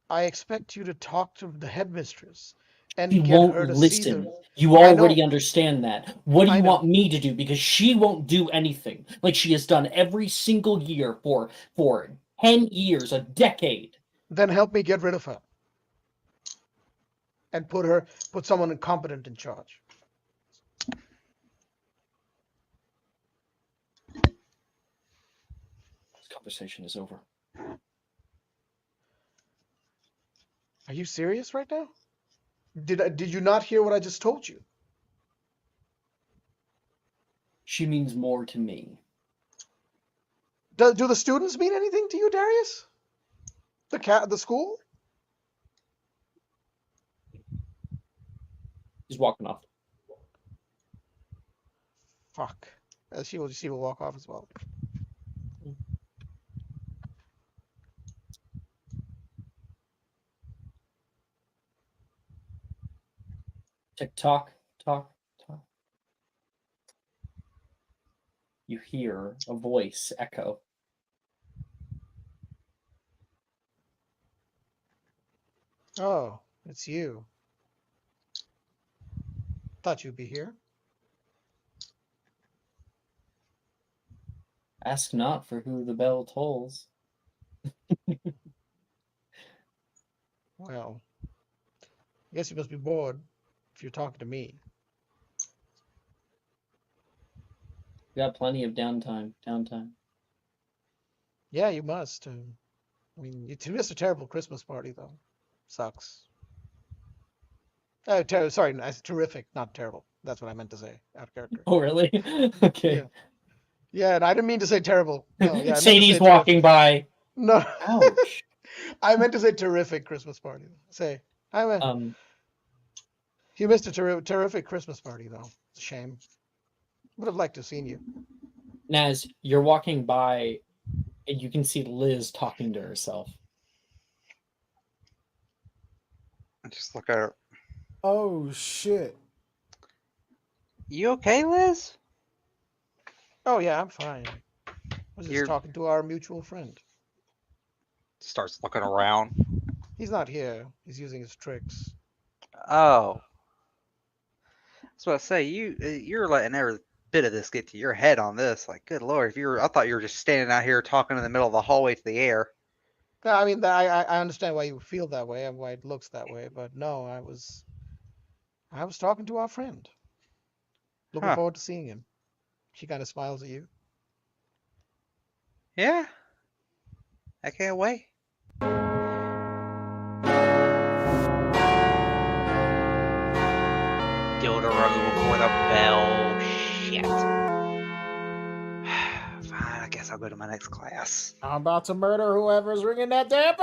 I expect you to talk to the headmistress and She get won't her to listen. see them. You I already know. understand that. What do I you know. want me to do? Because she won't do anything like she has done every single year for 10 years, a decade. Then help me get rid of her. And put someone incompetent in charge. conversation is over. Are you serious right now? Did you not hear what I just told you? She means more to me. Do the students mean anything to you, Darius? The school? He's walking off. Fuck. She will walk off as well. Tick tock, talk, talk. You hear a voice echo. Oh, it's you. Thought you'd be here. Ask not for who the bell tolls. Well, I guess you must be bored if you're talking to me. We got plenty of downtime. Yeah, you must. I mean, you missed a terrible Christmas party, though. Sucks. Sorry, nice, terrific, not terrible. That's what I meant to say. Out of character. Oh, really? Okay. Yeah. Yeah, and I didn't mean to say terrible. No, yeah, I meant to Sadie's say walking by. No. Ouch. I meant to say terrific Christmas party. Say, you missed a terrific Christmas party, though. It's a shame. Would have liked to have seen you. Naz, you're walking by, and you can see Liz talking to herself. I just look at her. Oh shit. You okay, Liz? Oh yeah, I'm fine. I was just You're- talking to our mutual friend. Starts looking around. He's not here. He's using his tricks. Oh. I was about to say, you're letting every bit of this get to your head on this. Like, good lord, I thought you were just standing out here talking in the middle of the hallway to the air. No, I mean, I understand why you feel that way and why it looks that way, but no, I was talking to our friend. Looking Huh. forward to seeing him. She kind of smiles at you. Yeah. I can't wait. Gilderoy before the bell. Shit. Fine, I guess I'll go to my next class. I'm about to murder whoever's ringing that damn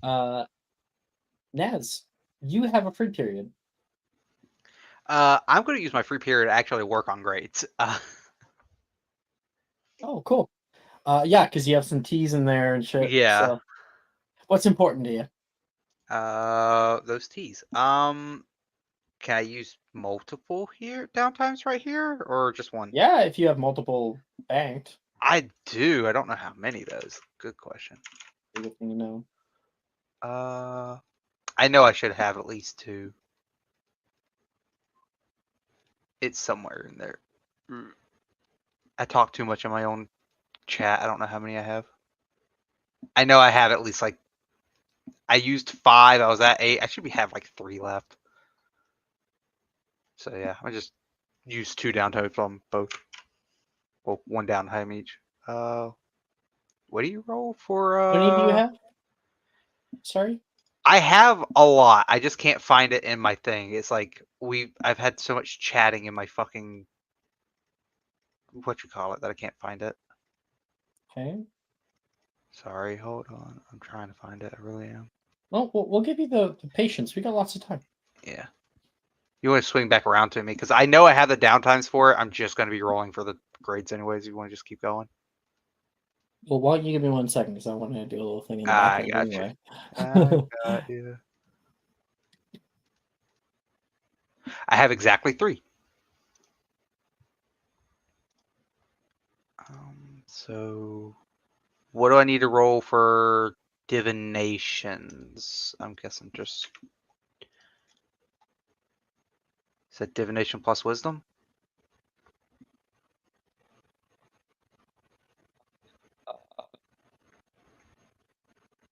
bell. Naz, you have a free period. I'm going to use my free period to actually work on grades. Oh, cool. Yeah, because you have some teas in there and shit. Yeah. So. What's important to you? Those teas. Can I use multiple downtimes right here, or just one? Yeah, if you have multiple banked. I do. I don't know how many though. Good question. Good thing to know. I know I should have at least 2. It's somewhere in there. I talk too much in my own chat. I don't know how many I have. I know I have at least like. I used 5. I was at 8. I should have like 3 left. So yeah, I just used 2 downtimes on both. Well, 1 downtime each. What do you roll for? How many do you have? Sorry. I have a lot. I just can't find it in my thing. It's like I've had so much chatting in my fucking that I can't find it. Okay. Sorry, hold on. I'm trying to find it. I really am. Well, we'll give you the patience. We got lots of time. Yeah. You want to swing back around to me because I know I have the downtimes for it. I'm just going to be rolling for the grades anyways. You want to just keep going? Well, why don't you give me 1 second because I want to do a little thing in the I back got anyway. I got you. I have exactly 3. So, what do I need to roll for divinations? I'm guessing just. Is that divination plus wisdom?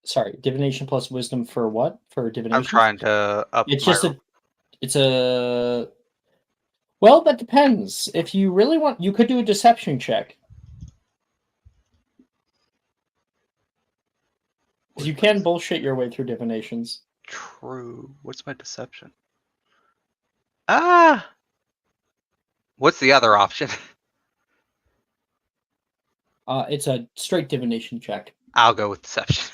Sorry, divination plus wisdom for what? For divination? I'm trying to up It's my... just it's a Well, that depends. If you really want, you could do a deception check. 'Cause you can bullshit your way through divinations. True. What's my deception? Ah. What's the other option? It's a straight divination check. I'll go with deception.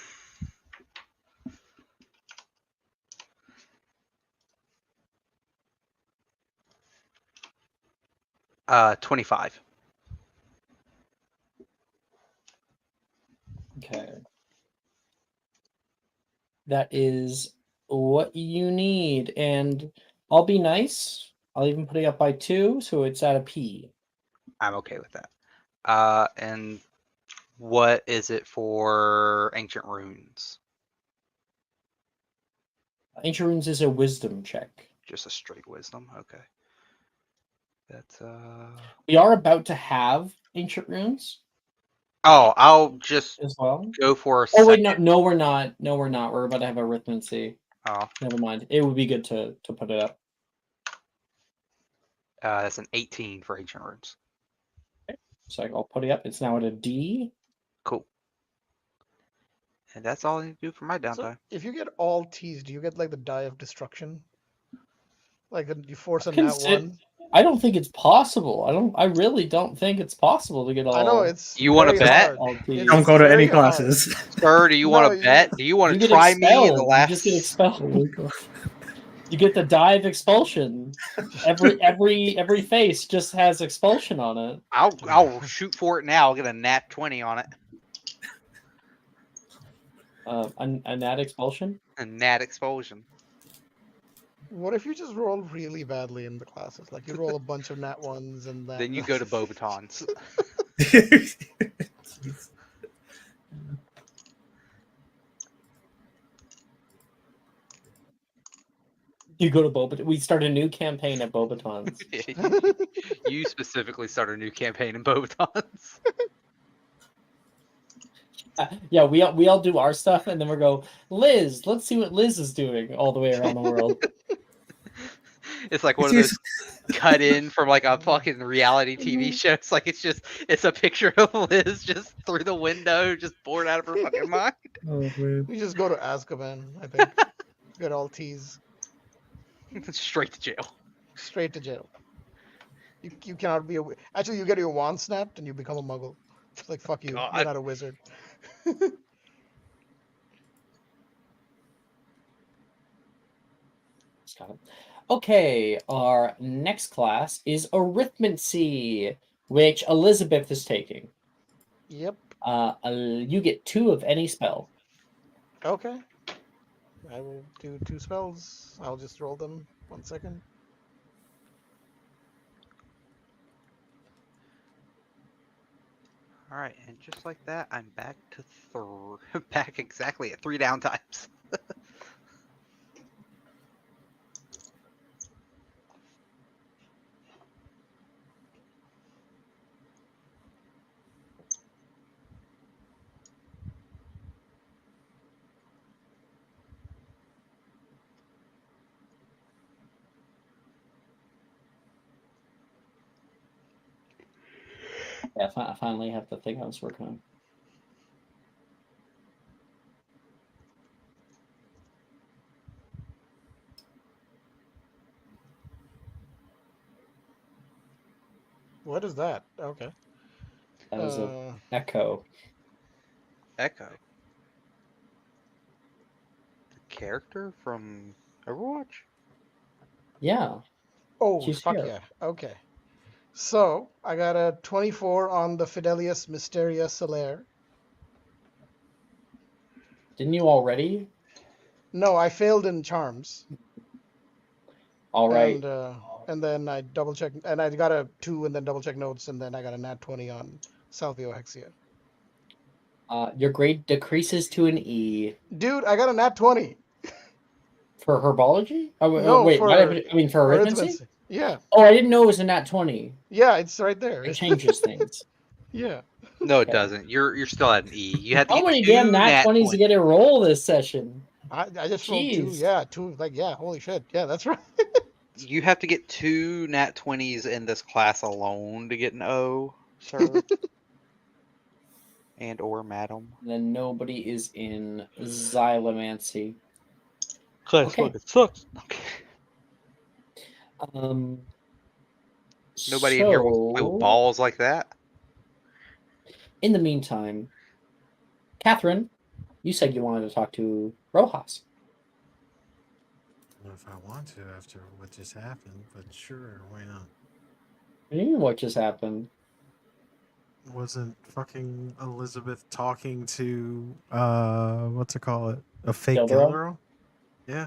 25. Okay. That is what you need, and I'll be nice. I'll even put it up by 2, so it's at a P. I'm okay with that. And what is it for ancient runes? Ancient runes is a wisdom check. Just a straight wisdom. Okay. That's We are about to have ancient runes Oh, I'll just as well. go for a Oh wait, second. no, we're not. No, we're not. We're about to have arithmancy. Oh, Never mind. It would be good to put it up. that's an 18 for ancient runes. So I'll put it up. It's now at a D. Cool. And that's all I need to do for my So downtime. if you get all T's, do you get like the die of destruction? Like you force a Can nat sit- one? I don't think it's possible. I really don't think it's possible to get all. I know it's. You wanna very bet? hard. all T's. It's Don't go to any very hard. classes. Sir, do you want No, to you- bet? Do you want You to get try me in expelled. the You last? just get expelled. Oh my God. You get the die of expulsion. Every face just has expulsion on it. I'll shoot for it now. I'll get a nat 20 on it. A nat expulsion. A nat expulsion. What if you just roll really badly in the classes? Like you roll a bunch of nat ones and Then you go to Bobatons. You go to Bobat. We start a new campaign at Bobatons. You specifically start a new campaign in Bobatons. Yeah, we all do our stuff, and then we go, Liz. Let's see what Liz is doing all the way around the world. It's like one of those cut in from like a fucking reality TV show. It's like it's a picture of Liz just through the window, just bored out of her fucking mind. Oh man. We just go to Azkaban, I think. Get all T's. Straight to jail. Straight to jail. You cannot be a. Actually, you get your wand snapped and you become a muggle. It's like fuck you. God. You're not a wizard. Got it. Okay, our next class is arithmancy, which Elizabeth is taking. Yep. You get 2 of any spell. Okay. I will do 2 spells. I'll just roll them. 1 second. All right, and just like that, I'm back to back exactly at 3 downtimes. Yeah, I finally have the thing I was working on. What is that? Okay. That was a echo. Echo. The character from Overwatch? Yeah. Oh, She's fuck here. yeah. Okay. So, I got a 24 on the Fidelius Mysteria Solaire. Didn't you already? No, I failed in Charms. All right. And then I double checked, and I got a 2 and then double check notes, and then I got a nat 20 on Salvio Hexia. Your grade decreases to an E Dude, I got a nat 20. for herbology. Oh, No, wait. for for arithmancy. Arithmancy. Yeah. Oh, I didn't know it was a nat 20. Yeah, it's right there. It changes things. Yeah. No, it Okay. doesn't. You're still at an E. You have to How get many 2 damn nat 20s to get a roll this session? I just rolled 2. Jeez. Yeah, 2. Like, yeah, holy shit. Yeah, that's right. You have to get 2 nat 20s in this class alone to get an O, sir. And or madam. And then nobody is in Xylomancy. Class Okay. fucking sucks. Okay. Nobody in here wants to play with So, balls like that. in the meantime, Catherine, you said you wanted to talk to Rojas. If I want to after what just happened, but sure, why not? What just happened? Wasn't fucking Elizabeth talking to what's it call it? A fake Gildero? Gildero? Yeah.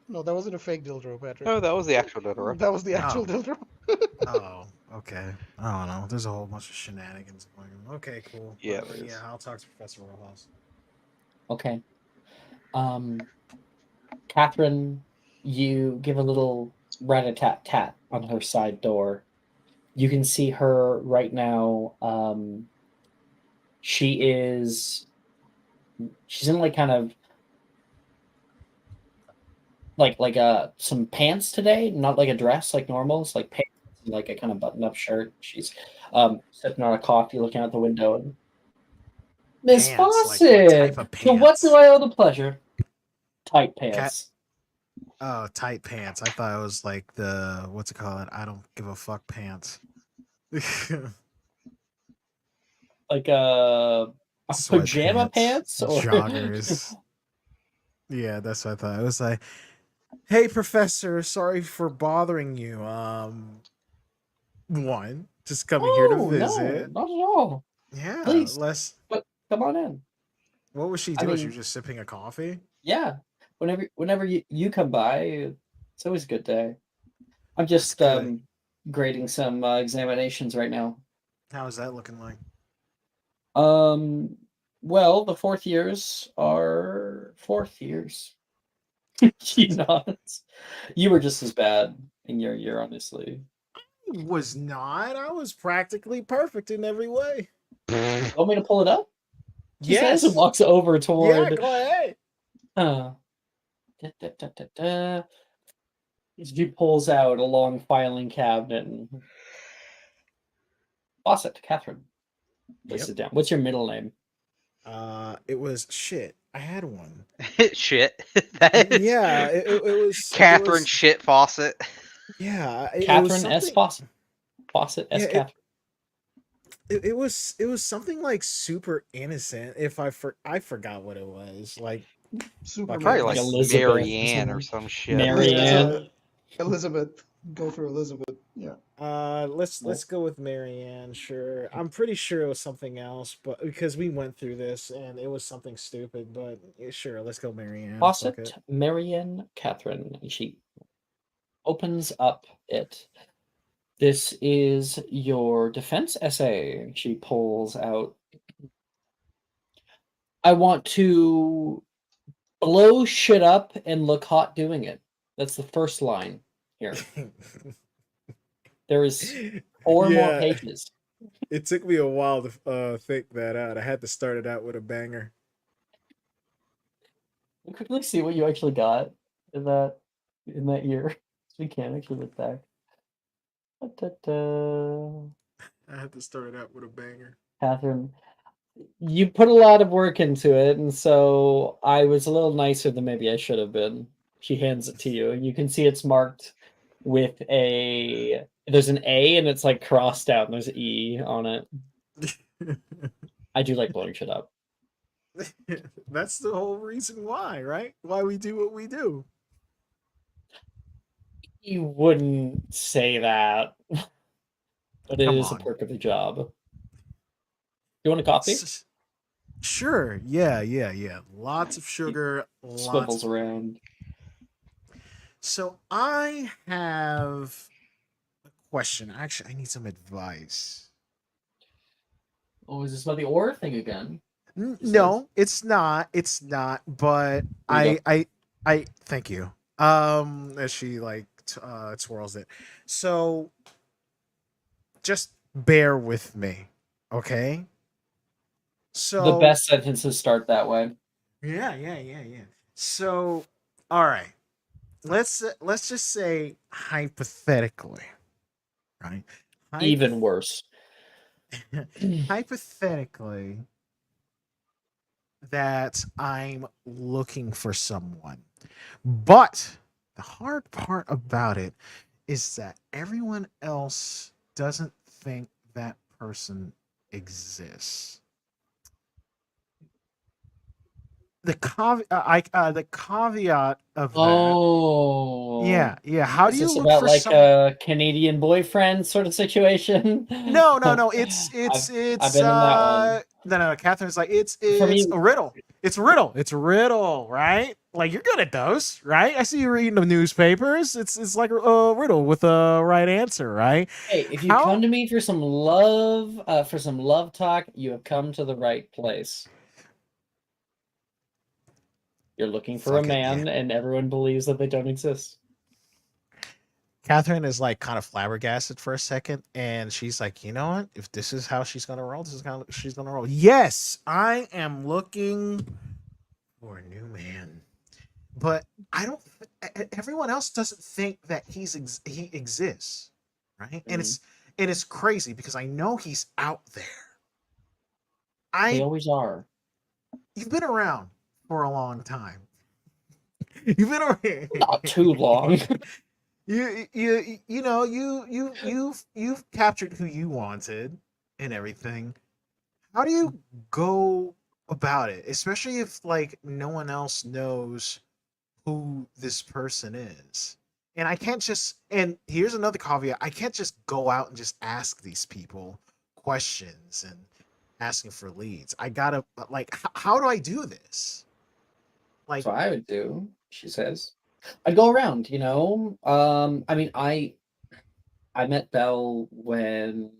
No, that wasn't a fake Dildro, Patrick. No, that was the actual Dodoro. That was the actual Oh. Dildro. Oh, okay. I don't know. There's a whole bunch of shenanigans going on. Okay, cool. Yeah, Whatever. there is. Yeah, I'll talk to Professor Rojas. Okay. Catherine, you give a little rat-a-tat-tat on her side door. You can see her right now. She's in like kind of like some pants today, not like a dress like normal. It's like pants and like a kind of button-up shirt. She's sipping on a coffee, looking out the window. And, Miss Pants, like, what Fawcett, type of to what pants? do I owe the pleasure? Tight pants. Oh, tight pants. I thought it was like the what's it called? I don't give a fuck pants. Like pajama Sweatpants, pants or joggers. Yeah, that's what I thought. It was like, hey, Professor, sorry for bothering you. One, just coming here to Oh, visit. no, not at all. Yeah, Please. less. But come on in. What was she I doing? She mean- was just sipping a coffee. Yeah. Whenever you come by, it's always a good day. I'm just That's good. grading some examinations right now. How is that looking like? Well, the fourth years are fourth years. She nods. You were just as bad in your year, honestly. Was not. I was practically perfect in every way. Want me to pull it up? She Yes. says and walks over Yeah, toward. go ahead. She pulls out a long filing cabinet and Fawcett, Catherine. Place Yep. it down. What's your middle name? It was shit. I had one. Shit. That is Yeah, it was Catherine It was, Shit Fawcett. yeah, it was Catherine S. something- Fawcett. Fawcett S. Yeah, Catherine. It was something like super innocent. If I forgot what it was. Like Super Like Probably Max. like Elizabeth or Marianne or something. some shit. Marianne. Elizabeth. Go for Elizabeth. Yeah. let's go with Marianne. Sure, I'm pretty sure it was something else, but because we went through this and it was something stupid. But yeah, sure, let's go Marianne. Fuck Fawcett, it. Marianne, Catherine. She opens up it. This is your defense essay. She pulls out. I want to blow shit up and look hot doing it. That's the first line here. There is 4 more Yeah. pages. It took me a while to think that out. I had to start it out with a banger. We'll quickly see what you actually got in that year. We can actually look back. Da-da-da. I had to start it out with a banger. Catherine, you put a lot of work into it, and so I was a little nicer than maybe I should have been. She hands it to you, and you can see it's marked with there's an A, and it's like crossed out, and there's an E on it. I do like blowing shit up. That's the whole reason why, right? Why we do what we do. You wouldn't say that, but it Come is a on. perk of the job. You want a coffee? Sure. Yeah. Lots of sugar. Swivels around. So I have a question. Actually, I need some advice. Oh, is this about the ore thing again? No, it's not. It's not. But There you I thank you. As she like twirls it. So just bear with me, okay? So The best sentences start that way. Yeah. So, all right. let's just say hypothetically, right? Even worse. Hypothetically, that I'm looking for someone. But the hard part about it is that everyone else doesn't think that person exists. The caveat of that. Oh. Yeah. How do Is you this look about for like some? a Canadian boyfriend sort of situation? No. It's I've been in that one. no. Catherine's like For it's me, a riddle. It's a riddle. It's a riddle, right? Like you're good at those, right? I see you reading the newspapers. It's like a riddle with a right answer, right? hey, if you come How? to me for some love talk, you have come to the right place. You're looking for a Fuck it, yeah. man, and everyone believes that they don't exist. Catherine is like kind of flabbergasted for a second, and she's like, you know what? If this is how she's gonna roll, this is how she's gonna roll. Yes, I am looking for a new man, but I don't. Everyone else doesn't think that he exists, right? And it's crazy because I know he's out there. They I always are. You've been around for a long time. You've been around. Not too long. You know you've captured who you wanted and everything. How do you go about it, especially if like no one else knows who this person is? And I can't just, and here's another caveat, I can't just go out and just ask these people questions and asking for leads. I gotta like how do I do this? Like That's what I would do, she says. I'd go around, I mean, I met Belle when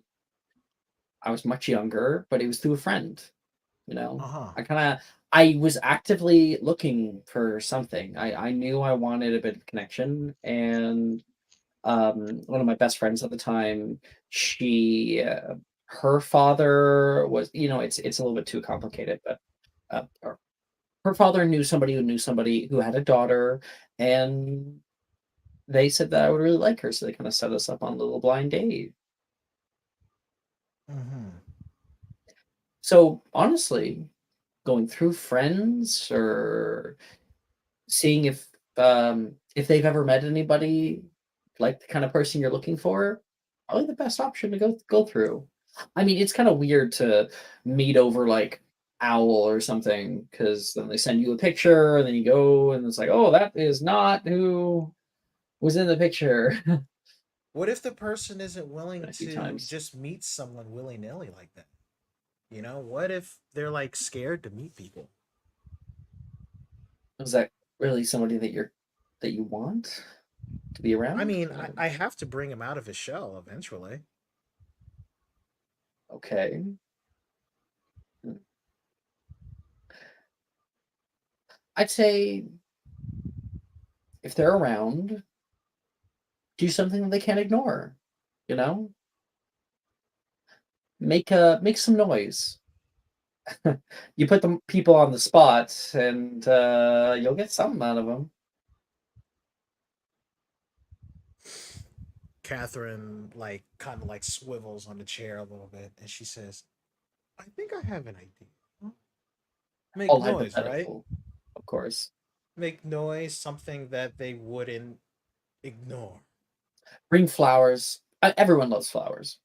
I was much younger, but it was through a friend, you know. uh-huh. I was actively looking for something. I knew I wanted a bit of connection, and one of my best friends at the time, she her father was, it's a little bit too complicated, but her father knew somebody who had a daughter, and they said that I would really like her, so they kind of set us up on a little blind date. Mm-hmm. So honestly, going through friends or seeing if they've ever met anybody like the kind of person you're looking for, probably the best option to go through. I mean, it's kind of weird to meet over like Owl or something because then they send you a picture and then you go and it's like, oh, that is not who was in the picture. What if the person isn't willing A few to times. just meet someone willy-nilly like that? You know, what if they're like scared to meet people? Is that really somebody that you want to be I around? mean, I have to bring him out of his shell eventually. Okay. I'd say if they're around, do something that they can't ignore. You know, make some noise. You put the people on the spot, and you'll get something out of them. Catherine like kind of like swivels on the chair a little bit and she says, I think I have an idea. Make All noise, right? hypothetical, of course. Make noise, something that they wouldn't ignore. Bring flowers. Everyone loves flowers,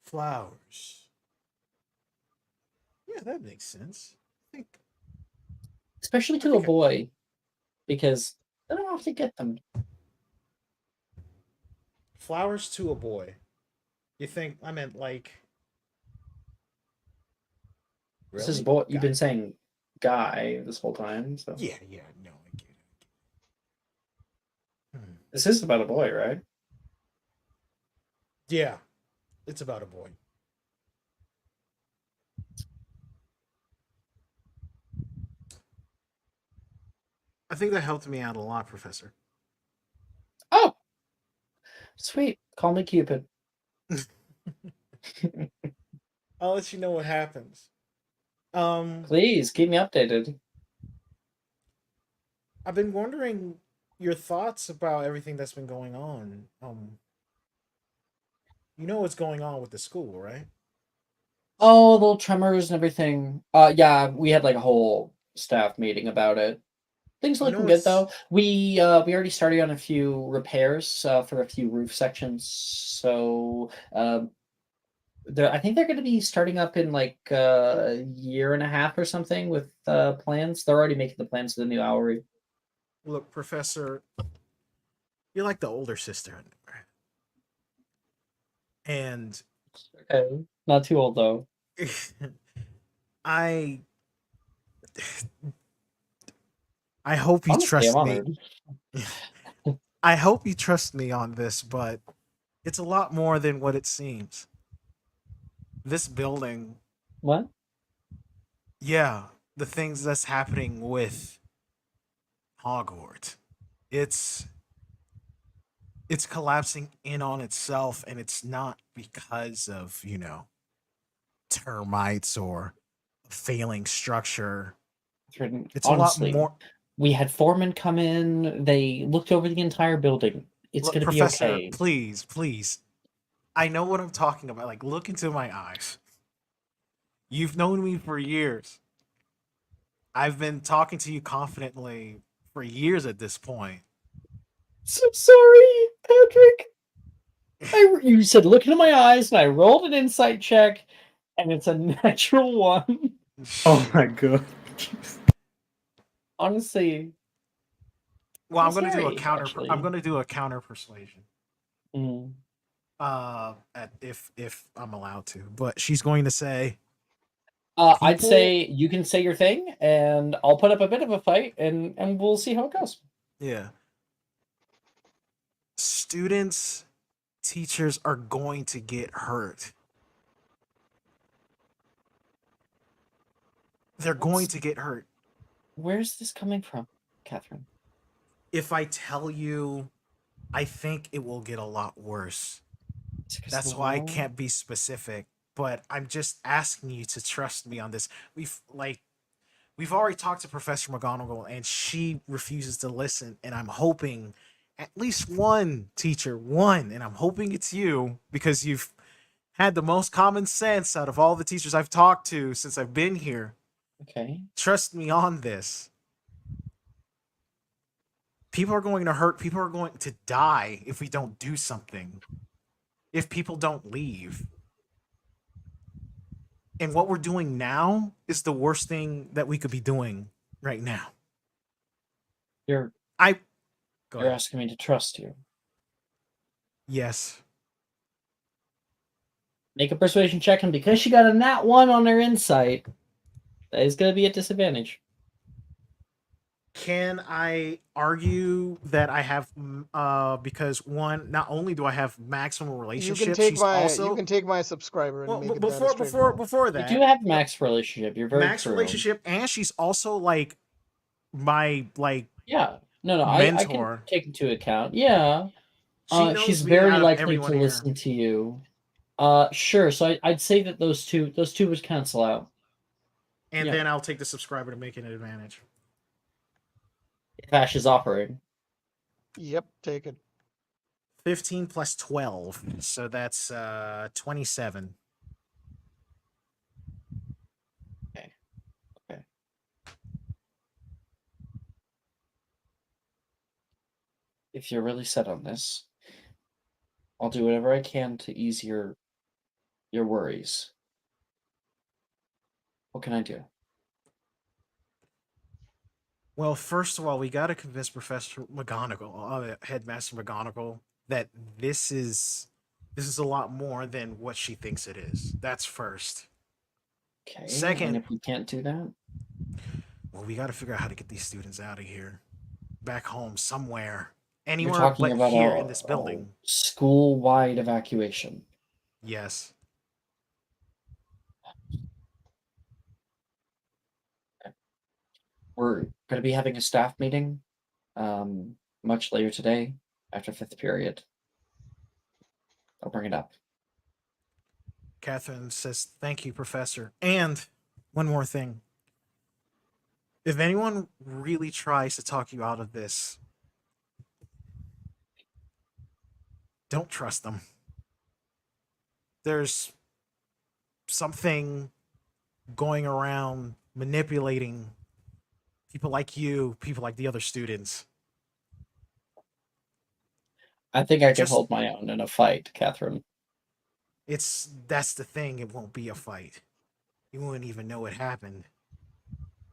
Flowers. Yeah, that makes sense. especially I to a think boy, because they don't often get them. flowers to a boy. You think I meant like This is really? boy. You've Guy. been saying guy this whole time, so Yeah, no, I get it. this is about a boy, right? Yeah, it's about a boy. I think that helped me out a lot, Professor. Oh, sweet. Call me Cupid. I'll let you know what happens. Please keep me updated. I've been wondering your thoughts about everything that's been going on. You know what's going on with the school, right? Oh, little tremors and everything. Yeah, we had like a whole staff meeting about it. Things are You looking know good it's though. We already started on a few repairs for a few roof sections. So I think they're going to be starting up in like a year and a half or something with plans. They're already making the plans for the new hour. look, Professor. You're like the older sister, and Okay, not too old though. I I hope you Honestly, I'm trust me. honored. I hope you trust me on this, but it's a lot more than what it seems. This building, What? yeah, the things that's happening with Hogwarts. It's it's collapsing in on itself, and it's not because of, termites or a failing structure. It's a lot Honestly, more. we had foremen come in. They looked over the entire building. It's Look, going to be Professor, okay. please, please. I know what I'm talking about. Like, look into my eyes. You've known me for years. I've been talking to you confidently for years at this point. So sorry, Patrick. You said look into my eyes, and I rolled an insight check, and it's a natural one. Oh my god. Honestly, Well, I'm scary, I'm actually. gonna do a counter persuasion. Mm. If I'm allowed to, but she's going to say, I'd people, say you can say your thing, and I'll put up a bit of a fight, and we'll see how it goes. yeah, students, teachers are going to get hurt. They're going to get hurt. Where's this coming from, Catherine? If I tell you, I think it will get a lot worse. Is it 'cause of That's the why I wall? can't be specific, but I'm just asking you to trust me on this. We've already talked to Professor McGonagall and she refuses to listen, and I'm hoping at least one teacher, one, and I'm hoping it's you because you've had the most common sense out of all the teachers I've talked to since I've been here. Okay. Trust me on this. People are going to hurt, people are going to die if we don't do something. If people don't leave. And what we're doing now is the worst thing that we could be doing right now. You're I Go you're ahead. asking me to trust you. Yes. Make a persuasion check, and because she got a nat 1 on her insight, that is going to be a disadvantage. Can I argue that I have because one, not only do I have maximum You relationship, can take she's my also subscriber and well make it that a straight roll. before You do that, have max relationship. You're very max true. relationship, and she's also like my Yeah. No, I can mentor. take into account. Yeah. She She's knows me very out of likely everyone to here. listen to you. Sure. So I'd say that those two would cancel out. And Yeah. then I'll take the subscriber to make it an advantage. If Ash is offering. Yep, take it. 15 plus 12. So that's 27. Okay. Okay. If you're really set on this, I'll do whatever I can to ease your worries. What can I do? Well, first of all, we got to convince Professor McGonagall, Headmaster McGonagall, that this is a lot more than what she thinks it is. That's first. Okay. And Second, if we can't do that, well, we got to figure out how to get these students out of here, back home somewhere, you're anywhere talking but about here in a this building. school-wide evacuation. Yes. We're going to be having a staff meeting much later today after 5th period. I'll bring it up. Catherine says, "Thank you, Professor." And one more thing. If anyone really tries to talk you out of this, don't trust them. There's something going around manipulating people like you, people like the other students. I think I can Just hold my own in a fight, Catherine. that's the thing, it won't be a fight. You wouldn't even know it happened.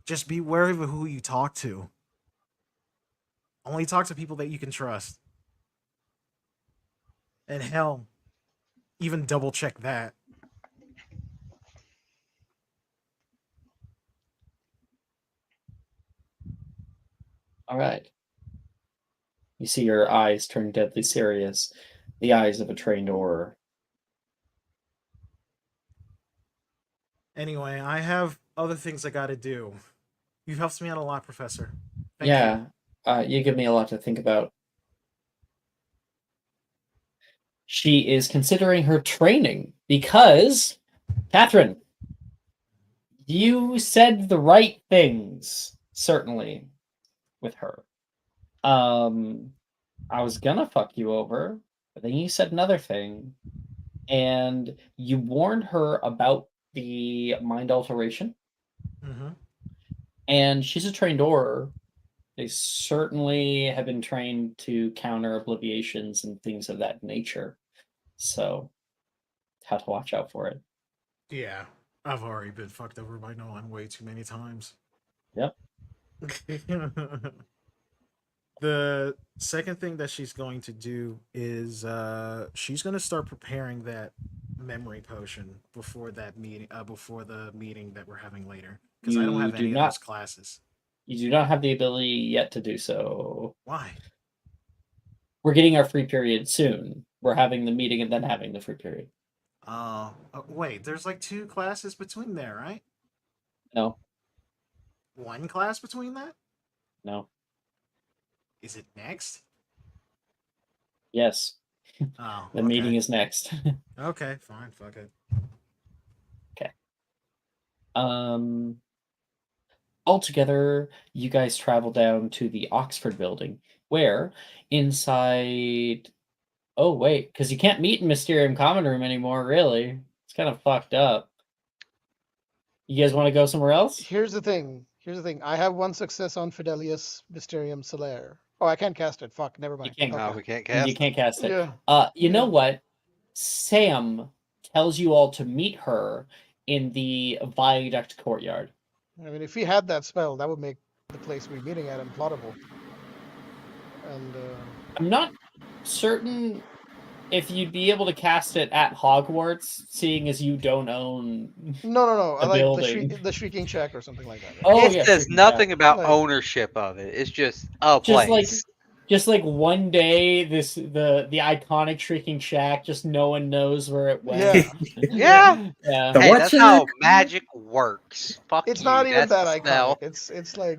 Just be wary of who you talk to. Only talk to people that you can trust. And hell, even double check that. All right. You see your eyes turn deadly serious, the eyes of a trained orer. Anyway, I have other things I gotta do. You've helped me out a lot, Professor. Thank Yeah, you give me a lot to think about. She is considering her training because, Catherine, you said the right things, certainly, with her. I was gonna fuck you over, but then you said another thing, and you warned her about the mind alteration, you. Mm-hmm. and she's a trained orer. They certainly have been trained to counter obliviations and things of that nature. So, how to watch out for it. Yeah, I've already been fucked over by Nolan way too many times. Yep. The second thing that she's going to do is she's going to start preparing that memory potion before that meeting, before the meeting that we're having later, because I don't You have do any of not those classes. you do not have the ability yet to do so. Why? We're getting our free period soon. We're having the meeting and then having the free period. Wait, there's like 2 classes between there, right? No, 1 class between that? no, Is it next? yes. Oh, The okay. meeting is next. Okay, fine, fuck it. Okay. Altogether, you guys travel down to the Oxford building, where inside. Oh wait, because you can't meet in Mysterium Common Room anymore. Really, it's kind of fucked up. You guys want to go somewhere else? Here's the thing. I have 1 success on Fidelius Mysterium Solaire. Oh, I can't cast it. Fuck. Never You mind. can't. No, Okay. we can't You cast. can't cast it. Yeah. You know Yeah. what? Sam tells you all to meet her in the viaduct courtyard. I mean, if he had that spell, that would make the place we're meeting at implottable. And I'm not certain if you'd be able to cast it at Hogwarts, seeing as you don't own no. I the like building. the shrieking check or something like that. Right? Oh It yeah, says freaking nothing cat. about Like- ownership of it. It's just a Just place. like one day, the iconic Shrieking Shack, just no one knows where it went. Yeah. Yeah. Yeah. The Hey, what that's shack? how magic works. Fuck It's you. not even That's that the spell. iconic. It's like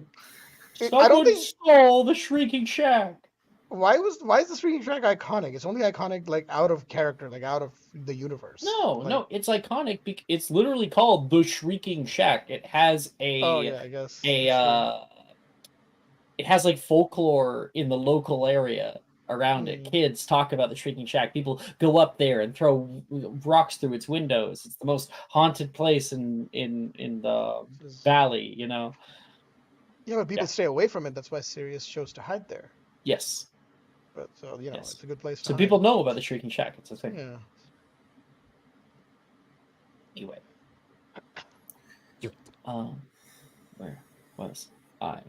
I Someone don't think stole the Shrieking Shack. why is the Shrieking Shack iconic? It's only iconic like out of character, like out of the universe. No, Like- no, it's iconic. It's literally called the Shrieking Shack. It has Oh yeah, I guess. it has like folklore in the local area around it. Mm. Kids talk about the Shrieking Shack. People go up there and throw rocks through its windows. It's the most haunted place in the valley. You know. Yeah, but people stay away from it. That's why Sirius chose to hide there. Yes. But so Yes. it's a good place to So hide. people know about the Shrieking Shack. It's a thing. Yeah. Anyway. Where was I?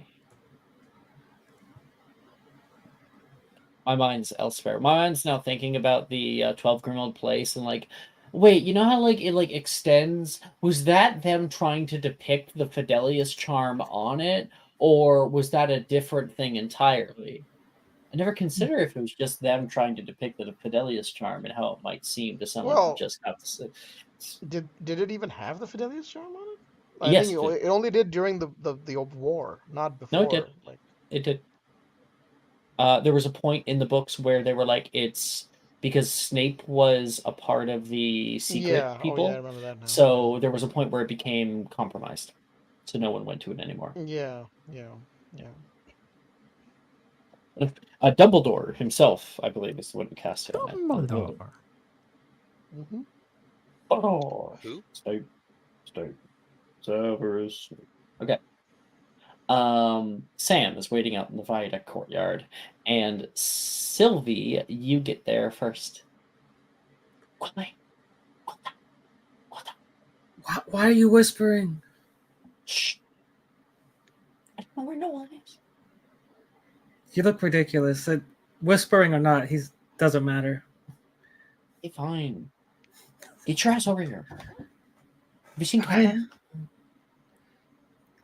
My mind's elsewhere. My mind's now thinking about the 12 Grimald place and like, wait, you know how like it like extends? Was that them trying to depict the Fidelius charm on it, or was that a different thing entirely? I never considered if it was just them trying to depict the Fidelius charm and how it might seem to someone Well, who just got to. Did it even have the Fidelius charm on it? Yes, think it only did during the war, not before. No, it did. Like It did. There was a point in the books where they were like, it's because Snape was a part of the secret yeah, people. oh yeah, I remember that now. So there was a point where it became compromised. so no one went to it anymore. Yeah. Dumbledore himself, I believe, is the one who cast it on it. Dumbledore. Mm-hmm. Oh, Who? Snape. Severus. Okay. Sam is waiting out in the viaduct courtyard, and Sylvie, you get there first. Why are you whispering? Shh. I don't know where no one is. You look ridiculous. Whispering or not, he doesn't matter. Hey, fine. Get your ass over here. Have you seen Catherine?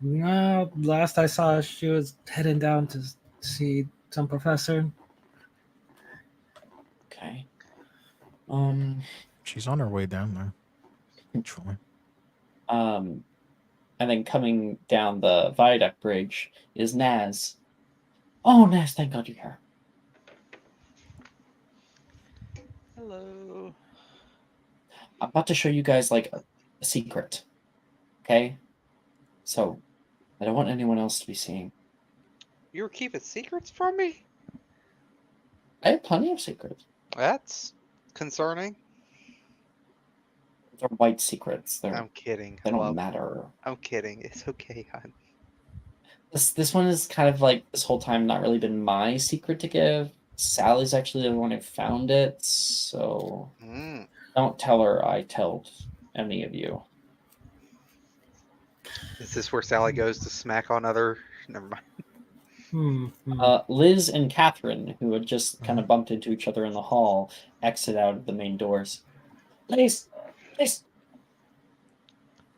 No, last I saw, she was heading down to see some professor. Okay. She's on her way down there. Actually. And then coming down the viaduct bridge is Naz. Oh, Naz, thank God you're here. Hello. I'm about to show you guys like a secret. Okay? So, I don't want anyone else to be seeing. You were keeping secrets from me? I have plenty of secrets. That's concerning. They're white secrets. I'm kidding. They don't Love. matter. I'm kidding. It's okay, hon. This one is kind of like this whole time not really been my secret to give. Sally's actually the one who found it, so don't tell her I told any of you. Is this where Sally goes to smack on other? Never mind. Liz and Catherine, who had just kind of bumped into each other in the hall, exit out of the main doors. Liz!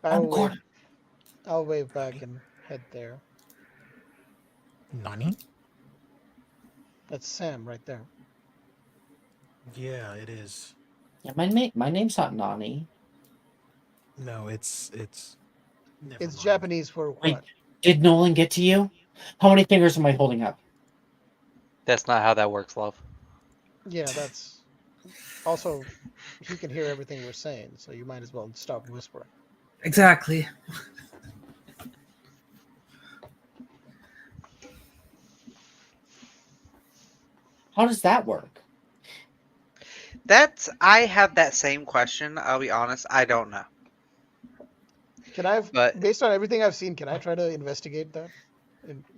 I'll wave back and head there. Nani? That's Sam right there. Yeah, it is. Yeah, my name's not Nani. No, it's. Never It's mind. Japanese for what? Wait, did Nolan get to you? How many fingers am I holding up? That's not how that works, love. Yeah, that's. Also, he can hear everything we're saying, so you might as well stop whispering. Exactly. How does that work? I have that same question. I'll be honest. I don't know. Based on everything I've seen, can I try to investigate that?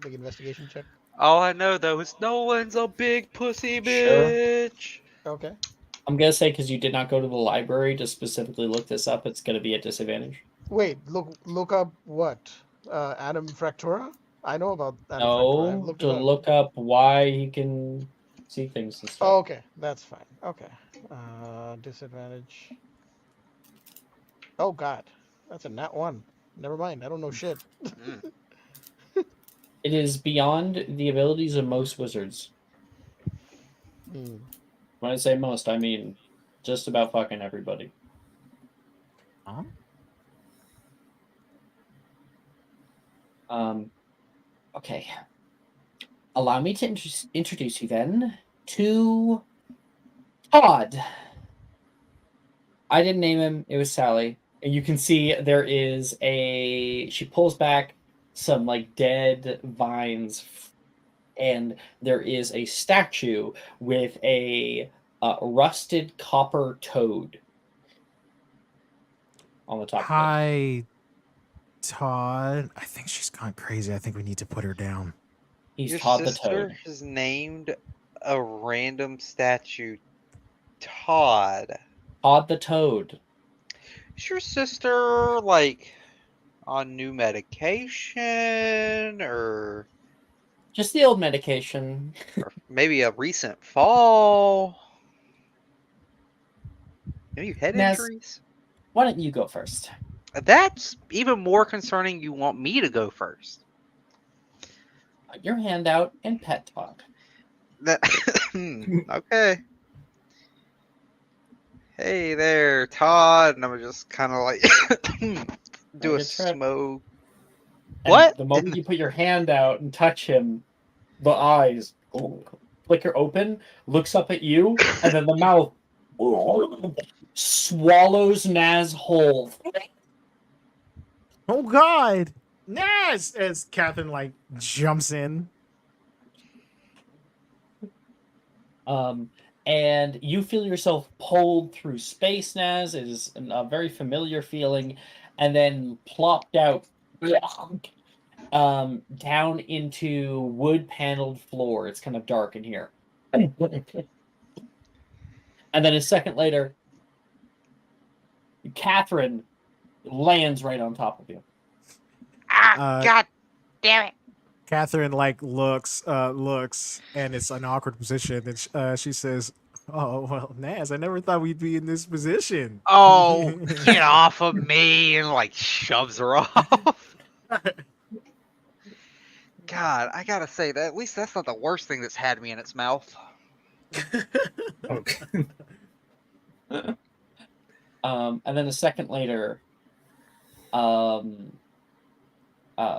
Big investigation check? All I know though is Nolan's a big pussy Sure. bitch. Okay. I'm gonna say because you did not go to the library to specifically look this up, it's gonna be at disadvantage. Wait, look up what? Adam Fractura? I know about Adam Fractura. I've No, looked to it up. look up why he can see things and stuff. Oh, okay, that's fine. Okay. Disadvantage. Oh god. That's a nat 1. Never mind, I don't know shit. It is beyond the abilities of most wizards. When I say most, I mean just about fucking everybody. Huh? Okay. Allow me to introduce you then to Todd. I didn't name him. It was Sally. And you can see there is she pulls back some like dead vines, and there is a statue with a rusted copper toad on the top. Hi, Todd. I think she's gone crazy. I think we need to put her down. He's Your Todd the sister Toad. has named a random statue Todd. Todd the Toad. Is your sister like on new medication or Just the old medication. or maybe a recent fall? Maybe head Naz, injuries? why don't you go first? That's even more concerning. You want me to go first? Put your hand out and pet talk. Okay. Hey there, Todd. And I'm just kind of like do a Good trip. smoke. And What? The moment you put your hand out and touch him, the eyes flicker open, looks up at you, and then the mouth swallows Naz whole. Oh God! Yes, as Catherine like jumps in. And you feel yourself pulled through space, Naz. It is a very familiar feeling, and then plopped out down into wood-paneled floor. It's kind of dark in here. And then a second later, Catherine lands right on top of you. God damn it. Catherine like looks, and it's an awkward position, and she says, "Oh well, Naz, I never thought we'd be in this position." Oh, get off of me, and like shoves her off. God, I gotta say that at least that's not the worst thing that's had me in its mouth. Okay. And then a second later,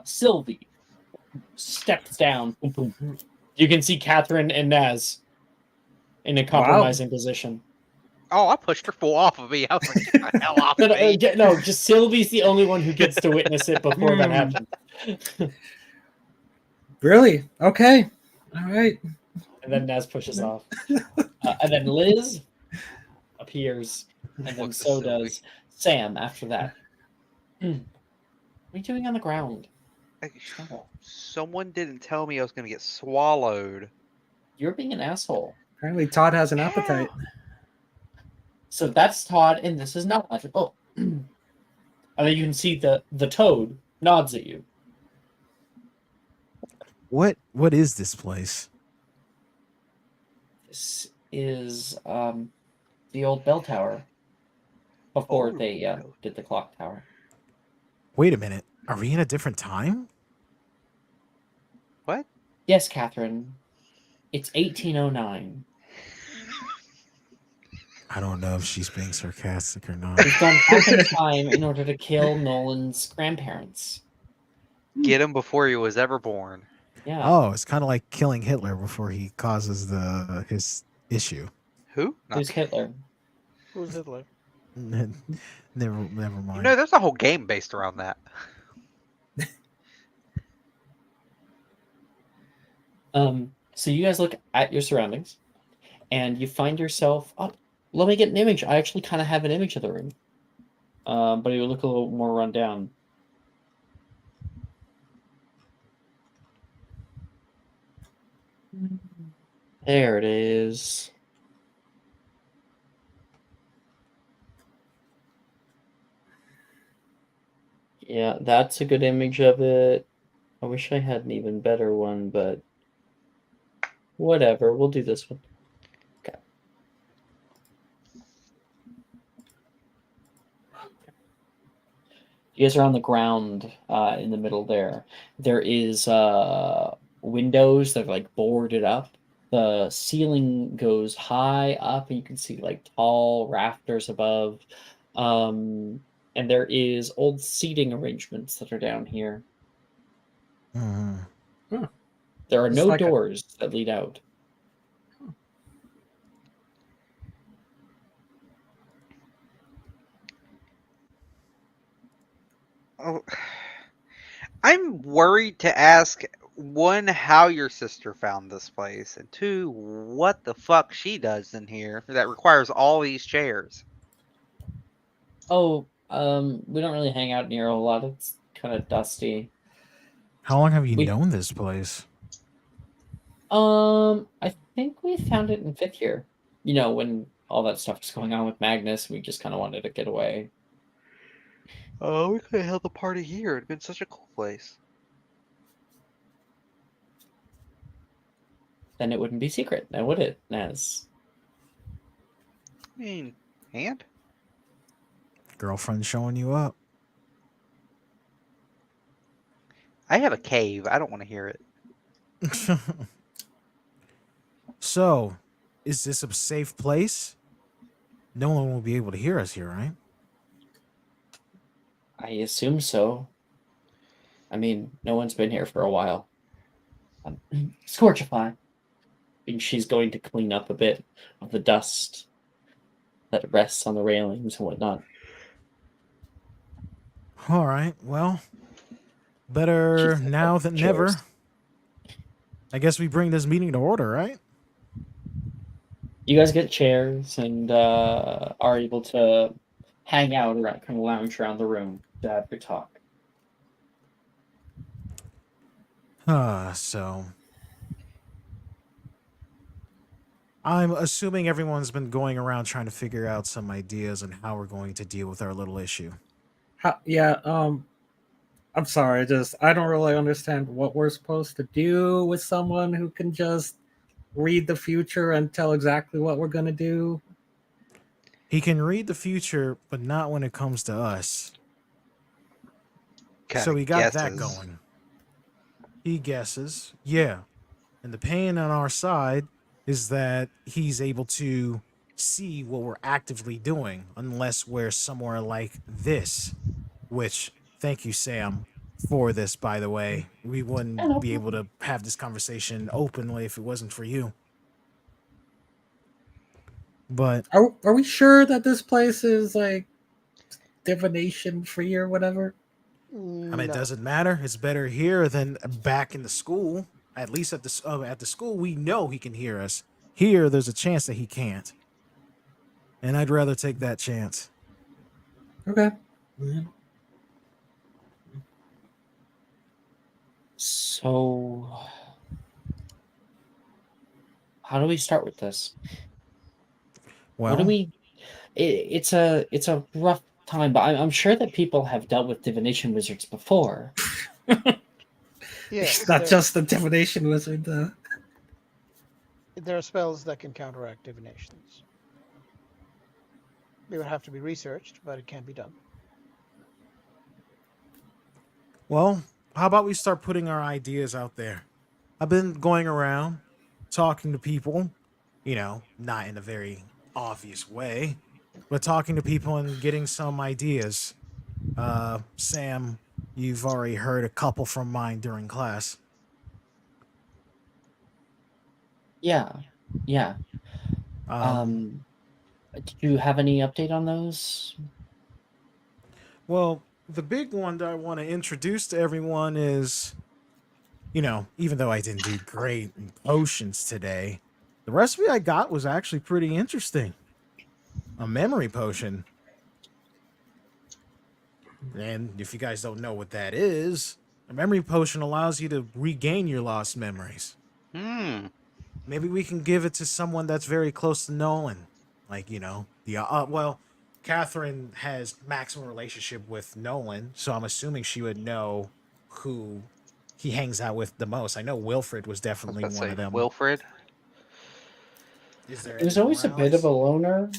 Sylvie steps down. You can see Catherine and Naz in a compromising position. Oh, I pushed her full off of me. I was like, get the hell off of me. No, just Sylvie's the only one who gets to witness it before that happens. Really? Okay. All right. And then Naz pushes off. And then Liz appears. And then Looks at so Sylvie. does Sam after that. What are you doing on the ground? Someone didn't tell me I was going to get swallowed. You're being an asshole. Apparently, Todd has an appetite. So that's Todd, and this is Nod. Oh. And then you can see the toad nods at you. What is this place? This is the old bell tower before they did the clock tower. Wait a minute. Are we in a different time? What? Yes, Catherine. It's 1809. I don't know if she's being sarcastic or not. We've gone back in time in order to kill Nolan's grandparents. Get him before he was ever born. Yeah. Oh, it's kind of like killing Hitler before he causes his issue. Who? Who's Hitler? Who's Hitler? Never mind. You know, there's a whole game based around that. So you guys look at your surroundings, and you find yourself. Oh, let me get an image. I actually kind of have an image of the room, but it would look a little more run down. There it is. Yeah, that's a good image of it. I wish I had an even better one, but whatever. We'll do this one. Okay. You guys are on the ground in the middle there. There is windows that are like boarded up. The ceiling goes high up, and you can see like tall rafters above. And there is old seating arrangements that are down here. Mhm. There are It's no like doors that lead out. Oh, I'm worried to ask, one, how your sister found this place, and two, what the fuck she does in here that requires all these chairs. Oh, we don't really hang out near a lot. It's kind of dusty. How long have you We- known this place? I think we found it in 5th year. You know, when all that stuff was going on with Magnus, we just kind of wanted to get away. Oh, we could have held the party here. It'd been such a cool place. Then it wouldn't be secret, now would it, Naz? I mean, and? Girlfriend showing you up. I have a cave. I don't want to hear it. So, is this a safe place? No one will be able to hear us here, right? I assume so. I mean, no one's been here for a while. Scorchify. And she's going to clean up a bit of the dust that rests on the railings and whatnot. All right. Well, Better Jeez, now than cheers. never. I guess we bring this meeting to order, right? You guys get chairs and are able to hang out around, kind of lounge around the room to have your talk. So I'm assuming everyone's been going around trying to figure out some ideas on how we're going to deal with our little issue. Yeah. I'm sorry. Just I don't really understand what we're supposed to do with someone who can just read the future and tell exactly what we're gonna do. He can read the future, but not when it comes to us. Kind So of we got that guesses. going. He guesses, yeah. And the pain on our side is that he's able to see what we're actively doing, unless we're somewhere like this. Which, thank you, Sam, for this, by the way. We wouldn't be able to have this conversation openly if it wasn't for you. But Are we sure that this place is like divination free or whatever? I mean, it No. doesn't matter. It's better here than back in the school. At least at the school, we know he can hear us. Here, there's a chance that he can't, and I'd rather take that chance. Okay. So, how do we start with this? Well, What do we? It's a rough time, but I'm sure that people have dealt with divination wizards before. Yes, It's not just the divination wizard. there are spells that can counteract divinations. They would have to be researched, but it can be done. well, how about we start putting our ideas out there? I've been going around talking to people, not in a very obvious way, but talking to people and getting some ideas. Sam, you've already heard a couple from mine during class. Yeah, yeah. Um, Did you have any update on those? well, the big one that I want to introduce to everyone is, even though I didn't do great in potions today, the recipe I got was actually pretty interesting. A memory potion. And if you guys don't know what that is, a memory potion allows you to regain your lost memories. Maybe we can give it to someone that's very close to Nolan. Like, Catherine has maximum relationship with Nolan, so I'm assuming she would know who he hangs out with the most. I know Wilfred was I was definitely about to one say of them. Wilfred. Is there He was any always more, a bit of Alex? a loner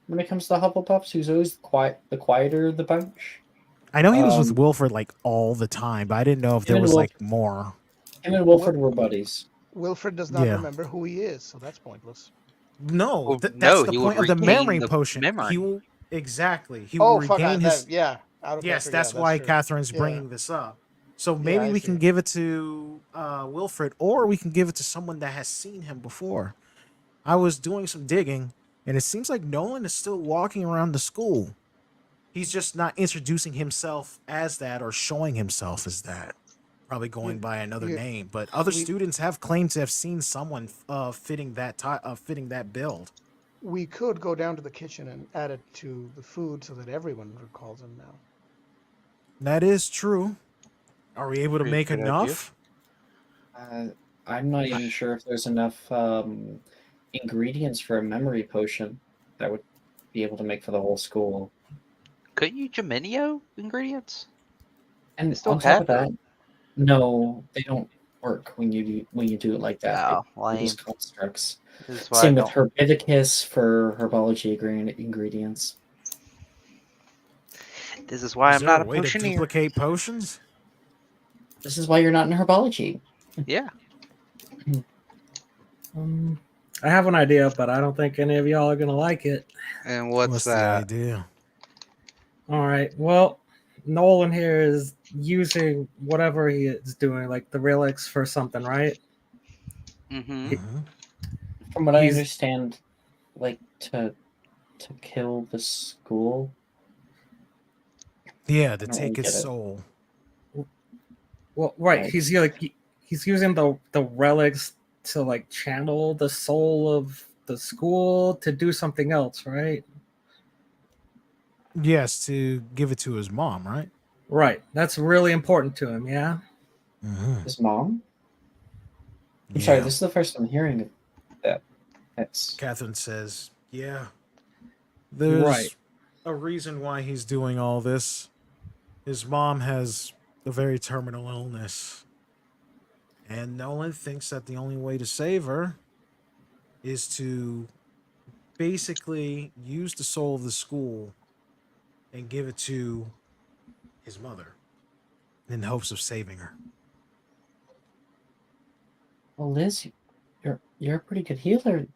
when it comes to Hufflepuffs. He was always the quieter of the bunch. I know he was with Um, Wilfred like all the time, but I didn't know if there him and was Wilf- like more. him and Wilfred were buddies. Wilfred does not Yeah. remember who he is, so that's pointless. No, Well, that's no, the he would point of the regain memory the potion. memory. He will exactly. He will Oh, fuck! regain his. Yeah, out of Yes, character, that's yeah, why true. Catherine's Yeah. bringing this up. So Yeah, maybe I we see. can give it to Wilfred, or we can give it to someone that has seen him before. I was doing some digging, and it seems like Nolan is still walking around the school. He's just not introducing himself as that or showing himself as that. Probably going by another you- name, but other we- students have claimed to have seen someone fitting that build. We could go down to the kitchen and add it to the food so that everyone recalls him now. That is true. Are we able to Pretty make good idea. enough? I'm not even sure if there's enough ingredients for a memory potion that would be able to make for the whole school. Couldn't you Geminio ingredients? And They still on top of have that, them. no, they don't work when you do it like that. Oh, They're just lame. constructs. This is why Same I with don't- Herbivicus for herbology ingredients. This is why Is I'm there not a a way to potioneer. duplicate potions? This is why you're not in herbology. Yeah. I have an idea, but I don't think any of y'all are gonna like it. And what's the that? idea? All right. Well, Nolan here is using whatever he is doing, like the relics for something, right? Mm-hmm. Mhm. From what I He's- understand, like to kill the school. Yeah, to I don't take really his get it. soul. Well, right. Right. He's using the relics to like channel the soul of the school to do something else, right? Yes, to give it to his mom, right? Right. That's really important to him. Yeah. Mm-hmm. His mom? I'm sorry, Yeah. this is the first I'm hearing of that. That's Catherine says, "Yeah, Right. there's a reason why he's doing all this. His mom has a very terminal illness, and Nolan thinks that the only way to save her is to basically use the soul of the school and give it to his mother in hopes of saving her." well, Liz, you're a pretty good healer.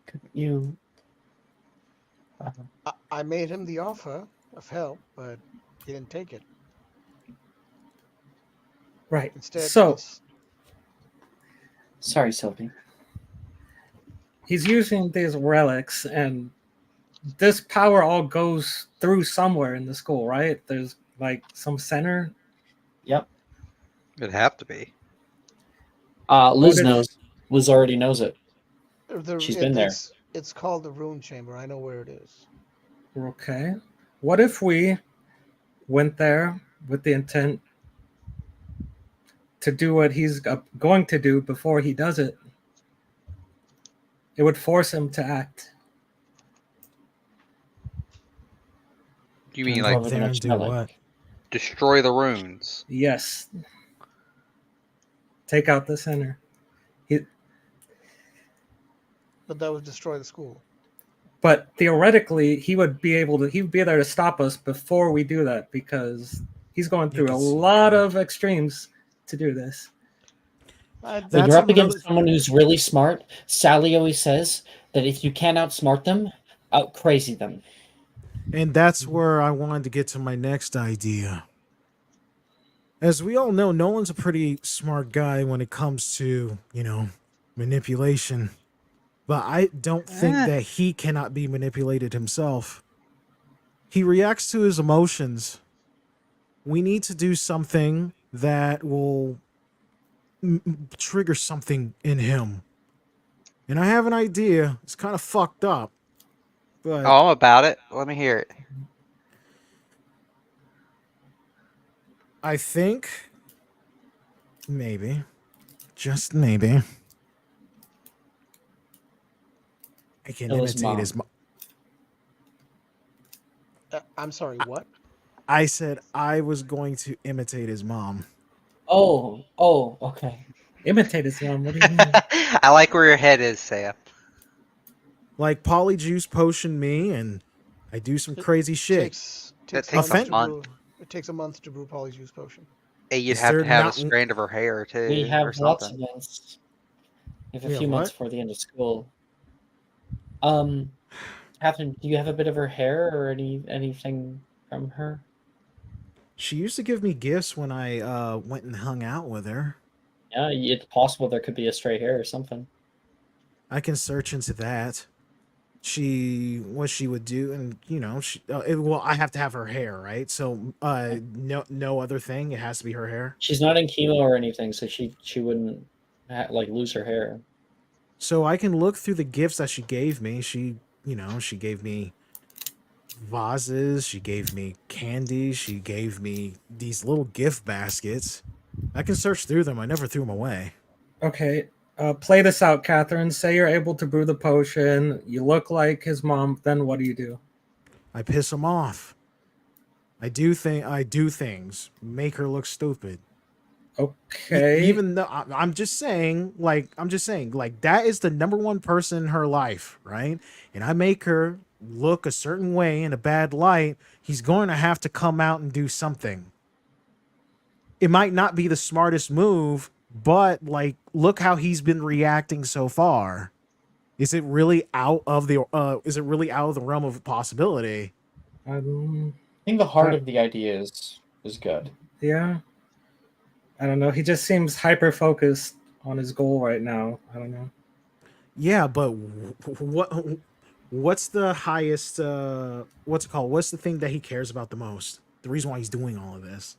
Could you? I made him the offer of help, but he didn't take it. Right. Instead, So Sorry, Sylvie. he's using these relics, and this power all goes through somewhere in the school, right? There's like some center. Yep. It'd have to be. What Liz if knows. Liz already knows it. the She's been there. it's called the Rune Chamber. I know where it is. okay? What if we went there with the intent to do what he's going to do before he does it? It would force him to act. You mean Go like over the There and next do relic. what? destroy the runes? Yes. Take out the center. But that would destroy the school. But theoretically, he would be there to stop us before we do that, because he's going You through a can see lot that. of extremes to do this. When That's you're up another against someone who's really smart, Sally always says that if you can't outsmart them, out crazy them. And that's where I wanted to get to my next idea. As we all know, Nolan's a pretty smart guy when it comes to, manipulation. But I don't think Eh. that he cannot be manipulated himself. He reacts to his emotions. We need to do something that will trigger something in him. And I have an idea. It's kind of fucked up. But Oh, I'm about it. Let me hear it. I think maybe, just maybe, I can Kill his imitate his mom. I'm sorry, what? I said I was going to imitate his mom. Oh, okay. Imitate his mom. What do you mean? I like where your head is, Sam. Like polyjuice potion me, and I do some crazy shit. That Takes takes a to month. brew. It takes a month to brew polyjuice potion. Hey, you'd Is have there to have a not- strand of her hair too, We or have lots something. of months. We have We a few have months what? before the end of school. Catherine, do you have a bit of her hair or anything from her? She used to give me gifts when I went and hung out with her. Yeah, it's possible there could be a stray hair or something. I can search into that. What she would do, and well, I have to have her hair, right? So no other thing. It has to be her hair. She's not in chemo or anything, so she wouldn't lose her hair. So I can look through the gifts that she gave me. She gave me vases, she gave me candy, she gave me these little gift baskets. I can search through them. I never threw them away. Okay, play this out, Catherine. Say you're able to brew the potion. You look like his mom. Then what do you do? I piss him off. I do things, make her look stupid. Okay. Even though I'm just saying, like that is the number one person in her life, right? And I make her look a certain way in a bad light. He's going to have to come out and do something. It might not be the smartest move, but look how he's been reacting so far. Is it really out of the realm of possibility? I think the heart of the idea is good. Yeah. I don't know. He just seems hyper focused on his goal right now. I don't know. Yeah, but what's the highest? What's it called? What's the thing that he cares about the most? The reason why he's doing all of this.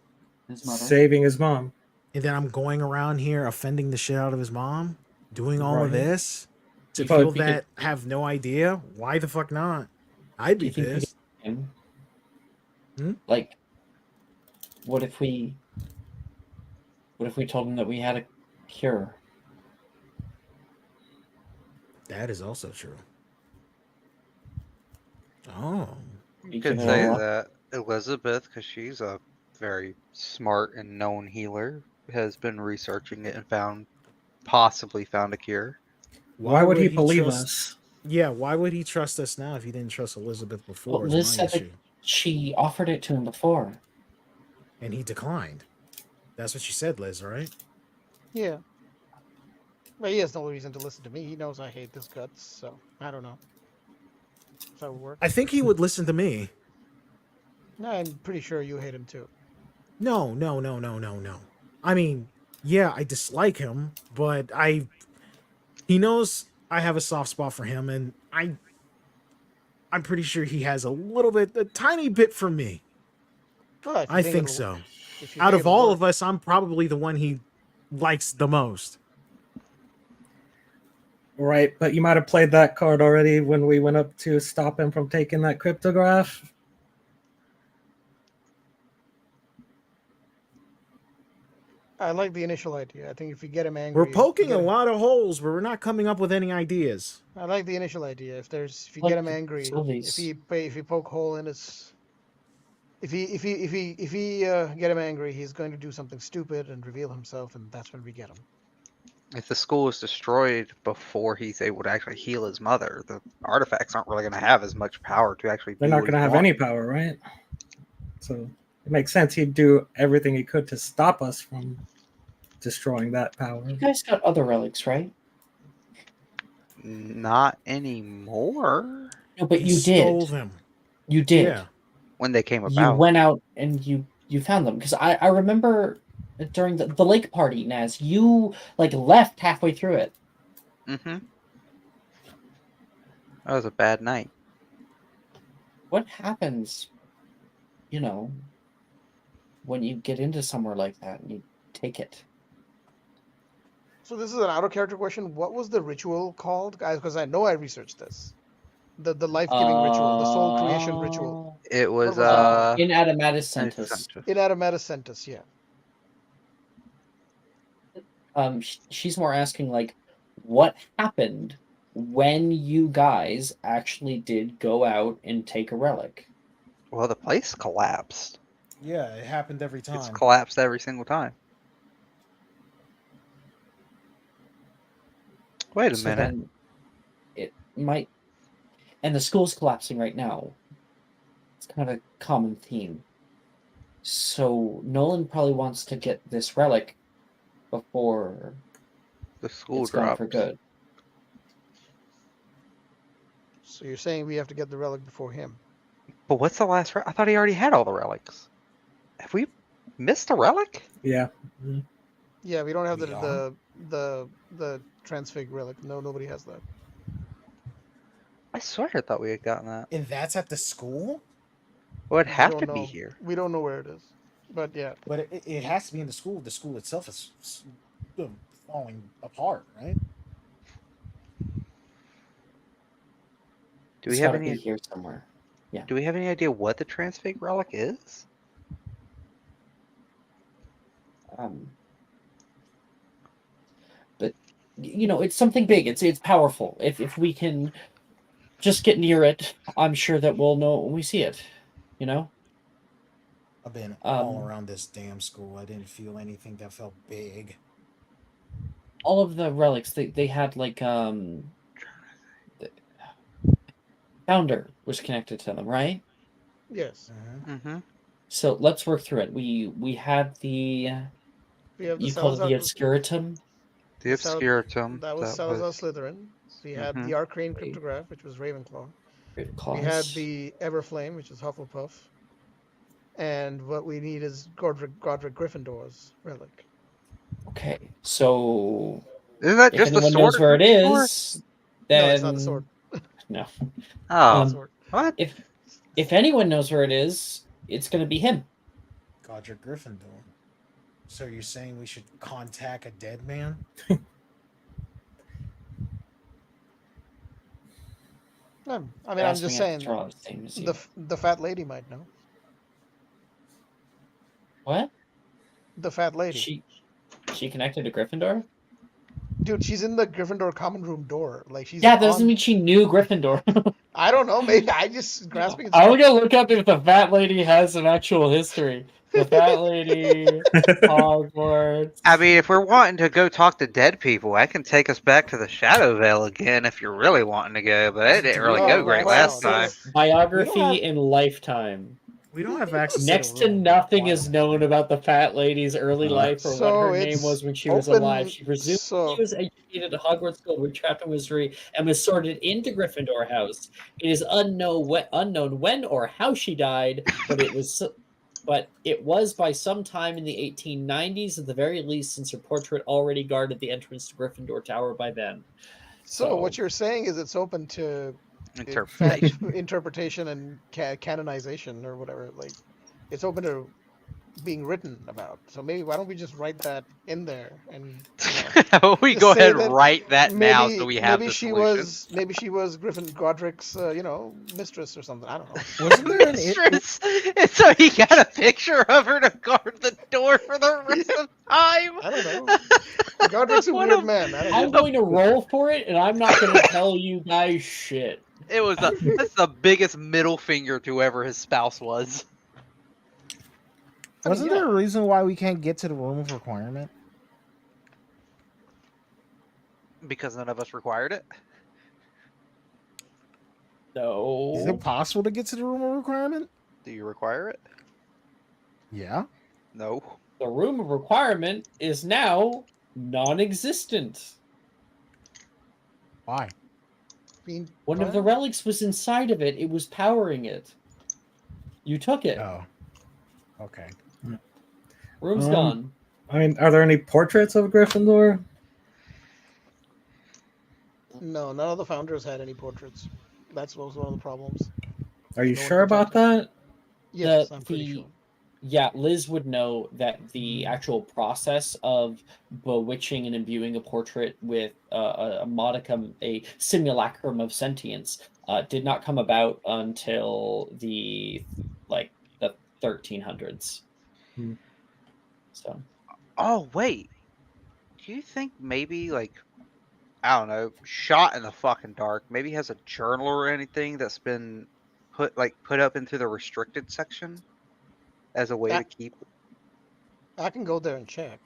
His mother. Saving his mom. And then I'm going around here offending the shit out of his mom, doing all of Right. this to You think people we could- that have no idea. Why the fuck not? I'd Do be you think we pissed. could him? Hmm? Like, what if we told him that we had a cure? That is also true. Oh, You You could can say roll up. that Elizabeth, because she's a very smart and known healer, has been researching it and possibly found a cure. Why would he believe trust? us? Yeah, why would he trust us now if he didn't trust Elizabeth before? Well, Is Liz my said that issue. she offered it to him before. And he declined. That's what she said, Liz, right? Yeah. But he has no reason to listen to me. He knows I hate his guts, so I don't know. So it would work. I think he would listen to me. No, I'm pretty sure you hate him too. No. I mean, yeah, I dislike him, but he knows I have a soft spot for him, and I'm pretty sure he has a tiny bit for me. Well, if you I think it'll- so. if you Out think of it'll all work. of us, I'm probably the one he likes the most. Right, but you might have played that card already when we went up to stop him from taking that cryptograph. I like the initial idea. I think if you get him angry, We're poking get a him- lot of holes, but we're not coming up with any ideas. I like the initial idea. If you Like get him the angry, facilities. if you poke hole in his, if he get him angry, he's going to do something stupid and reveal himself, and that's when we get him. If the school is destroyed before he's able to actually heal his mother, the artifacts aren't really going to have as much power to actually. They're do not what going to he have wants. any power, right? So it makes sense he'd do everything he could to stop us from destroying that power. You guys got other relics, right? Not anymore. No, but He you stole did. them. You did. Yeah. When they came You about, went out and you found them, because I remember during the lake party, Naz, you like left halfway through it. mm-hmm. That was a bad night. What happens, when you get into somewhere like that and you take it? So this is an out of character question. What was the ritual called, guys? Because I know I researched this. The life-giving ritual, the soul creation ritual. It was was In Adamatus Centus. In Adamatus, yeah. She's more asking like, what happened when you guys actually did go out and take a relic? Well, the place collapsed. Yeah, it happened every It's time. collapsed every single time. Wait a So minute. then it might, and the school's collapsing right now. It's kind of a common theme. So Nolan probably wants to get this relic before The school it's gone dropped. for good. So you're saying we have to get the relic before him? But what's the last? I thought he already had all the relics. Have we missed a relic? Yeah. Yeah, we don't have We the transfig relic. No, nobody has that. I swear I thought we had gotten that. And that's at the school? Well, it'd We have don't to be know. here. We don't know where it is, but yeah. But it has to be in the school. The school itself is falling apart, right? Do we It's have gotta any? be here somewhere. Do we have any idea what the transfig relic is? But it's something big. It's powerful. If we can just get near it, I'm sure that we'll know when we see it. I've been all Um, around this damn school. I didn't feel anything that felt big. All of the relics they had like the founder was connected to them, right? Yes, Mm-hmm. So let's work through it. We had the we have the you called it the Salazar. obscuratum. The Sal- Obscuratum. That was Salazar Slytherin. We had Mhm. the Arcane Cryptograph, which was Ravenclaw. Claws. We had the Everflame, which is Hufflepuff. And what we need is Godric Gryffindor's relic. Okay, so Isn't that if just a anyone sword? knows where it Gryffindor? is, then No, it's not the sword. no. Oh, Um, Sword. what? If anyone knows where it is, it's going to be him. Godric Gryffindor. So you're saying we should contact a dead man? I mean, I'm Grasping just at saying straws, same as you. the fat lady might know. What? The fat lady. She connected to Gryffindor? Dude, she's in the Gryffindor common room door. Like she's Yeah, that doesn't on. mean she knew Gryffindor. I don't know. Maybe I just grasping at I'm straws. gonna look up if the fat lady has an actual history. The fat lady, Hogwarts. I mean, if we're wanting to go talk to dead people, I can take us back to the Shadow Veil again if you're really wanting to go, but it didn't really Oh, go great well, last time. Biography We don't in Lifetime. We don't have access. Next to, to the room nothing is requirement. known about the fat lady's early life or So what her name it's was when she was open- alive. She presumed so- she was educated at Hogwarts School, were trapped in misery, and was sorted into Gryffindor House. It is unknown when or how she died, but it was by some time in the 1890s at the very least, since her portrait already guarded the entrance to Gryffindor Tower by then. So what you're saying is it's open to Interpretation. interpretation and canonization or whatever. Like, it's open to being written about. So maybe why don't we just write that in there and We just go say ahead and that write that now so we have maybe the she solution. maybe she was Godric's mistress or something. I don't know. Wasn't there an Mistress. And so he got a picture of her to guard the door for the rest of time. I don't know. Godric's a What weird a- man. I don't I'm know. going to roll for it, and I'm not going to tell you guys shit. It was that's the biggest middle finger to whoever his spouse was. Wasn't there a reason why we can't get to the room of requirement? Because none of us required it. Is No. it possible to get to the room of requirement? Do you require it? Yeah. No. The room of requirement is now non-existent. Why? One of the relics was inside of it. It was powering it. You took it. Oh. Okay. Room's gone. I mean, are there any portraits of Gryffindor? No, none of the founders had any portraits. That was one of the problems. Are you No one sure about that? Yes, I'm pretty sure. Yeah, Liz would know that the actual process of bewitching and imbuing a portrait with a modicum, a simulacrum of sentience, did not come about until the 1300s. So. Oh wait. Do you think maybe I don't know, shot in the fucking dark, maybe has a journal or anything that's been put up into the restricted section as a way to keep I can go there and check.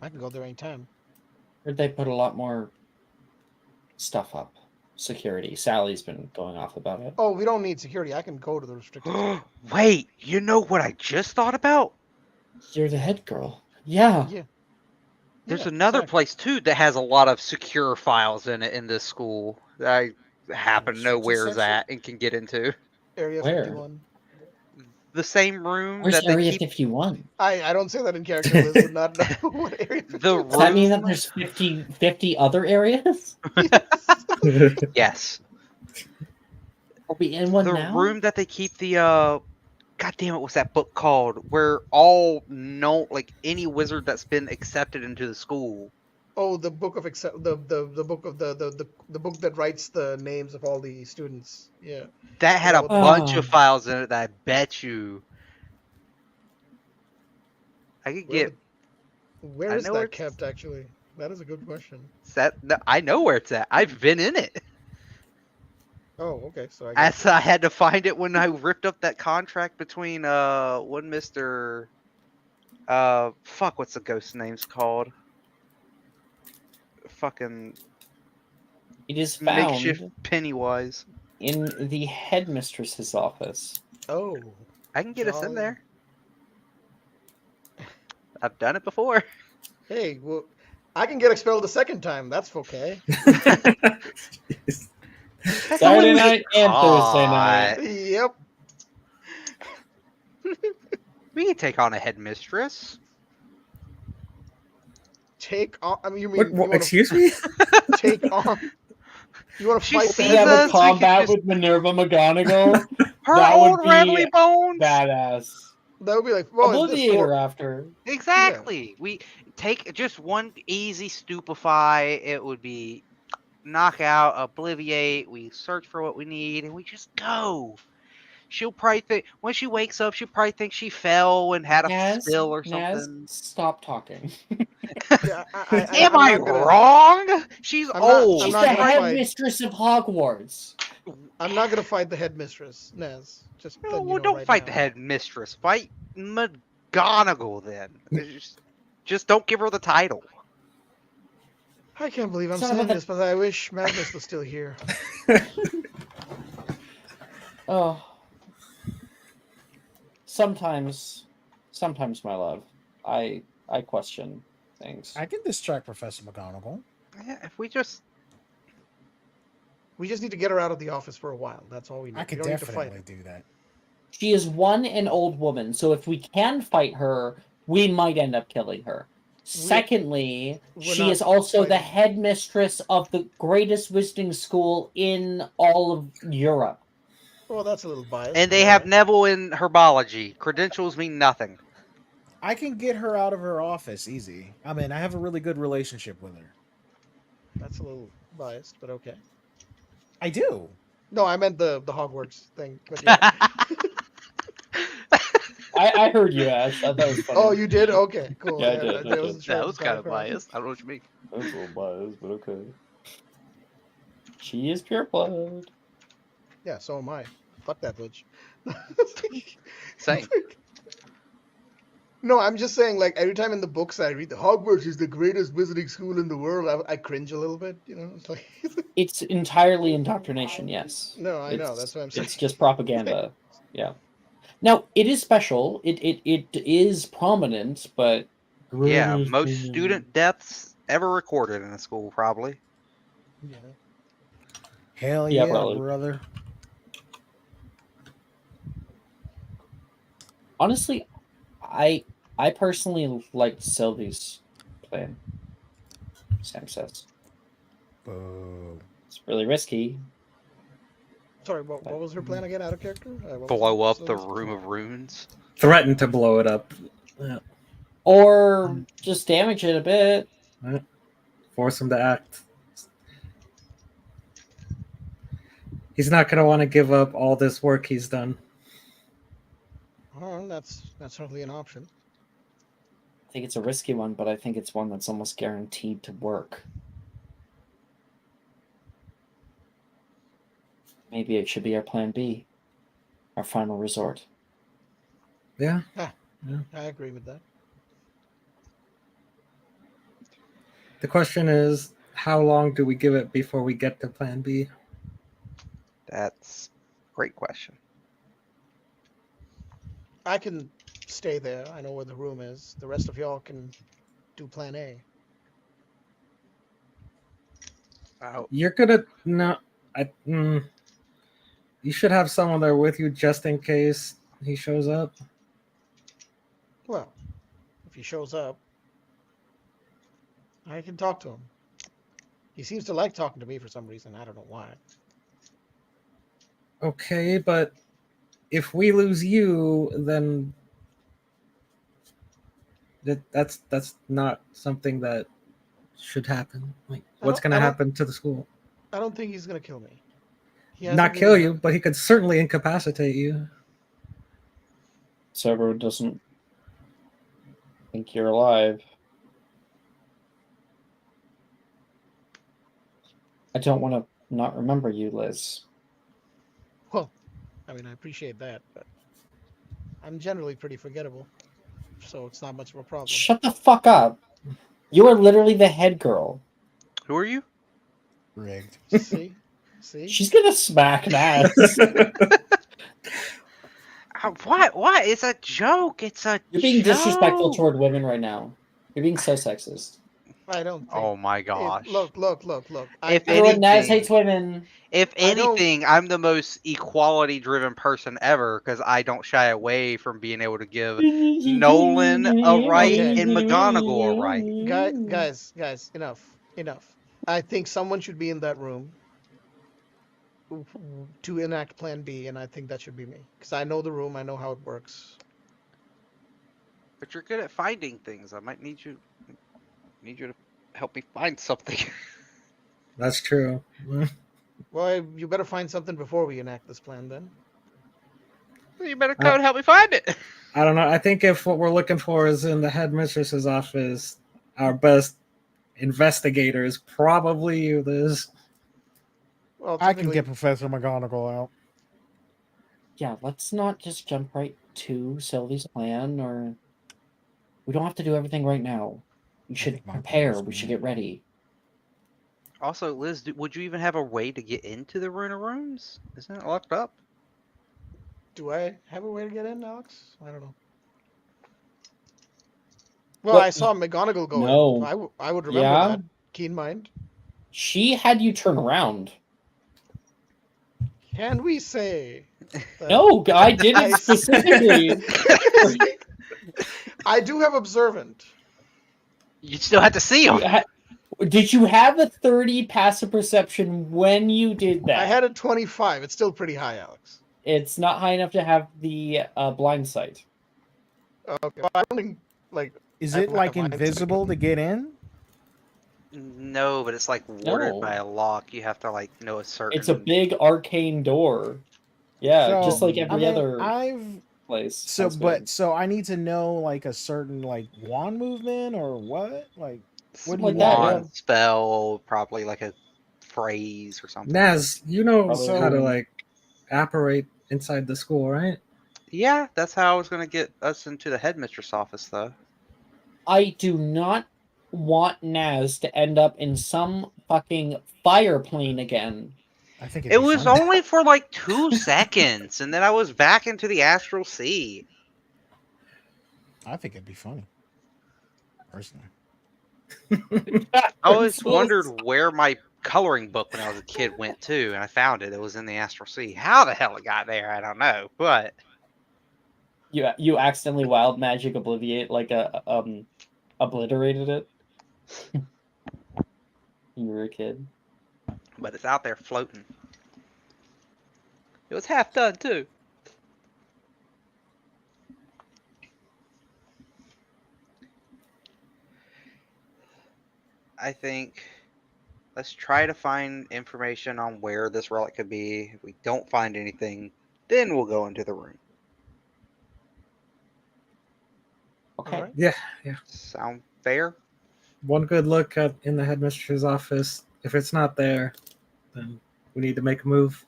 I can go there anytime. Heard they put a lot more stuff up. Security. Sally's been going off about it. Oh, we don't need security. I can go to the restricted zone. Wait, you know what I just thought about? You're the head girl. Yeah. Yeah. There's Yeah, another exactly. place too that has a lot of secure files in it in this school that I happen to know Restricted where it's section? at and can get into. Area Where? 51. The same room Where's that they Area keep 51? I don't say that in character. Liz would not know what area. the Does that mean that room. there's 50 other areas? Yes. Are we in one The now? room that they keep the God damn it, what's that book called? Where all know any wizard that's been accepted into the school. Oh, the book of the book of the book that writes the names of all the students. Yeah. That had Yeah, a what bunch the- of files in it that I bet you I could Where get Where I is know where that it's- kept? Actually, that is a good question. I know where it's at. I've been in it. Oh, okay. So I guess As I had to find it when I ripped up that contract between one Mr. Fuck, what's the ghost name's called? Fucking It is found makeshift Pennywise. in the headmistress's office. Oh, I can get us in Jolly. there. I've done it before. hey, well, I can get expelled a second time. That's okay. Saturday night and Thursday night. Yep. We can take on a headmistress. Take on. I mean, you mean What, excuse me? take on? You want to She fight sees We have that? a us, we could combat just- with Minerva McGonagall. Her That would old be rattly bones. Badass. That would be like, well, is this Obliviate her for? after. Exactly. We take just one easy stupefy. It would be knock out, obliviate. We search for what we need, and we just go. She'll probably think when she wakes up, she'll probably think she fell and had a spill or Naz, something. stop talking. Yeah, Am I'm I not gonna. wrong? She's I'm not- old. I'm She's not the gonna head fight. mistress of Hogwarts. I'm not gonna fight the headmistress, Nez. Just No, letting you well, know don't right fight now. the headmistress. Fight McGonagall then. Just don't give her the title. I can't believe I'm Son of saying a- this, but I wish Magnus was still here. Oh. Sometimes, my love, I question things. I can distract Professor McGonagall. Yeah, if we just We just need to get her out of the office for a while. That's all we need. I We could don't need to fight definitely her. do that. She is an old woman, so if we can fight her, we might end up killing her. Secondly, we're she not is also the fighting. headmistress of the greatest wizarding school in all of Europe. Well, that's a little biased. and but they all have right. Neville in herbology. Credentials mean nothing. I can get her out of her office easy. I mean, I have a really good relationship with her. That's a little biased, but okay. I do. No, I meant the Hogwarts thing. But yeah. I heard you, Ash. I thought it was funny. Oh, you did? Okay, cool. Yeah, I did, I wasn't did. sure That if was it's kind of correct. biased. I don't know what you mean. That's a little biased, but okay. She is pure blood. Yeah, so am I. Fuck that bitch. Same. No, I'm just saying, like, every time in the books I read, the Hogwarts is the greatest visiting school in the world, I cringe a little bit, you know? It's like, It's entirely indoctrination, yes. no, I know, that's what I'm saying. It's just propaganda. Yeah. Now, it is special. It is prominent, but Yeah, most student deaths ever recorded in a school, probably. Yeah. Hell Yeah, yeah, probably. brother. honestly, I personally liked Sylvie's plan. Sam says Boo. it's really risky. Sorry, what was her plan again, out of character? What was Blow it? up So the it's- room of runes. Threaten to blow it up. Or just damage it a bit. Force him to act. He's not going to want to give up all this work he's done. Oh, that's certainly an option. I think it's a risky one, but I think it's one that's almost guaranteed to work. Maybe it should be our plan B, our final resort. Yeah. I agree with that. The question is, how long do we give it before we get to plan B? That's a great question. I can stay there. I know where the room is. The rest of y'all can do plan A. You're gonna no. You should have someone there with you just in case he shows up. Well, if he shows up, I can talk to him. He seems to like talking to me for some reason. I don't know why. Okay, but if we lose you, then that's not something that should happen. Like, what's I gonna don't- happen to the school? I don't think he's gonna kill me. He hasn't Not really kill done- you, but he could certainly incapacitate you. So everyone doesn't think you're alive. I don't want to not remember you, Liz. Well, I mean, I appreciate that, but I'm generally pretty forgettable, so it's not much of a problem. Shut the fuck up. You are literally the head girl. Who are you? Rigged. See? See? She's gonna smack Naz. What? It's a joke. It's a You're being disrespectful joke. toward women right now. You're being so sexist. I don't think. Oh my gosh. Look. If Everyone, Naz anything- hates women. If I don't- anything, I'm the most equality-driven person ever because I don't shy away from being able to give Nolan a right Okay. and McGonagall a right. Guys, enough. I think someone should be in that room to enact Plan B, and I think that should be me because I know the room, I know how it works. But you're good at finding things. I might need you to help me find something. That's true. Well, you better find something before we enact this plan, then. You better come and help me find it. I don't know. I think if what we're looking for is in the headmistress's office, our best investigator is probably you, Liz. Well, I can typically- get Professor McGonagall out. Yeah, let's not just jump right to Sylvie's plan, or we don't have to do everything right now. We should think my plan prepare. is We should good. get ready. Also, Liz, would you even have a way to get into the Runa rooms? Isn't it locked up? Do I have a way to get in, Alex? I don't know. Well, What- I saw McGonagall go No. in. I would remember Yeah? that. Keen mind. She had you turn around. Can we say? that- No, I did I- it specifically. I do have observant. You still have to see You them. ha- Did you have a 30 passive perception when you did that? I had a 25. It's still pretty high, Alex. It's not high enough to have the blind sight. Okay. Well, I don't think, like, Is I it have like mine. invisible to get in? No, but it's like warded No. by a lock. You have to like know a certain. It's a big arcane door. Yeah, just So, like every other I've place. so has but been. so I need to know like a certain like wand movement or what? Like what do you like that, want? yeah. wand spell, probably like a phrase or something. Naz, you know Probably. how to like apparate inside the school, right? Yeah, that's how I was gonna get us into the headmistress office, though. I do not want Naz to end up in some fucking fire plane again. I think It was only for like 2 seconds, and then I was back into the astral sea. I think it'd be funny. Personally. I always wondered where my coloring book when I was a kid went to, and I found it. It was in the astral sea. How the hell it got there, I don't know. But You accidentally wild magic obliterated it. You were a kid. it's out there floating. It was half done too. I think let's try to find information on where this relic could be. If we don't find anything, then we'll go into the room. Okay. Alright. Yeah. Sound fair? One good look in the headmistress's office. If it's not there, then we need to make a move.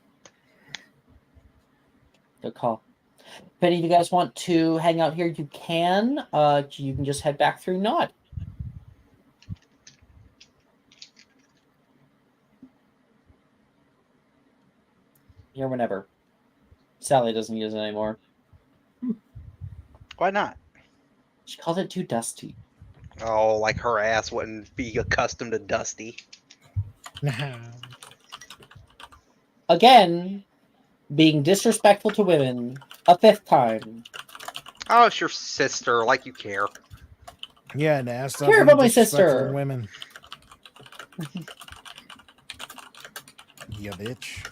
Good call. If any of you guys want to hang out here, you can. You can just head back through Nod. Here whenever. Sally doesn't use it anymore. Why not? She called it too dusty. Oh, like her ass wouldn't be accustomed to dusty. Again, being disrespectful to women a 5th time. Oh, it's your sister. Like you care. Yeah, Naz. stop Care being about my disrespectful sister. to women. Yeah, bitch.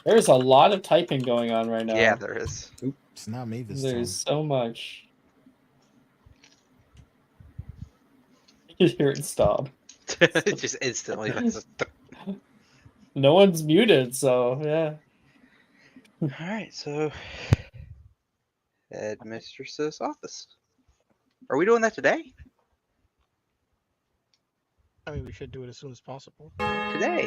There's a lot of typing going on right now. Yeah, there is. It's not me this There's so much. You hear it stop. Just instantly. No one's muted, so yeah. Alright, so headmistress's office. Are we doing that today? I mean, we should do it as soon as possible. Today.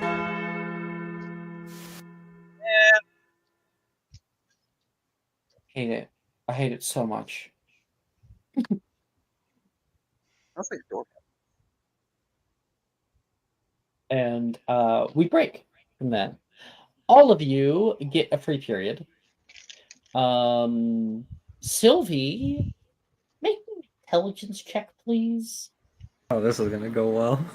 Hate it. I hate it so much. That's like a door. And we break from that. All of you get a free period. Sylvie, make an intelligence check, please. Oh, this is gonna go well.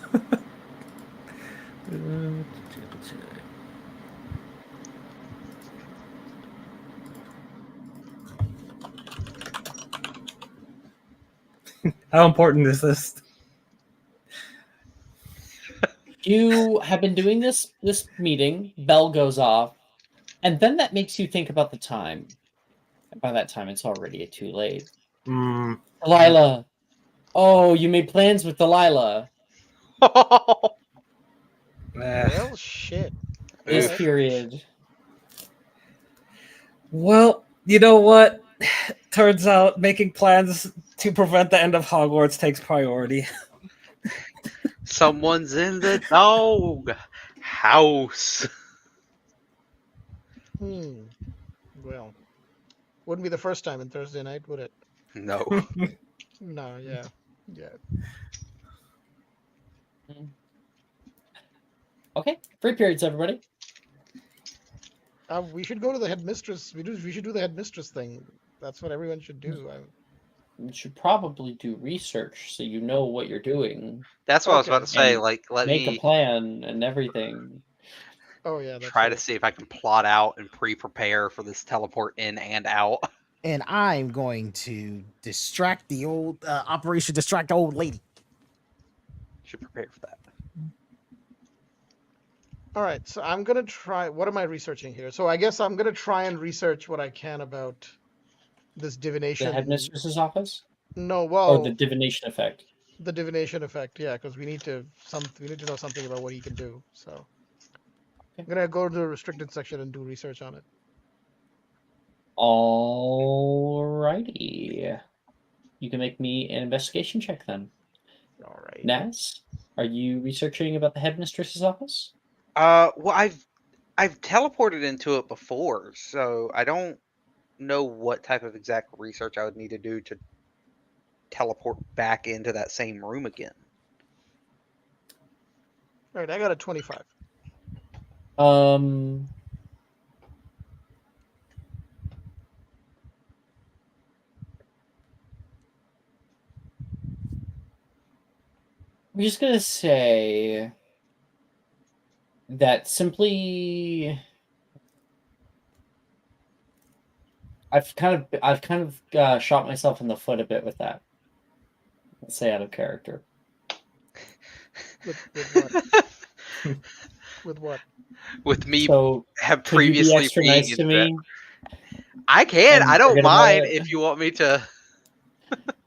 How important is this? You have been doing this meeting, bell goes off, and then that makes you think about the time. By that time, it's already too late. Mm, Delilah! Oh, you made plans with Delilah. eh. Well, shit. This Alright. period. Well, you know what? Turns out making plans to prevent the end of Hogwarts takes priority. Someone's in the dog house. Well, wouldn't be the first time in Thursday night, would it? No. No, yeah. Yeah. Okay, free periods, everybody. We should go to the headmistress. We should do the headmistress thing. That's what everyone should do. You should probably do research so you know what you're doing. That's what I was about Okay. to say. And Like, let make a me plan and everything. Oh yeah, that's try to right. see if I can plot out and pre-prepare for this teleport in and out. And I'm going to distract the old Operation Distract Old Lady. Should prepare for that. All right, so I'm gonna try. What am I researching here? So I guess I'm gonna try and research what I can about this The divination. headmistress's office? No, Or well, the divination effect? the divination effect. Yeah, because we need to know something about what he can do. So I'm gonna go to the restricted section and do research on it. Alrighty. You can make me an investigation check then. All right. Naz, are you researching about the headmistress's office? Well, I've teleported into it before, so I don't know what type of exact research I would need to do to teleport back into that same room again. All right, I got a 25. I'm just gonna say that simply I've kind of shot myself in the foot a bit with that. Let's say out of character. With what? With what? With me So have could you be previously extra being nice to into that. me? I can. and I don't forget about mind it? if you want me to.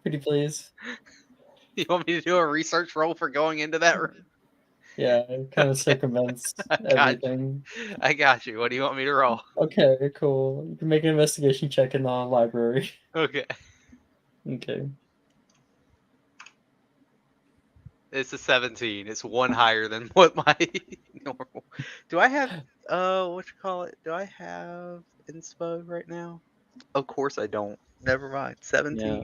Pretty please. You want me to do a research roll for going into that room? Yeah, it kind of circumvents everything. I got you. What do you want me to roll? Okay, cool. You can make an investigation check in the library. Okay. Okay. It's a 17. It's one higher than what my normal. Do I have what you call it? Do I have inspo right now? Of course I don't. Never mind. 17. Yeah.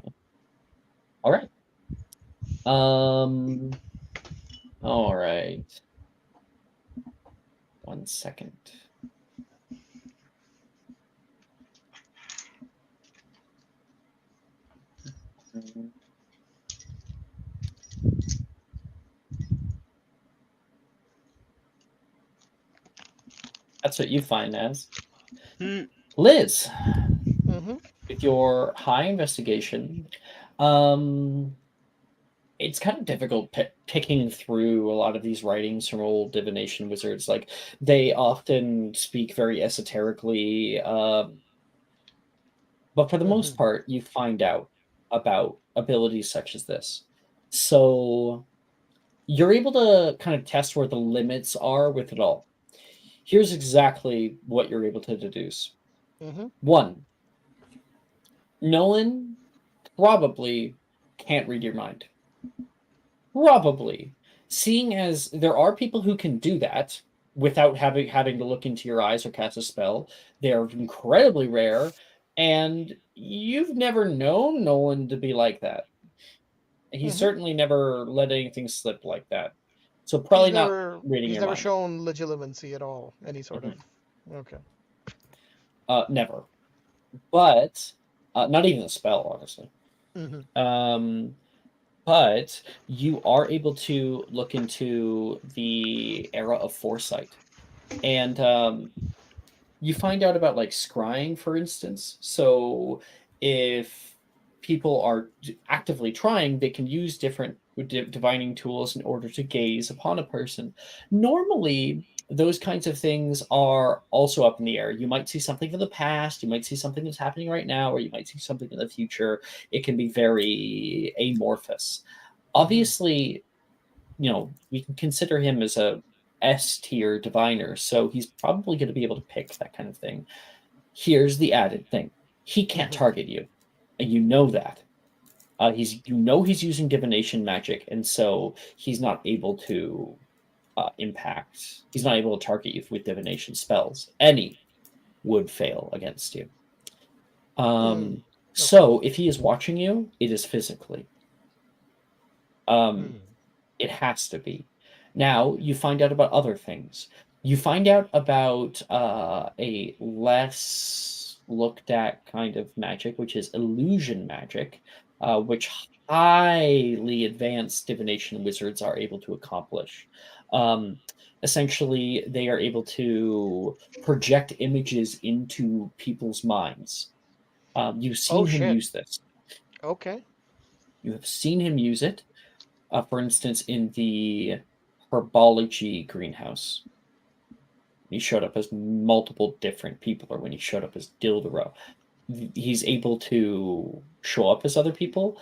All right. All right. 1 second. That's what you find as. Liz, with your high investigation, it's kind of difficult picking through a lot of these writings from old divination wizards. Like, they often speak very esoterically, but for the most part, you find out about abilities such as this. So you're able to kind of test where the limits are with it all. Here's exactly what you're able to deduce. 1, Nolan probably can't read your mind. Probably. Seeing as there are people who can do that without having to look into your eyes or cast a spell. They're incredibly rare, and you've never known Nolan to be like that. He's certainly never let anything slip like that. So probably not reading He's your never mind. shown legitimacy at all. Any sort of. Okay. Never. But not even a spell, honestly. But you are able to look into the era of foresight, and you find out about like scrying, for instance. So if people are actively trying, they can use different divining tools in order to gaze upon a person. Normally, those kinds of things are also up in the air. You might see something in the past, you might see something that's happening right now, or you might see something in the future. It can be very amorphous. Obviously, we can consider him as a S tier diviner, so he's probably going to be able to pick that kind of thing. Here's the added thing: he can't target you, and you know that. He's using divination magic, and so he's not able to impact. He's not able to target you with divination spells. Any would fail against you. So if he is watching you, it is physically. It has to be. Now you find out about other things. You find out about a less looked at kind of magic, which is illusion magic, which highly advanced divination wizards are able to accomplish. Essentially, they are able to project images into people's minds. You've seen him use this. Okay. You have seen him use it. For instance, in the herbology greenhouse, he showed up as multiple different people, or when he showed up as Dildero, he's able to show up as other people.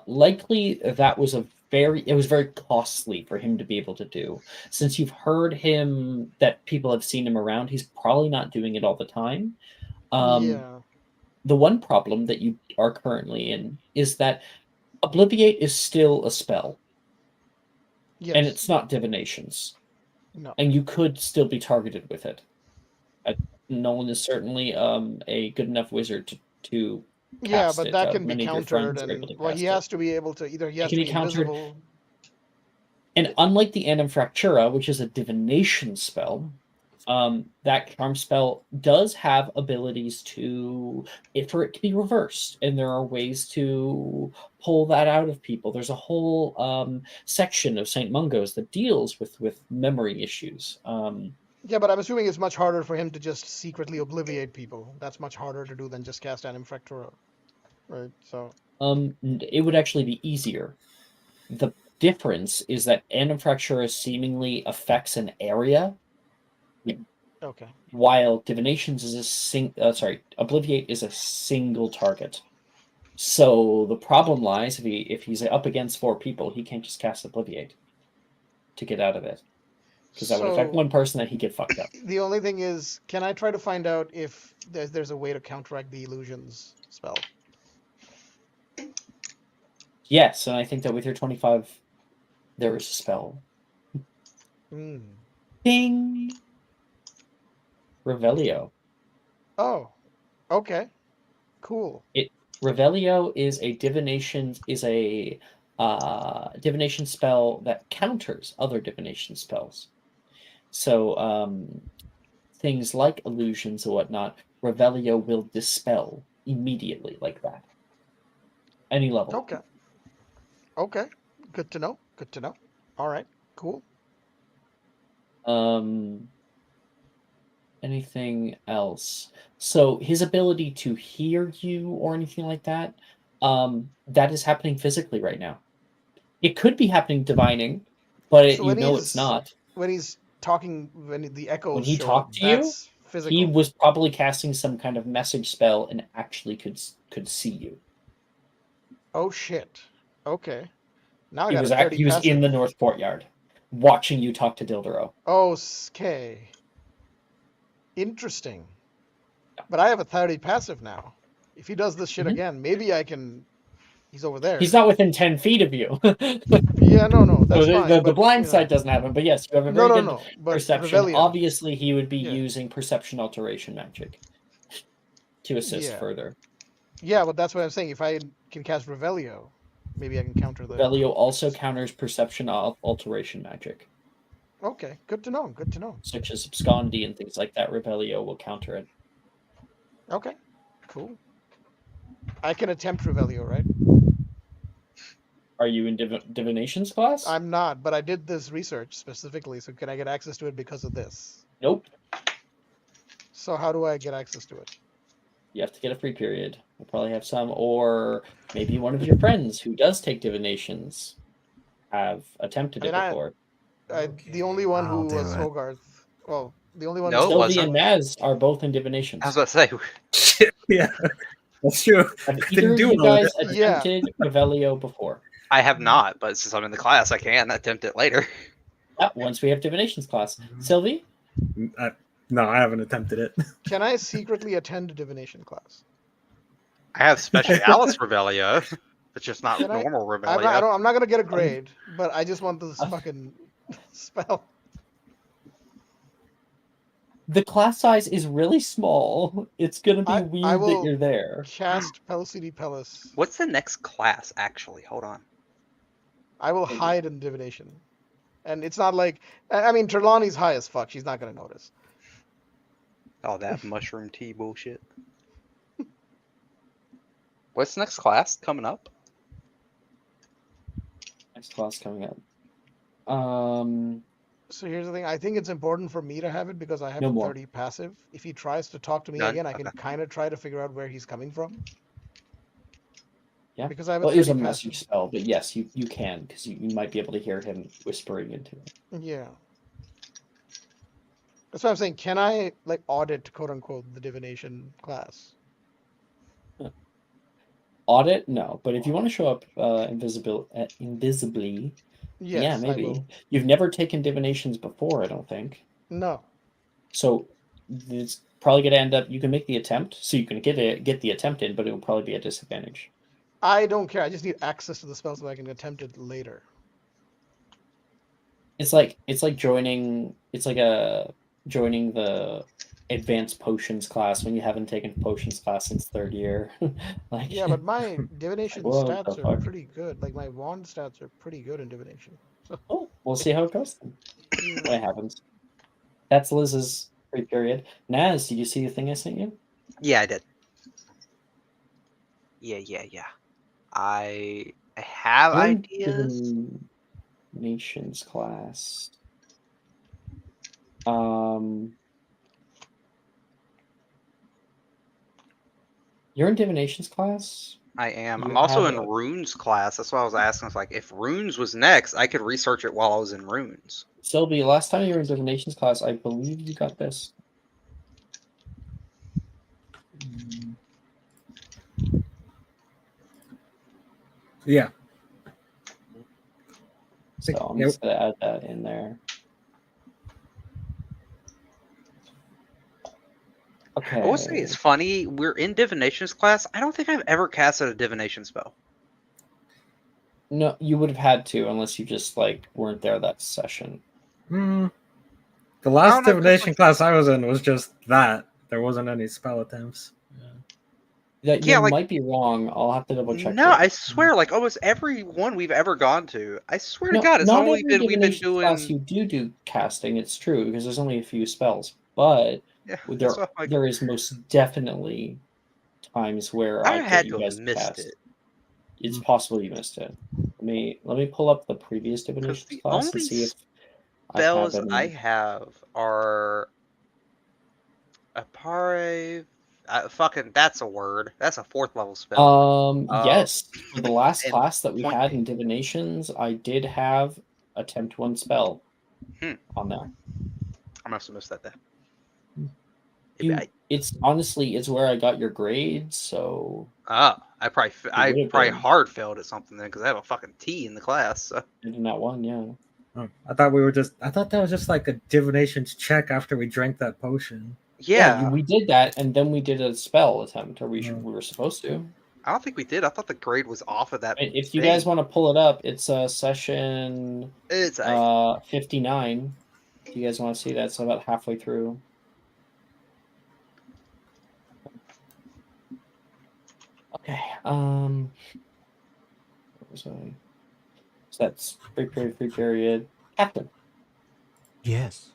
Likely, that was it was very costly for him to be able to do. Since you've heard him, that people have seen him around, he's probably not doing it all the time. Yeah. The one problem that you are currently in is that Obliviate is still a spell. Yes. And it's not divinations. No. And you could still be targeted with it. Nolan is certainly a good enough wizard to cast but it. that can be Many of your countered, friends are able and to cast he has to be able to either he has to can be be countered. invisible. And unlike the Annam Fractura, which is a divination spell, that charm spell does have abilities for it to be reversed, and there are ways to pull that out of people. There's a whole section of St. Mungo's that deals with memory issues. Yeah, but I'm assuming it's much harder for him to just secretly obliviate people. That's much harder to do than just cast Annam Fractura, right? So. It would actually be easier. The difference is that Annam Fractura seemingly affects an area. Okay. While divinations is Obliviate is a single target. So the problem lies if he's up against 4 people, he can't just cast Obliviate to get out of it, because that would affect one person that he get fucked up. The only thing is, can I try to find out if there's a way to counteract the illusions spell? Yes, and I think that with your 25, there is a spell. Ding. Revelio. Oh, okay, cool. Revelio is a divination spell that counters other divination spells. So things like illusions and whatnot, Revelio will dispel immediately like that. Any level. Okay. Good to know. All right, cool. Anything else? So his ability to hear you or anything like that, that is happening physically right now. It could be happening divining, but it's not. When he's talking, when the echoes when he show talked up, to you, that's physical. he was probably casting some kind of message spell and actually could see you. Oh shit. Okay. Now He was in the North Courtyard, watching you talk to Dildero. Okay. Interesting. But I have a 30 passive now. If he does this shit again, maybe I can. He's over there. He's not within 10 feet of you. Yeah, no, that's fine. The blind side doesn't happen, but yes, you have a very good perception. Revelio. Obviously, he would be using perception alteration magic to assist further. Yeah, but that's what I'm saying. If I can cast Revelio, maybe I can counter the. Revelio also counters perception alteration magic. Okay, good to know. Such as Abscondi and things like that, Revelio will counter it. Okay, cool. I can attempt Revelio, right? Are you in divinations class? I'm not, but I did this research specifically, so can I get access to it because of this? Nope. So how do I get access to it? You have to get a free period. We'll probably have some, or maybe one of your friends who does take divinations have attempted it before. The only one who was Hogarth. Well, the only one. No, it Sylvie wasn't. and Naz are both in divinations. I was about to say, Yeah, that's true. Have I either didn't of do you all of guys it. Yeah. attempted Revelio before? I have not, but since I'm in the class, I can attempt it later. Once we have divinations class. Sylvie? No, I haven't attempted it. Can I secretly attend a divination class? I have Specialis Revelio, but just not Can I- normal I'm Revelio. not, I'm not gonna get a grade, but I just want this fucking spell. The class size is really small. It's gonna be I weird that will you're there. cast Pellucidi Pellus. What's the next class, actually? Hold on. I will hide in divination, and it's not like I mean Trelawney's high as fuck. She's not gonna notice. Oh, that mushroom tea bullshit. What's the next class coming up? Next class coming up. So here's the thing. I think it's important for me to have it because I have No a more. 30 passive. If he tries to talk to me None? again, I can Okay. kind of try to figure out where he's coming from. Yeah. Because I have a Well, it is 30 a passive. message spell, but yes, you can, because you might be able to hear him whispering into it. Yeah. That's what I'm saying. Can I like audit, quote unquote, the divination class? Audit? No. But if you want to show up invisibly, Yes, yeah, I maybe. will. You've never taken divinations before, I don't think. No. So it's probably going to end up. You can make the attempt, so you can get the attempt in, but it will probably be a disadvantage. I don't care. I just need access to the spell so I can attempt it later. It's like joining. It's like joining the advanced potions class when you haven't taken potions class since third year. Like, Yeah, but my divination What the stats are fuck? pretty good. Like my wand stats are pretty good in divination. So oh, we'll see how it goes then. When it happens. That's Liz's free period. Naz, did you see the thing I sent you? Yeah, I did. Yeah. I have You're in ideas. Divinations class. You're in divinations class? I am. You I'm also have in a- runes class. That's why I was asking. It's like if runes was next, I could research it while I was in runes. Sylvie, last time you were in divinations class, I believe you got this. Yeah. So I'm just gonna add that in there. Okay. I will say it's funny. We're in divinations class. I don't think I've ever casted a divination spell. No, you would have had to unless you just like weren't there that session. The I last don't know, 'cause, divination like- class I was in was just that. There wasn't any spell attempts. That Yeah, you like- might be wrong. I'll have to double check. No, that. I swear, like almost every one we've ever gone to. I swear No, to God, it's not only every been we've been divination class doing. you do casting. It's true because there's only a few spells, but Yeah, there that's what, like, there is most definitely times where I I had get to you have guys to missed cast. it. It's possible you missed it. Let me pull up the previous divinations the class only and see if Spells I have I any. have are Apare. Fucking, that's a word. That's a 4th level spell. Yes, for the last and class that we point had in me. divinations, I did have attempt one spell Hmm. on there. I must have missed that then. It's honestly, it's where I got your grades, so I would've probably been. hard failed at something then because I have a fucking T in the class. So. in that one, yeah. Oh, I thought that was just like a divinations check after we drank that potion. Yeah, we did that, and then we did a spell attempt, or we Yeah. we were supposed to. I don't think we did. I thought the grade was off of that. If you thing. guys want to pull it up, it's session It's 59. If you guys want to see that, it's about halfway through. Okay. Where was I? So that's free period. Captain, Yes.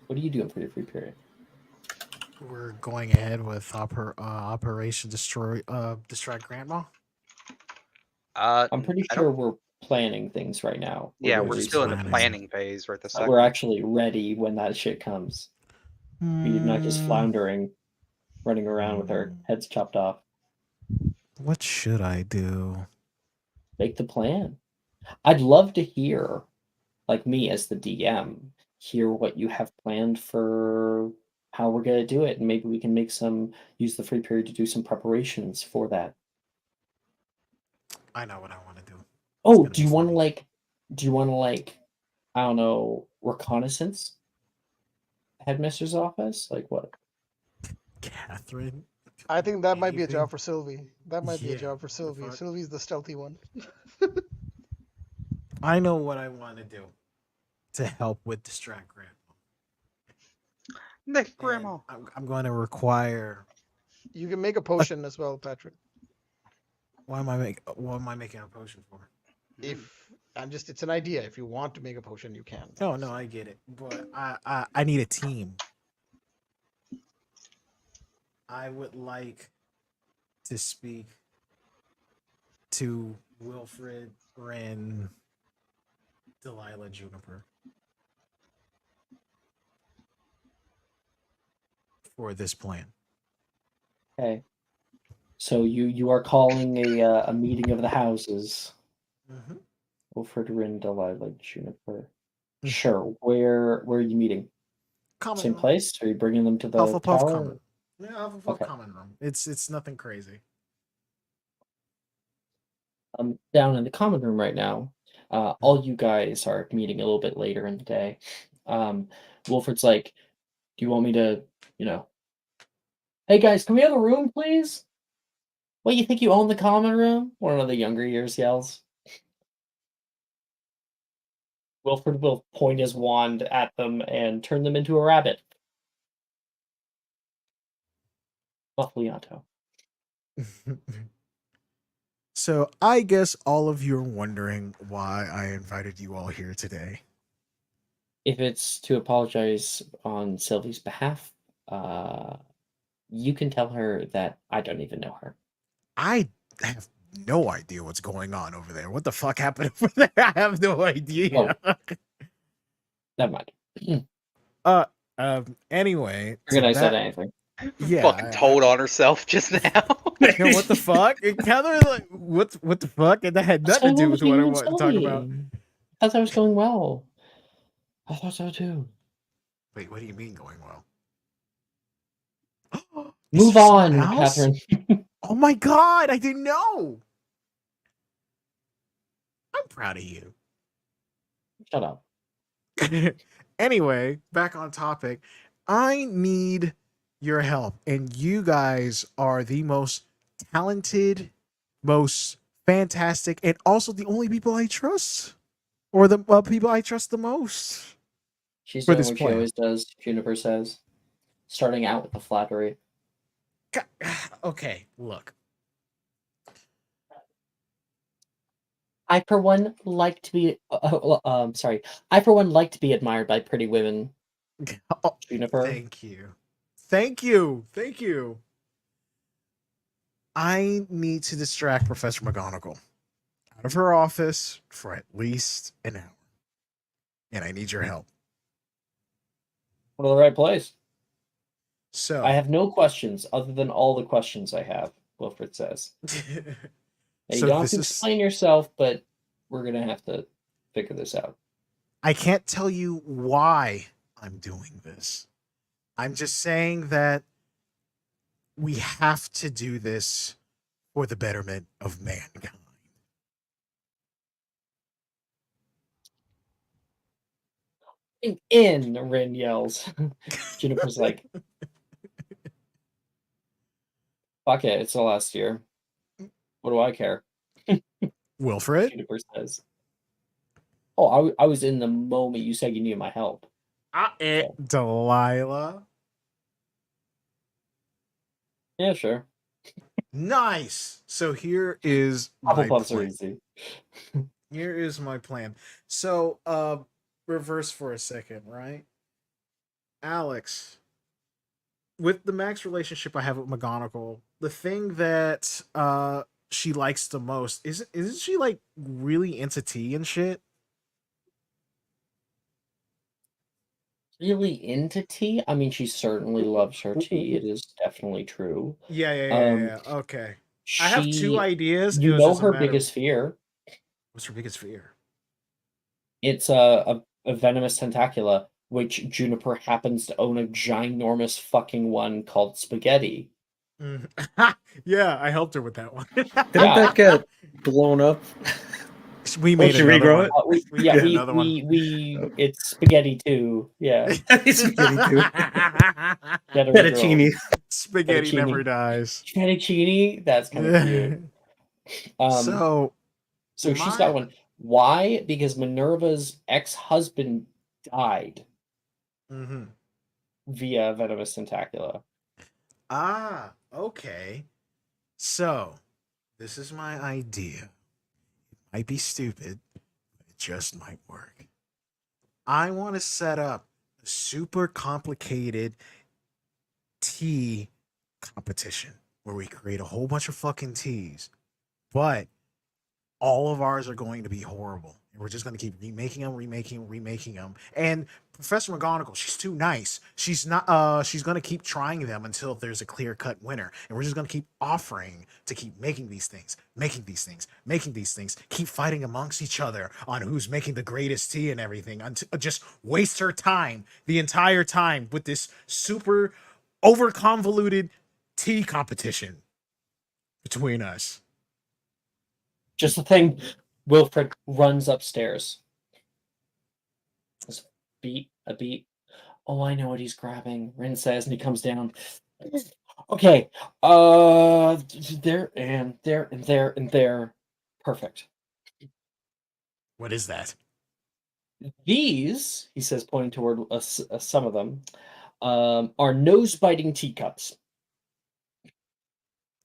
what are you doing for your free period? We're going ahead with Operation Distract Grandma. I'm pretty I sure don't- we're planning things right now. Yeah, doing we're research. still in the planning. planning phase right this second. We're actually ready when that shit comes. We're not just floundering, running around with our heads chopped off. What should I do? Make the plan. I'd love to hear, like me as the DM, hear what you have planned for how we're gonna do it, and maybe we can use the free period to do some preparations for that. I know what I want to do. It's Oh, gonna do be you want to funny. I don't know, reconnaissance headmistress office? Like what? Catherine? I think that might be a Anything? job for Sylvie. That might be a Yeah, job for what the Sylvie. fuck? Sylvie's the stealthy one. I know what I want to do to help with distract Grandma. Nick, And Grandma. I'm going to require. You can make a potion as well, Patrick. What am I making a potion for? If it's an idea. If you want to make a potion, you can. No, I get it, but I need a team. I would like to speak to Wilfred, Ren, Delilah, Juniper for this plan. Okay. So you are calling a meeting of the houses. Mm-hmm. Wilfred, Rin, Delilah, Juniper. Sure. Where are you meeting? Common Same room. place? Are you bringing them to the Hufflepuff tower? common. Yeah, Hufflepuff Okay. common room. It's nothing crazy. Down in the common room right now. All you guys are meeting a little bit later in the day. Wilfred's like, do you want me to, hey guys, can we have a room, please? What, you think you own the common room? One of the younger years yells. Wilfred will point his wand at them and turn them into a rabbit. Muffliato. So I guess all of you are wondering why I invited you all here today. If it's to apologize on Sylvie's behalf, you can tell her that I don't even know her. I have no idea what's going on over there. What the fuck happened over there? I have no idea. Never mind. Anyway, Figured I said anything. Yeah, Fucking told on herself just now. Yeah, what the fuck? And Catherine, like, what the fuck? And that had nothing to do with what I wanted to talk about. I thought that was going well. I thought so too. Wait, what do you mean going well? Move on, Catherine. Oh my god, I didn't know. I'm proud of you. Shut up. Anyway, back on topic. I need your help, and you guys are the most talented, most fantastic, and also the only people I trust, or the people I trust the most. She's for doing this what plan. she always does, Juniper says. Starting out with the flattery. Okay, look. I for one like to be I for one like to be admired by pretty women. Oh, Juniper. Thank you. Thank you. Thank you. I need to distract Professor McGonagall out of her office for at least an hour. And I need your help. We're in the right place. So I have no questions other than all the questions I have, Wilfred says. Now, you So don't have this to is- explain yourself, but we're gonna have to figure this out. I can't tell you why I'm doing this. I'm just saying that we have to do this for the betterment of mankind. In Rin yells. Juniper's like, fuck it, it's the last year. What do I care? Wilfred? Juniper says. Oh, I was in the moment you said you needed my help. Delilah. Yeah, sure. Nice. So here is my Hufflepuffs are plan. easy. Here is my plan. So, reverse for a second, right? Alex, with the Max relationship I have with McGonagall, the thing that she likes the most isn't she like really into tea and shit? Really into tea? I mean, she certainly loves her tea. It is definitely true. Yeah. Okay. I have two ideas. You It was know just a her matter of- biggest fear. What's her biggest fear? It's a venomous tentacula. which Juniper happens to own a ginormous fucking one called Spaghetti. Yeah, I helped her with that one. Didn't Yeah. that get blown up? We Oh, made she another regrow one. it? We Yeah, made we another one. it's Spaghetti too. Yeah, It's Spaghetti too. Gotta regrow 'em. Fettuccine. Spaghetti never Fettuccine. dies. Fettuccine. That's kind of cute. So So she's my- got one. Why? Because Minerva's ex-husband died Mhm. via venomous tentacula. Ah, okay. So this is my idea. It might be stupid, but it just might work. I want to set up a super complicated tea competition where we create a whole bunch of fucking teas, but all of ours are going to be horrible. And we're just going to keep remaking them. And Professor McGonagall, she's too nice. She's not, she's going to keep trying them until there's a clear cut winner. And we're just going to keep offering to keep making these things, keep fighting amongst each other on who's making the greatest tea and everything. Until, just waste her time the entire time with this super over convoluted tea competition between us. Just the thing, Wilfred runs upstairs. Just a beat. Oh, I know what he's grabbing, Rin says, and he comes down. Okay, there and there and there and there. Perfect. What is that? These, he says, pointing toward some of them, are nose-biting teacups.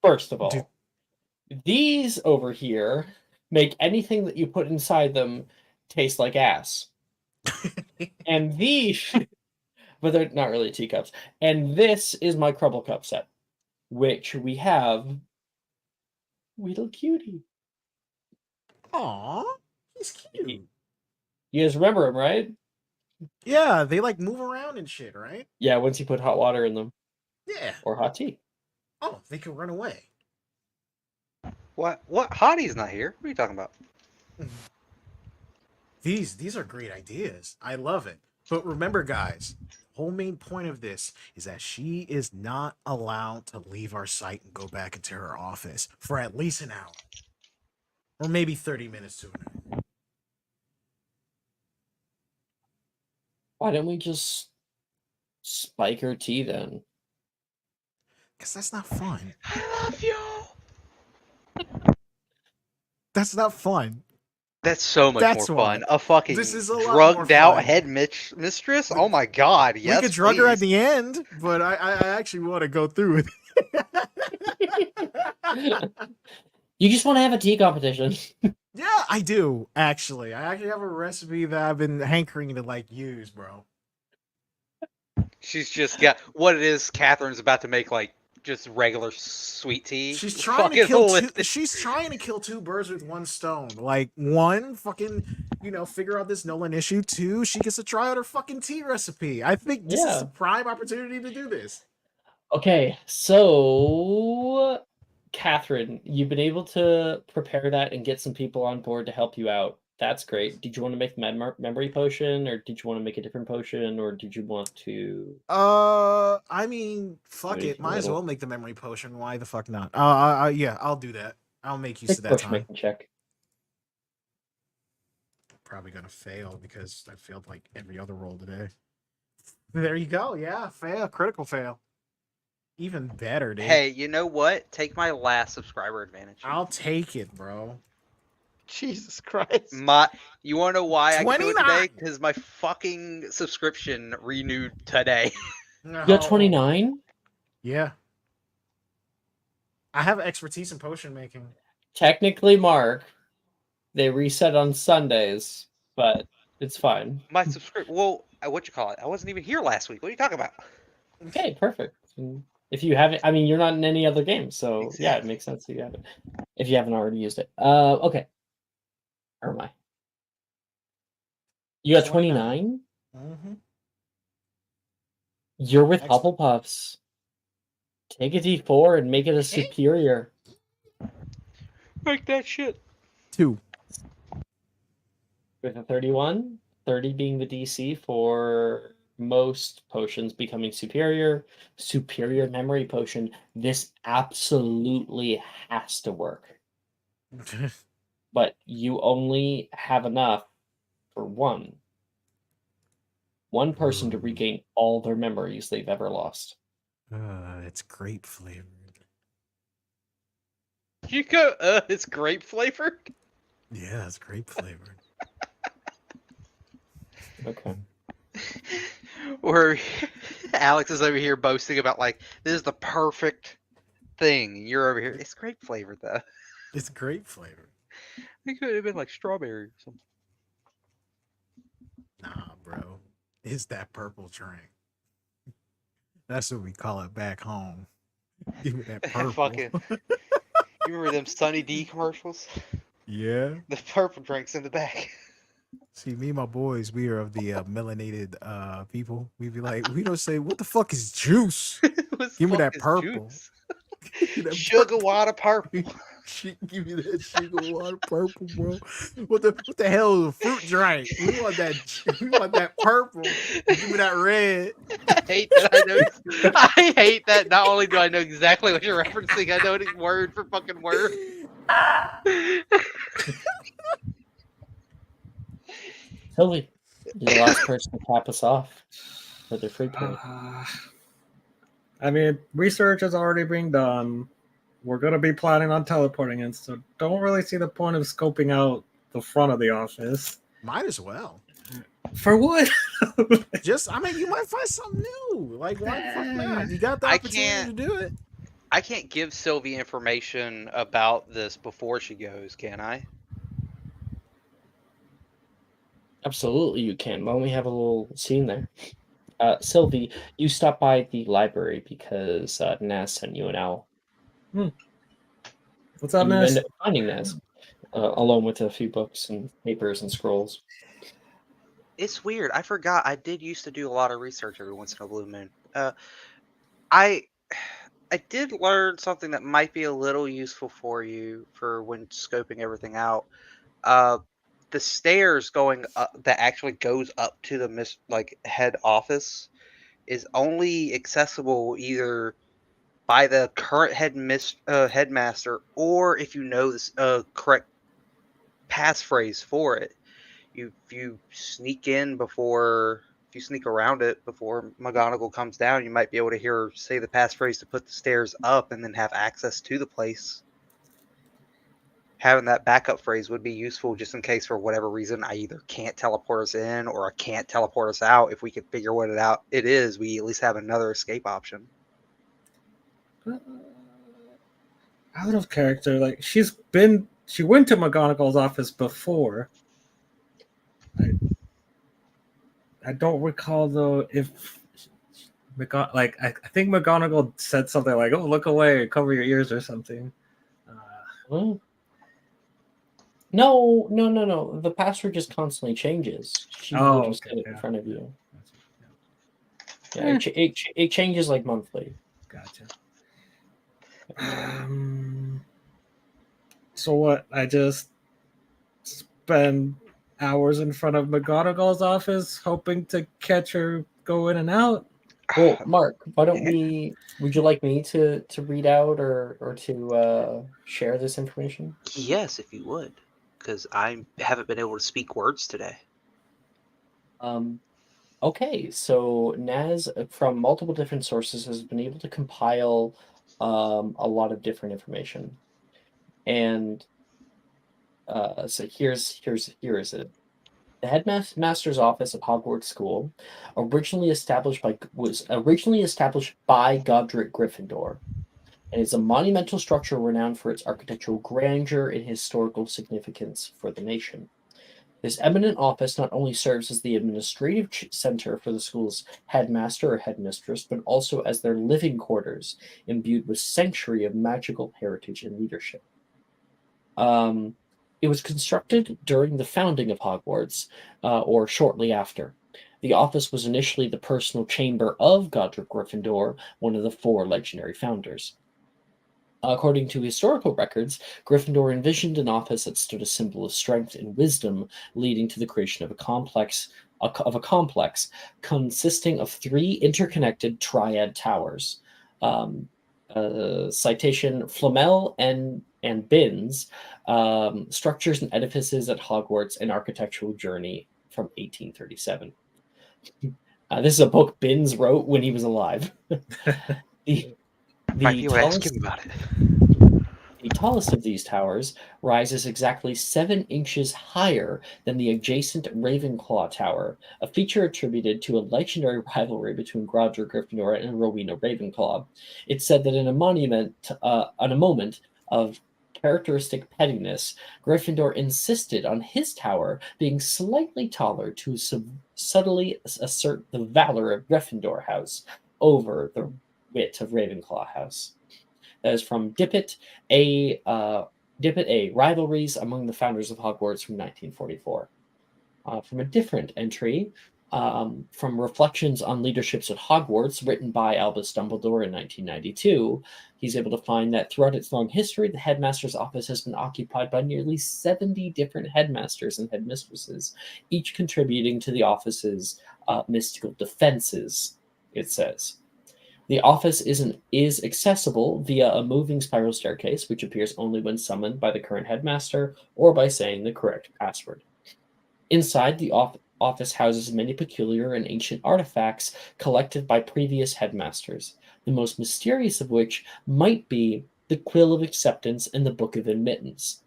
First of all, these over here make anything that you put inside them taste like ass. And these, but they're not really teacups. And this is my Crumble Cup set, which we have Weedle Cutie. Aw, he's cute. You guys remember him, right? Yeah, they like move around and shit, right? Yeah, once you put hot water in them. Yeah. Or hot tea. Oh, they can run away. What? Hottie's not here. What are you talking about? These are great ideas. I love it. But remember, guys, the whole main point of this is that she is not allowed to leave our site and go back into her office for at least an hour. Or maybe 30 minutes to an hour. Why don't we just spike her tea then? Because that's not fun. I love you. That's not fun. That's so much That's more why. fun. A fucking This is a lot more drugged out fun. head mistress? Oh my god, yes, we could drug her at please. the end, but I actually want to go through with it. You just want to have a tea competition. Yeah, I do, actually. I actually have a recipe that I've been hankering to, like, use, bro. She's just got what it is. Catherine's about to make like just regular sweet tea. She's trying to Fucking kill lit- two, she's trying to kill two birds with one stone. Like, one, fucking, figure out this Nolan issue. Two, she gets to try out her fucking tea recipe. I think this is Yeah. a prime opportunity to do this. Okay, so Catherine, you've been able to prepare that and get some people on board to help you out. That's great. Did you want to make the memory potion, or did you want to make a different potion, or did you want to? I mean, fuck Maybe it. Might as little. well make the memory potion. Why the fuck not? Yeah, I'll do that. I'll make use Make of that potion time. making check. Probably gonna fail because I failed like every other roll today. There you go. Yeah, fail. Critical fail. Even better, dude. Hey, you know what? Take my last subscriber advantage. I'll take it, bro. Jesus Christ. You want to know why I can do it 29. today? Because my fucking subscription renewed today. You got 29? Yeah. I have expertise in potion making. Technically, Mark, they reset on Sundays, but it's fine. My subscription. Well, what you call it? I wasn't even here last week. What are you talking about? Okay, perfect. If you haven't, I mean, you're not in any other game, so yeah, it makes sense that you have it. If you haven't already used it. Okay. Where am I? You got 29? Mm-hmm. You're with Excellent. Hufflepuffs. Take a D4 and make it a superior. Make that shit. 2. With a 31? 30 being the DC for most potions becoming superior. Superior memory potion. This absolutely has to work. But you only have enough for one person to regain all their memories they've ever lost. It's grape flavored. You go, it's grape flavored? Yeah, it's grape flavored. Okay. Where Alex is over here boasting about, like, this is the perfect thing. And you're over here, it's grape flavored, though. It's grape flavored. It could have been like strawberry or something. Nah, bro. It's that purple drink. That's what we call it back home. Give me that purple. Fucking. You remember them Sunny D commercials? Yeah. The purple drinks in the back. See, me and my boys, we are of the melanated people. We be like, we don't say, what the fuck is juice? Give me that purple. Give me that Sugar water purple. Give me that sugar water purple, bro. What the hell is a fruit drink? We want that purple. Give me that red. I hate that. I hate that. Not only do I know exactly what you're referencing, I know it word for fucking word. Sylvie, you're the last person to cap us off for the free period. I mean, research is already being done. We're going to be planning on teleporting in, so don't really see the point of scoping out the front of the office. Might as well. For what? I mean, you might find something new. Like, why the fuck not? You got the opportunity to do it. I can't give Sylvie information about this before she goes, can I? Absolutely, you can. Why don't we have a little scene there? Sylvie, you stopped by the library because Naz sent you an owl. What's up, You Naz? ended up finding Naz, along with a few books and papers and scrolls. It's weird. I forgot. I did used to do a lot of research every once in a blue moon. I did learn something that might be a little useful for you for when scoping everything out. The stairs going up that actually goes up to the head office is only accessible either by the current headmaster, or if you know this correct passphrase for it. If you sneak around it before McGonagall comes down, you might be able to hear her say the passphrase to put the stairs up and then have access to the place. Having that backup phrase would be useful just in case, for whatever reason, I either can't teleport us in or I can't teleport us out. If we could figure what it is, we at least have another escape option. Out of character, like she went to McGonagall's office before. I don't recall though if I think McGonagall said something like, "Oh, look away, cover your ears" or something. No. The password just constantly changes. She will just get it in front of you. Yeah, it changes like monthly. Gotcha. So what? I just spend hours in front of McGonagall's office hoping to catch her go in and out. Well, Mark, why don't would you like me to read out or to share this information? Yes, if you would, because I haven't been able to speak words today. Okay, so Naz, from multiple different sources, has been able to compile a lot of different information, and so here is it. The headmaster's office at Hogwarts School, was originally established by Godric Gryffindor, and is a monumental structure renowned for its architectural grandeur and historical significance for the nation. This eminent office not only serves as the administrative center for the school's headmaster or headmistress, but also as their living quarters, imbued with century of magical heritage and leadership. It was constructed during the founding of Hogwarts, or shortly after. The office was initially the personal chamber of Godric Gryffindor, one of the 4 legendary founders. According to historical records, Gryffindor envisioned an office that stood a symbol of strength and wisdom, leading to the creation of a complex consisting of 3 interconnected triad towers. Citation: Flamel and Binns, structures and edifices at Hogwarts, an architectural journey from 1837. This is a book Binns wrote when he was alive. the Might the be able to ask tallest him about it. the tallest of these towers rises exactly 7 inches higher than the adjacent Ravenclaw Tower, a feature attributed to a legendary rivalry between Grodger Gryffindor and Rowena Ravenclaw. It's said that in a moment of characteristic pettiness, Gryffindor insisted on his tower being slightly taller to subtly assert the valor of Gryffindor House over the wit of Ravenclaw House. That is from Dippet A. Rivalries Among the Founders of Hogwarts from 1944. From a different entry, from Reflections on Leaderships at Hogwarts, written by Albus Dumbledore in 1992, he's able to find that throughout its long history, the headmaster's office has been occupied by nearly 70 different headmasters and headmistresses, each contributing to the office's mystical defenses, it says. The office is accessible via a moving spiral staircase, which appears only when summoned by the current headmaster or by saying the correct password. Inside, the office houses many peculiar and ancient artifacts collected by previous headmasters, the most mysterious of which might be the Quill of Acceptance and the Book of Admittance,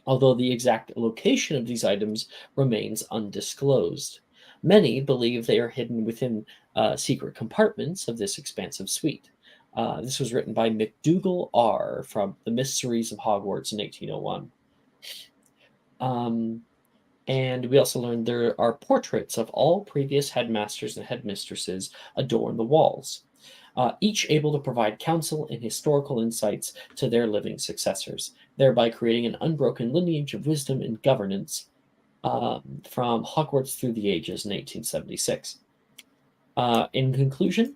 although the exact location of these items remains undisclosed. Many believe they are hidden within secret compartments of this expansive suite. This was written by McDougall R. from The Mysteries of Hogwarts in 1801. And we also learned there are portraits of all previous headmasters and headmistresses adorn the walls, each able to provide counsel and historical insights to their living successors, thereby creating an unbroken lineage of wisdom and governance from Hogwarts through the ages in 1876. In conclusion,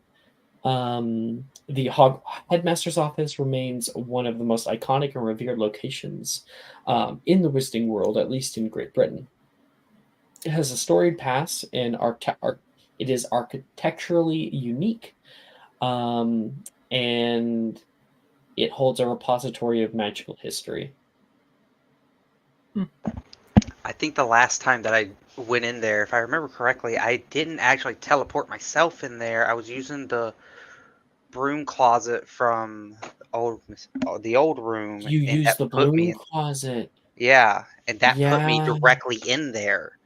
the headmaster's office remains one of the most iconic and revered locations in the wizarding world, at least in Great Britain. It has a storied past, and it is architecturally unique, and it holds a repository of magical history. I think the last time that I went in there, if I remember correctly, I didn't actually teleport myself in there. I was using the broom closet from the old room. You and use that the put me broom in, closet. yeah, and that put me Yeah. directly in there.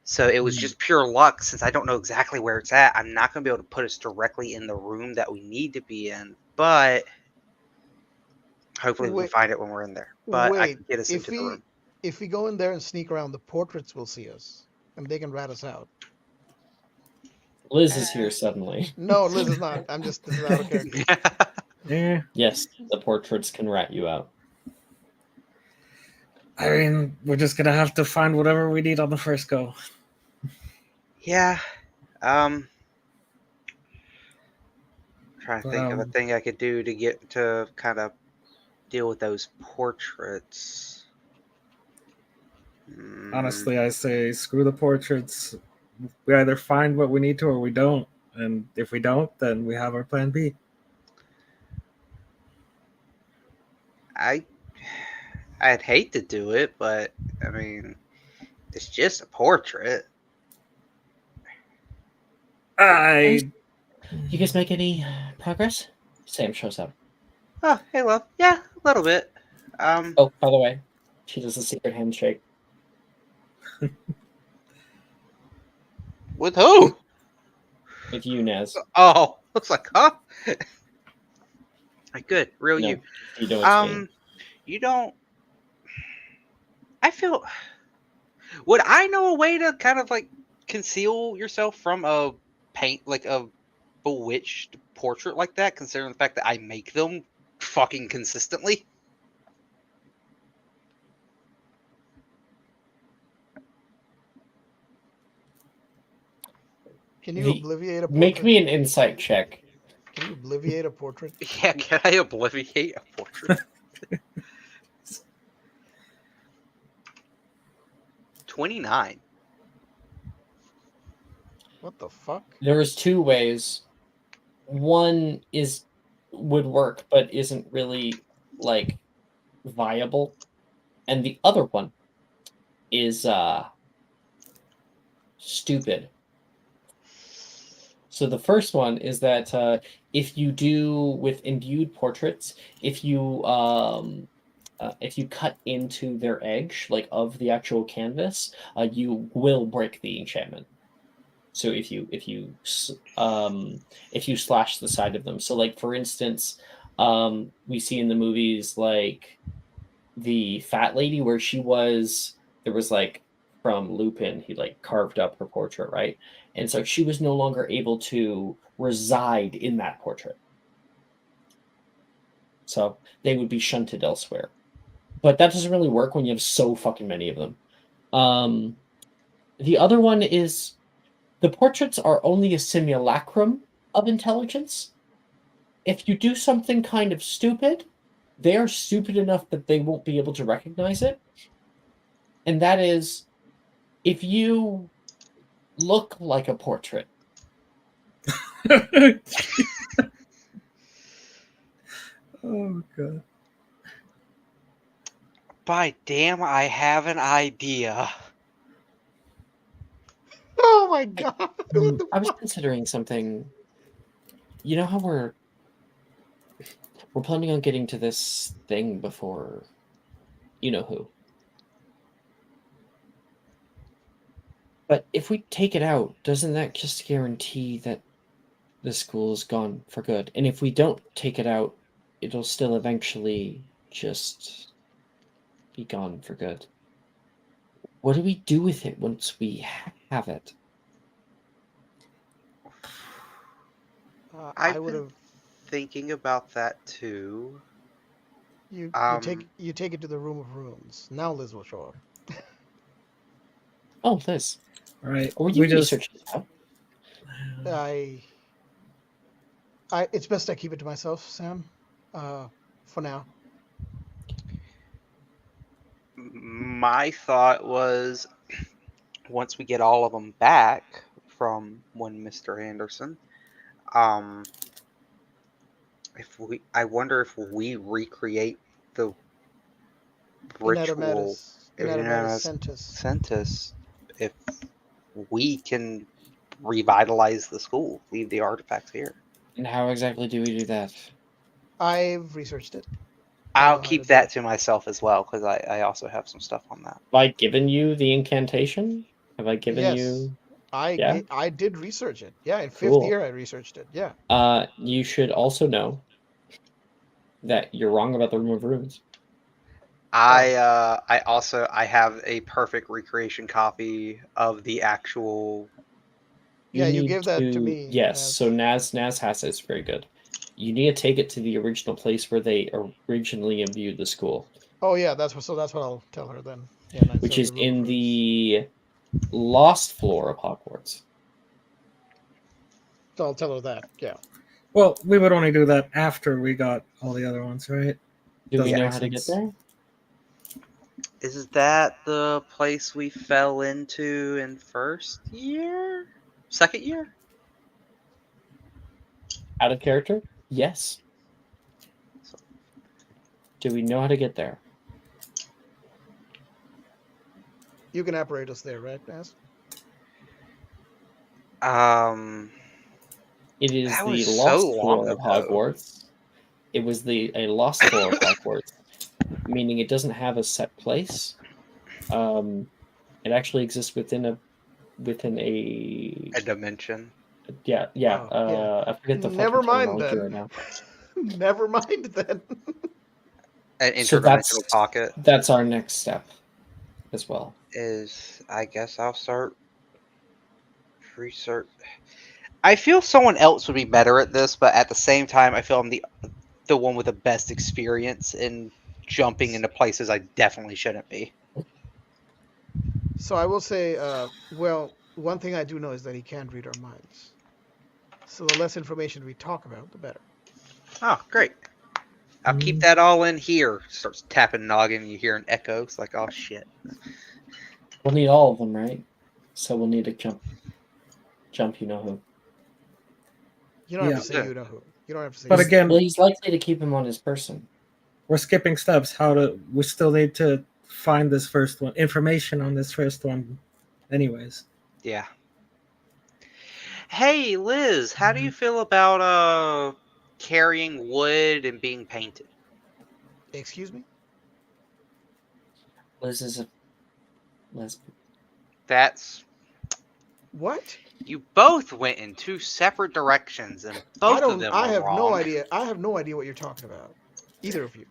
So it was just pure luck. Since I don't know exactly where it's at, I'm not going to be able to put us directly in the room that we need to be in. But hopefully we can Wait, find it when we're in there. But I wait. can get us into the room. If we go in there and sneak around, the portraits will see us, and they can rat us out. Liz is here suddenly. No, Liz is not. This is out of character. Yeah. Yes, the portraits can rat you out. I mean, we're just gonna have to find whatever we need on the first go. Yeah. Trying to think of a thing I could do to get to kind of deal with those portraits. Honestly, I say screw the portraits. We either find what we need to or we don't. And if we don't, then we have our plan B. I'd hate to do it, but I mean, it's just a portrait. You guys make any progress? Sam shows up. Oh, hey, love. Yeah, a little bit. Oh, by the way, she does a secret handshake. With who? With you, Naz. Oh, looks like, huh? Good, real No, you. you know it's me. You don't. I feel. Would I know a way to kind of like conceal yourself from a bewitched portrait like that, considering the fact that I make them fucking consistently? Can you obliviate a portrait? Make me an insight check. Can you obliviate a portrait? Yeah, can I obliviate a portrait? 29. What the fuck? There's two ways. One would work, but isn't really like viable, and the other one is stupid. So the first one is that if you do with imbued portraits, if you cut into their edge, like of the actual canvas, you will break the enchantment. So if you slash the side of them, so like for instance, we see in the movies like the fat lady where there was like from Lupin, he like carved up her portrait, right? And so she was no longer able to reside in that portrait. So they would be shunted elsewhere. But that doesn't really work when you have so fucking many of them. The other one is the portraits are only a simulacrum of intelligence. If you do something kind of stupid, they are stupid enough that they won't be able to recognize it. And that is, if you look like a portrait. Oh god. By damn, I have an idea. Oh my god! What the I was fuck? considering something. You know how we're planning on getting to this thing before you know who. But if we take it out, doesn't that just guarantee that the school is gone for good? And if we don't take it out, it'll still eventually just be gone for good. What do we do with it once we have it? I I've would been have. thinking about that too. You Um, take it to the room of runes. Now Liz will show up. Oh, Liz. Right. Or you We just research this out. It's best I keep it to myself, Sam. For now. my thought was once we get all of them back from one Mr. Anderson, I wonder if we recreate the ritual Inanimatus in Centus. Centus, if we can revitalize the school, leave the artifacts here. And how exactly do we do that? I've researched it. I know I'll how keep to do that it. to myself as well because I also have some stuff on that. Have I given you the incantation? Have I given Yes. you? I Yeah? I did research it. Yeah, in fifth Cool. year I researched it. Yeah. You should also know that you're wrong about the Room of Runes. I have a perfect recreation copy of the actual. Yeah, you need gave that to me. Yes, Naz. so Naz has it. It's very good. You need to take it to the original place where they originally imbued the school, Oh yeah, that's what I'll tell her then. Yeah, and I which said is the room of in runes. the lost floor of Hogwarts. So I'll tell her that. Yeah. well, we would only do that after we got all the other ones, right? Do we Doesn't know make how to get sense. there? Is that the place we fell into in first year? Second year? Out of character? Yes. Do we know how to get there? You can apparate us there, right, Naz? It is That the was lost so long floor of ago. Hogwarts. It was a lost floor of Hogwarts, meaning it doesn't have a set place. It actually exists within a A dimension. yeah. I forget the Never fucking mind terminology then. right now. Never mind then. An So interdimensional pocket that's our next step as well. is. I guess I'll start research. I feel someone else would be better at this, but at the same time, I feel I'm the one with the best experience in jumping into places I definitely shouldn't be. So I will say, well, one thing I do know is that he can't read our minds. So the less information we talk about, the better. Oh, great. I'll keep that all in here. Starts tapping noggin. You hear an echo. It's like, oh shit. We'll need all of them, right? So we'll need to jump. You know who? You don't have to Yeah. say you know who. You don't have to say. But you- again, Well, he's likely to keep him on his person. we're skipping steps. We still need to find this first one, information on this first one, anyways. Yeah. Hey, Liz, how do you feel about carrying wood and being painted? Excuse me. Liz is a lesbian. That's What? you both went in two separate directions, and both of them I were have wrong. no idea. I have no idea what you're talking about. Either of you.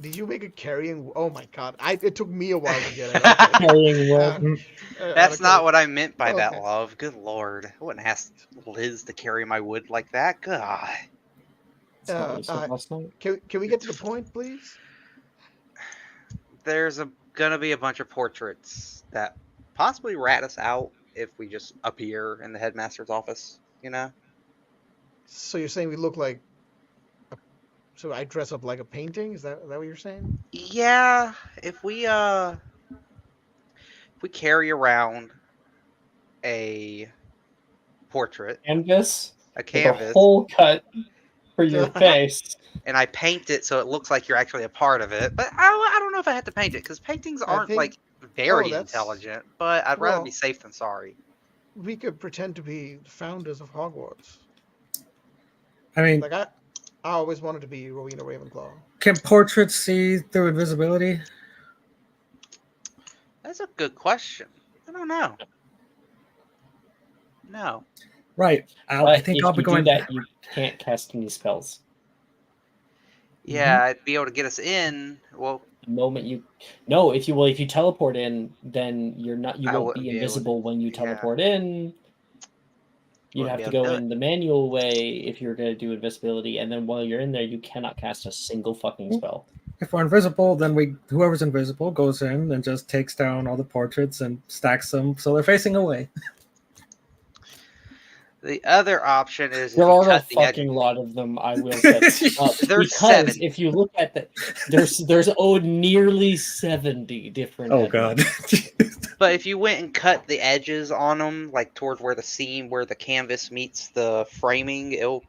Did you make a carrying? Oh my god! It took me a while to get it. Okay. Carrying wood. That's Okay. not what I meant by that, Okay. love. Good lord. I wouldn't ask Liz to carry my wood like that. God. That's not what you said last night. Can we get to the point, please? There's gonna be a bunch of portraits that possibly rat us out if we just appear in the headmaster's office, you know? So you're saying we look like? So I dress up like a painting? Is that what you're saying? Yeah, if we carry around a portrait, Canvas. a With a canvas, hole cut for your face. and I paint it so it looks like you're actually a part of it. But I don't know if I had to paint it because paintings aren't think- like very that's- intelligent. But I'd rather well- be safe than sorry. We could pretend to be the founders of Hogwarts. I mean, Like I always wanted to be Rowena Ravenclaw. can portraits see through invisibility? That's a good question. I don't know. No. Right. But I think if I'll be you going. do that, you can't cast any spells. Yeah, I'd be able to get us in. Well, The moment you if you teleport in, then you I won't wouldn't be be able to- invisible when you yeah. teleport in. You'd Wouldn't have be to able to go do in the manual way if you're going to do invisibility, and then while you're in there, you cannot cast a single fucking spell. If we're invisible, then whoever's invisible goes in and just takes down all the portraits and stacks them so they're facing away. the other option is if There you are a cut the edge. fucking lot of them, I will say. There's Because 70. if you look at there's nearly 70 different. Oh god. But if you went and cut the edges on them, like toward where the seam, where the canvas meets the framing, it'll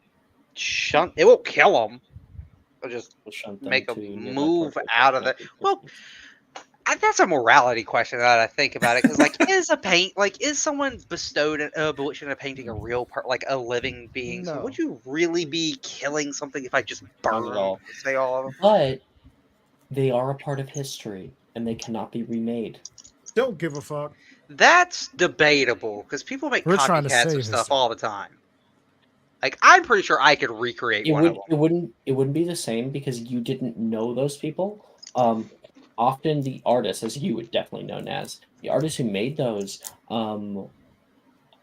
shunt. It won't kill them. It'll just make them move out of it. Well, that's a morality question now that I think about it. Because is someone bewitched in a painting a real part, like a living being? So No. would you really be killing something if I just burn Not at all. say all of them? But they are a part of history, and they cannot be remade. Don't give a fuck. That's debatable because people make We're trying to copycats save of stuff history. all the time. Like I'm pretty sure I could recreate one of them. It wouldn't be the same because you didn't know those people. Often the artists, as you would definitely know, Naz, the artists who made those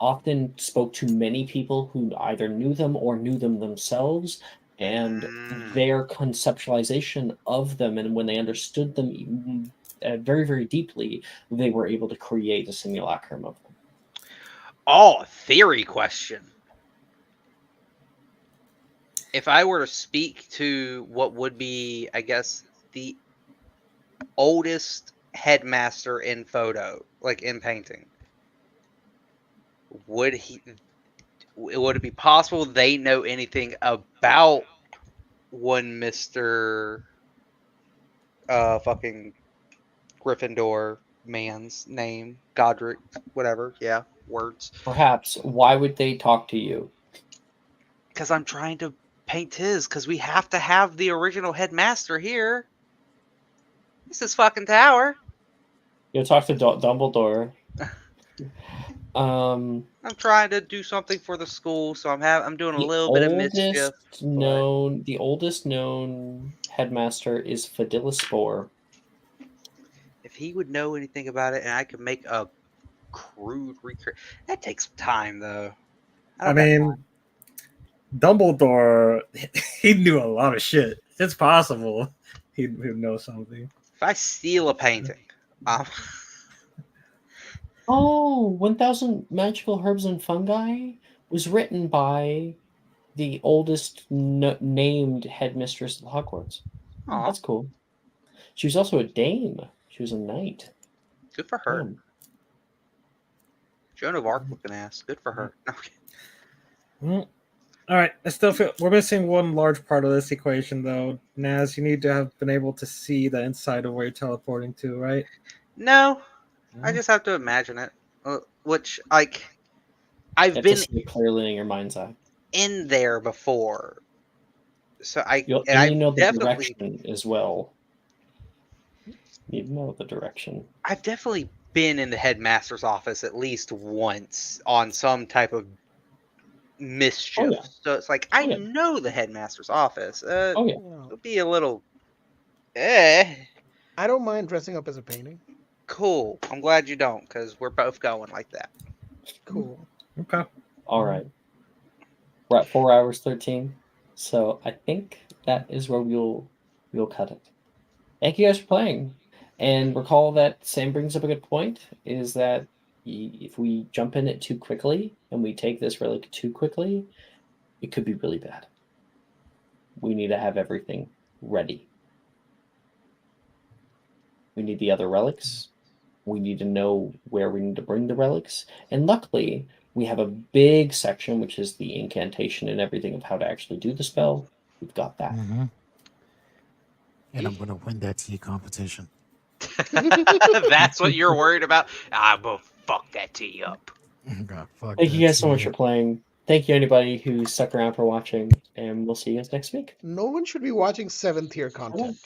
often spoke to many people who either knew them or knew them themselves, and their conceptualization of them, and when they understood them very, very deeply, they were able to create a simulacrum of them. Oh, theory question. If I were to speak to what would be, I guess, the oldest headmaster in photo, like in painting, would it be possible they know anything about one Mr. Fucking Gryffindor man's name? Godric, whatever. Yeah, words. Perhaps. Why would they talk to you? Because I'm trying to paint his, because we have to have the original headmaster here. This is fucking tower. You'll talk to Dumbledore. I'm trying to do something for the school, so I'm doing a little bit of mischief. The oldest known headmaster is Fidilaspor. If he would know anything about it, and I could make a crude recreation, that takes some time, though. I mean, Dumbledore, he knew a lot of shit. It's possible he'd know something. If I steal a painting, Oh, 1000 Magical Herbs and Fungi was written by the oldest named headmistress of Hogwarts. Aw, That's cool. She was also a dame. She was a knight. good for her. Damn. Joan of Arc looking ass. Good for her. Okay. All right, I still feel we're missing one large part of this equation, though. Naz, you need to have been able to see the inside of where you're teleporting to, right? No, I No? just have to imagine it. Which, like, You I've have been to see it clearly in your mind's eye. in there before, so You and need to I've know the definitely, direction as well. You need to know the direction. I've definitely been in the headmaster's office at least once on some type of mischief. Oh, yeah. So it's like I Oh, yeah. know the headmaster's office. Oh, yeah. It'll be a little, eh. I don't mind dressing up as a painting. Cool. I'm glad you don't, because we're both going like that. Cool. Okay. All right. We're at 4 hours 13. So I think that is where we'll cut it. Thank you guys for playing. And recall that Sam brings up a good point, is that if we jump in it too quickly and we take this relic too quickly, it could be really bad. We need to have everything ready. We need the other relics. We need to know where we need to bring the relics. And luckily, we have a big section, which is the incantation and everything of how to actually do the spell. We've got that. Mm-hmm. And I'm gonna win that tea competition. That's what you're worried about? I will fuck that tea up. God, fuck Thank you that guys so much tea. for playing. Thank you, anybody who stuck around for watching. And we'll see you guys next week. No one should be watching 7th tier content.